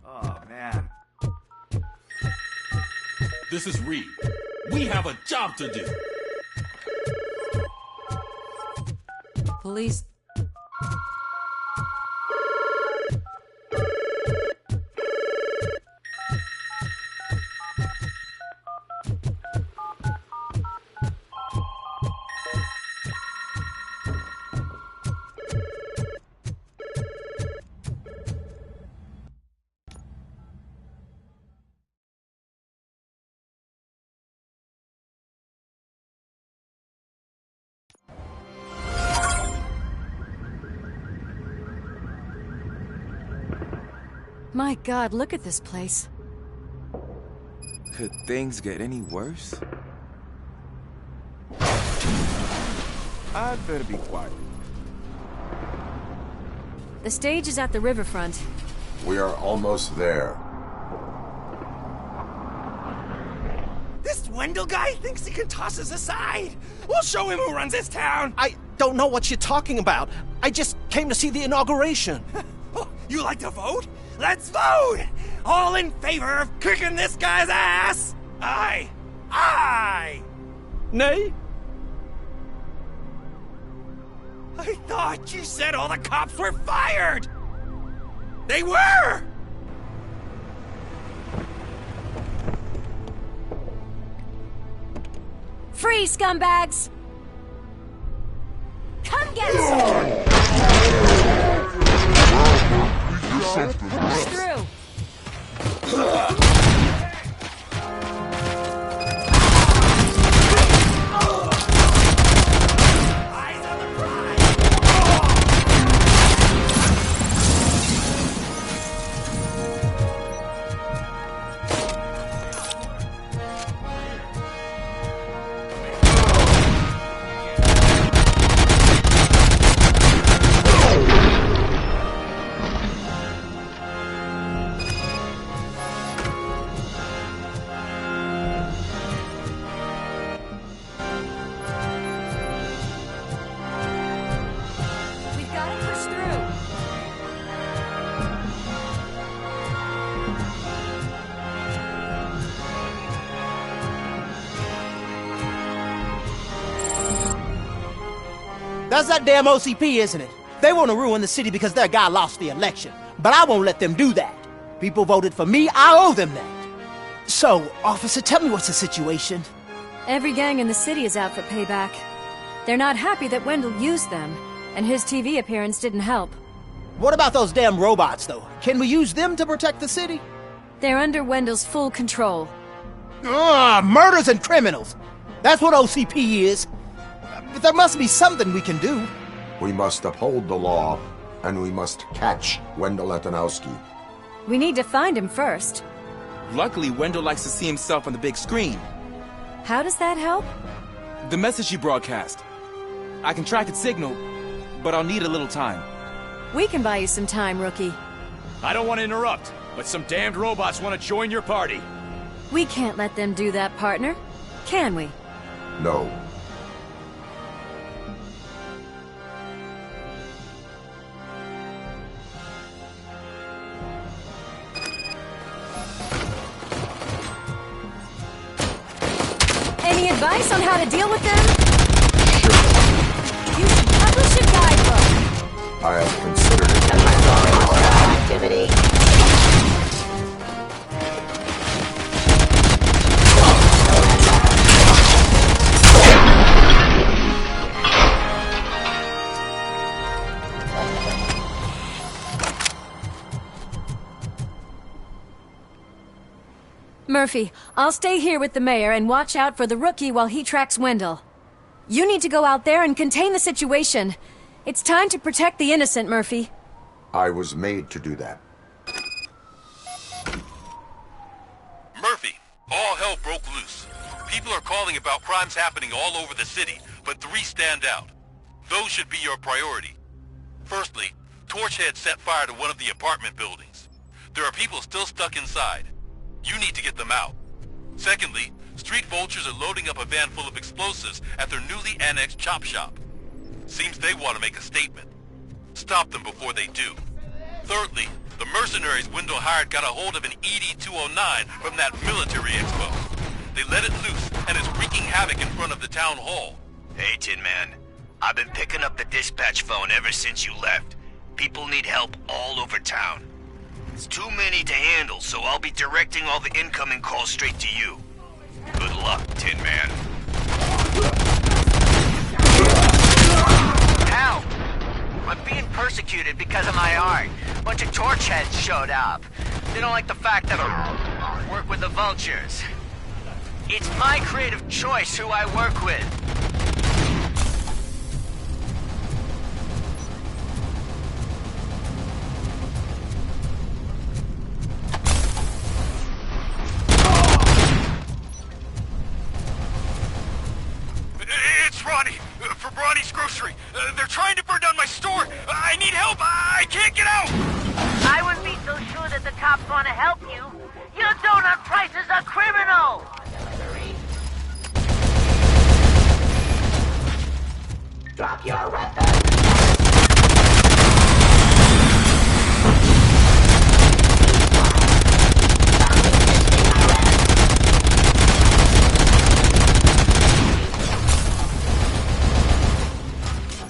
Oh, man. This is Reed. We have a job to do. Police. My God, look at this place. Could things get any worse? I'd better be quiet. The stage is at the riverfront. We are almost there. This Wendell guy thinks he can toss us aside. We'll show him who runs this town. I don't know what you're talking about. I just came to see the inauguration. Oh, you like to vote? Let's vote! All in favor of kicking this guy's ass? Aye! Aye! Nay? I thought you said all the cops were fired! They were! Free, scumbags! Come get some! Push through! That's that damn OCP, isn't it? They want to ruin the city because their guy lost the election. But I won't let them do that. People voted for me, I owe them that. So, officer, tell me what's the situation. Every gang in the city is out for payback. They're not happy that Wendell used them, and his TV appearance didn't help. What about those damn robots, though? Can we use them to protect the city? They're under Wendell's full control. Murders and criminals! That's what OCP is. But there must be something we can do. We must uphold the law, and we must catch Wendell Antonowski. We need to find him first. Luckily, Wendell likes to see himself on the big screen. How does that help? The message you broadcast. I can track its signal, but I'll need a little time. We can buy you some time, rookie. I don't want to interrupt, but some damned robots want to join your party. We can't let them do that, partner. Can we? No. Any advice on how to deal with them? You should publish a guidebook. I have considered it. Activity. Murphy, I'll stay here with the mayor and watch out for the rookie while he tracks Wendell. You need to go out there and contain the situation. It's time to protect the innocent, Murphy. I was made to do that. Murphy, all hell broke loose. People are calling about crimes happening all over the city, but 3 stand out. Those should be your priority. Firstly, Torchhead set fire to one of the apartment buildings. There are people still stuck inside. You need to get them out. Secondly, street vultures are loading up a van full of explosives at their newly annexed chop shop. Seems they want to make a statement. Stop them before they do. Thirdly, the mercenaries Wendell hired got a hold of an ED-209 from that military expo. They let it loose and is wreaking havoc in front of the town hall. Hey, Tin Man. I've been picking up the dispatch phone ever since you left. People need help all over town. It's too many to handle, so I'll be directing all the incoming calls straight to you. Good luck, Tin Man. Help! I'm being persecuted because of my art. A bunch of torchheads showed up. They don't like the fact that I work with the vultures. It's my creative choice who I work with. want to help you. Your donut price is a criminal! Drop your weapon!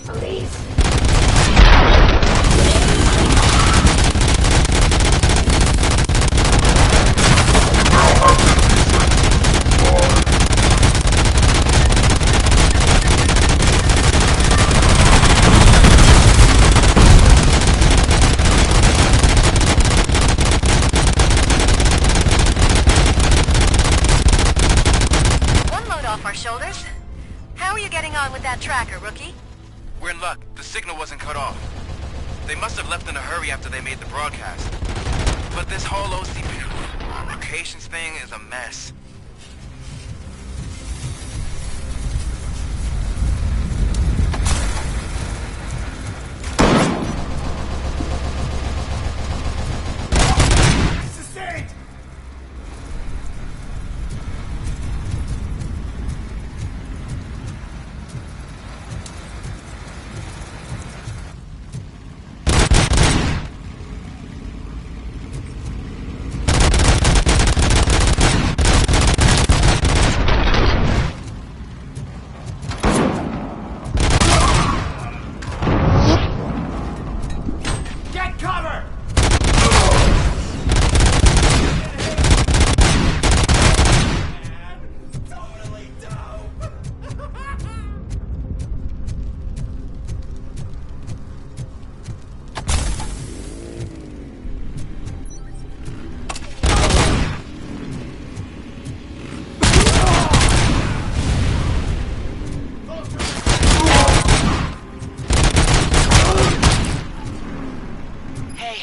Police. Shoulders. How are you getting on with that tracker, rookie? We're in luck. The signal wasn't cut off. They must have left in a hurry after they made the broadcast. But this whole OCP locations thing is a mess. Sustained! Get cover! Totally dope! Hey,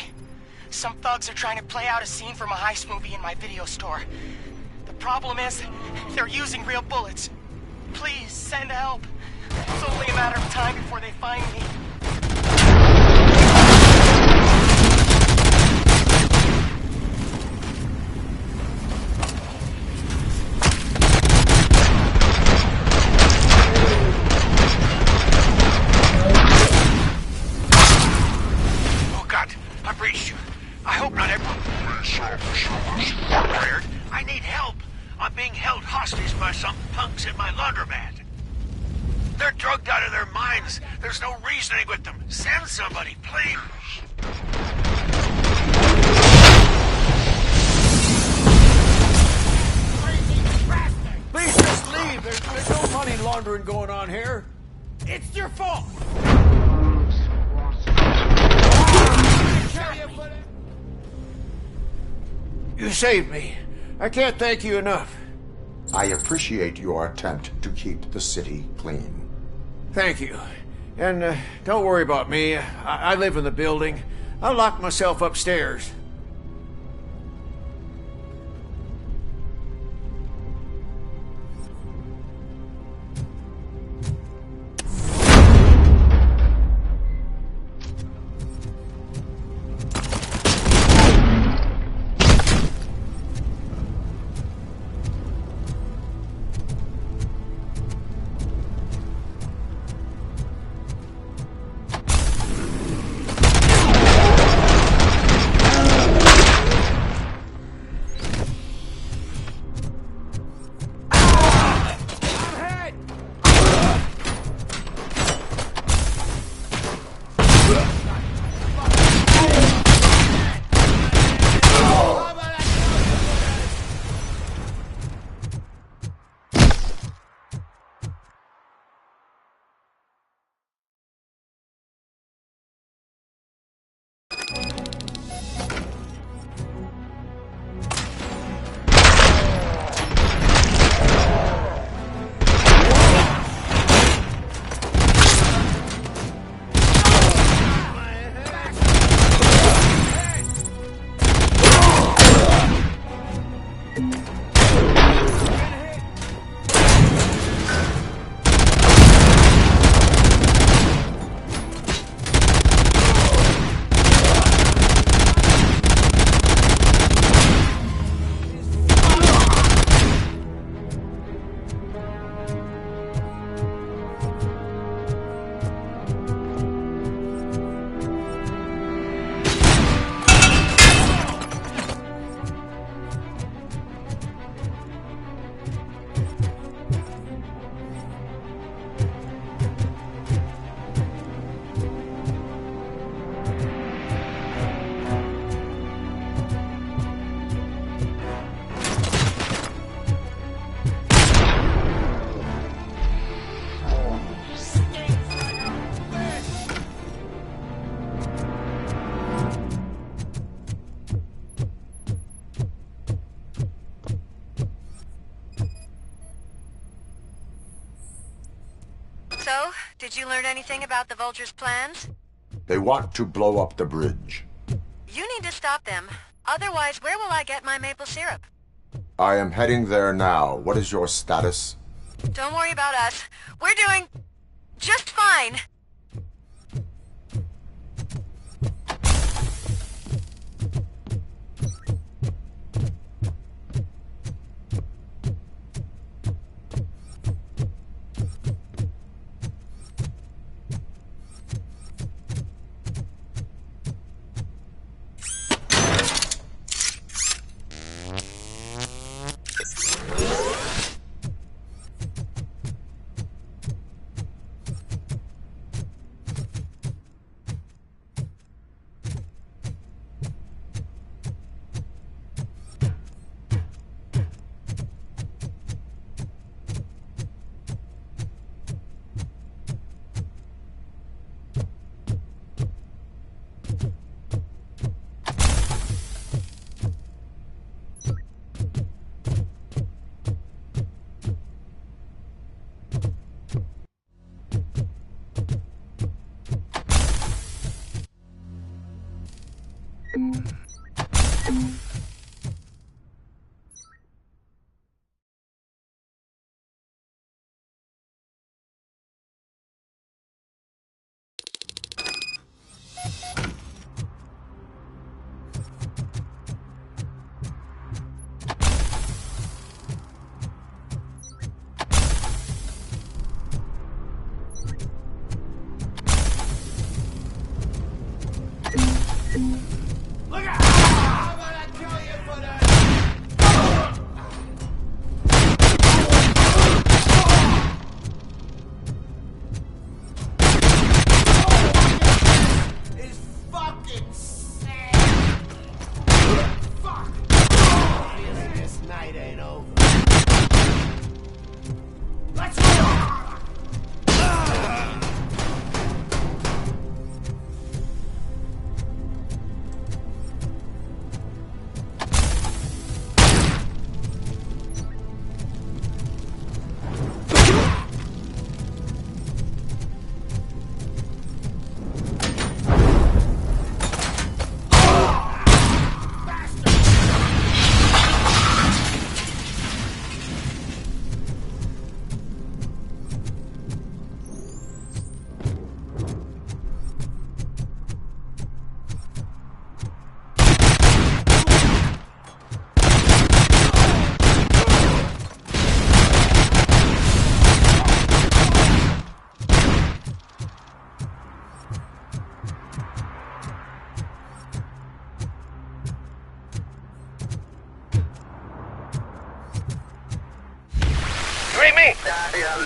some thugs are trying to play out a scene from a heist movie in my video store. The problem is, they're using real bullets. Please, send help. It's only a matter of time before they find me. Oh God, I've reached you. I hope not everyone. Tired. I need help. I'm being held hostage by some punks in my laundromat. They're drugged out of their minds. There's no reasoning with them. Send somebody, please. Please just leave. There's no money laundering going on here. It's your fault. You saved me. I can't thank you enough. I appreciate your attempt to keep the city clean. Thank you. And don't worry about me. I live in the building. I'll lock myself upstairs. So, did you learn anything about the Vulture's plans? They want to blow up the bridge. You need to stop them. Otherwise, where will I get my maple syrup? I am heading there now. What is your status? Don't worry about us. We're doing just fine.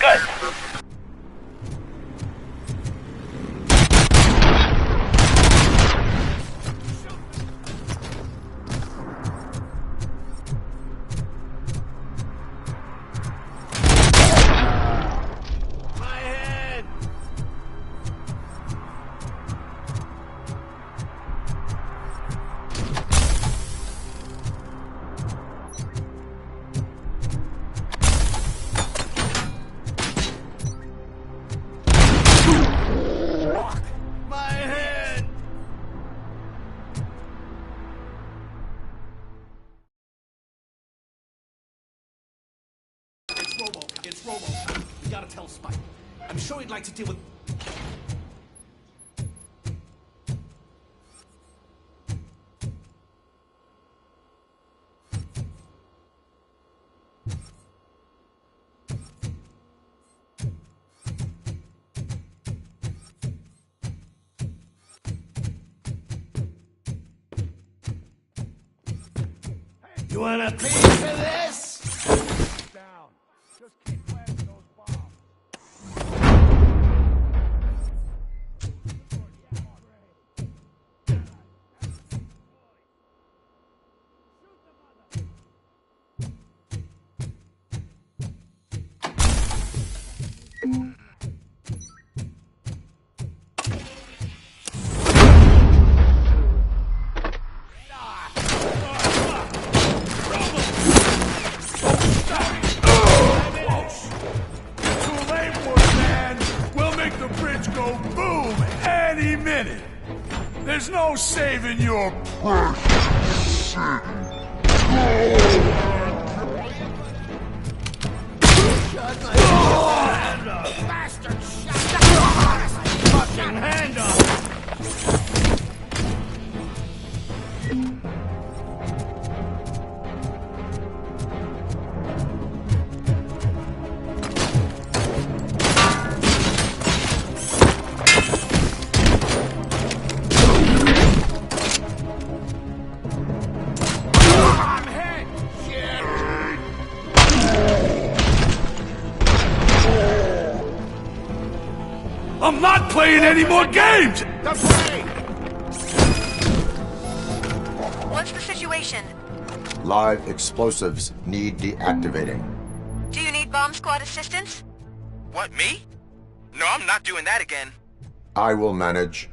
Good. It's Roboman. We gotta tell Spike. I'm sure he'd like to deal with... You want a piece of this? Down. Just keep planting those bombs. go boom any minute. There's no saving your precious city. Shut my hand up! Bastard! Shut my fucking hand up! I'm not playing any more games! What's the situation? Live explosives need deactivating. Do you need bomb squad assistance? What, me? No, I'm not doing that again. I will manage.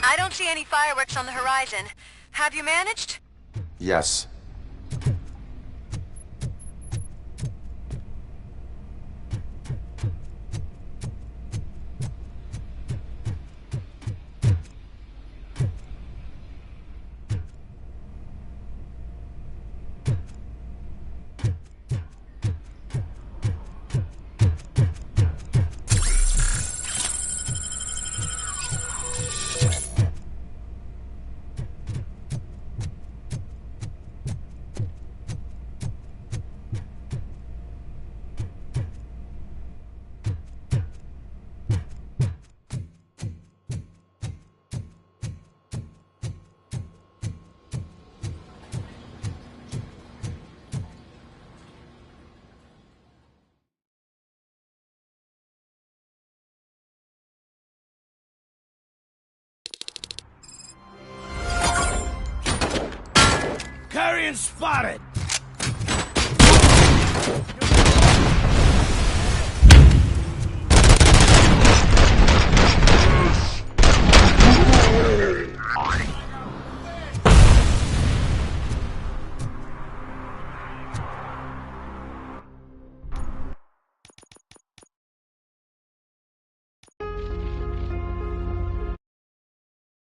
I don't see any fireworks on the horizon. Have you managed? Yes. Carrion spotted!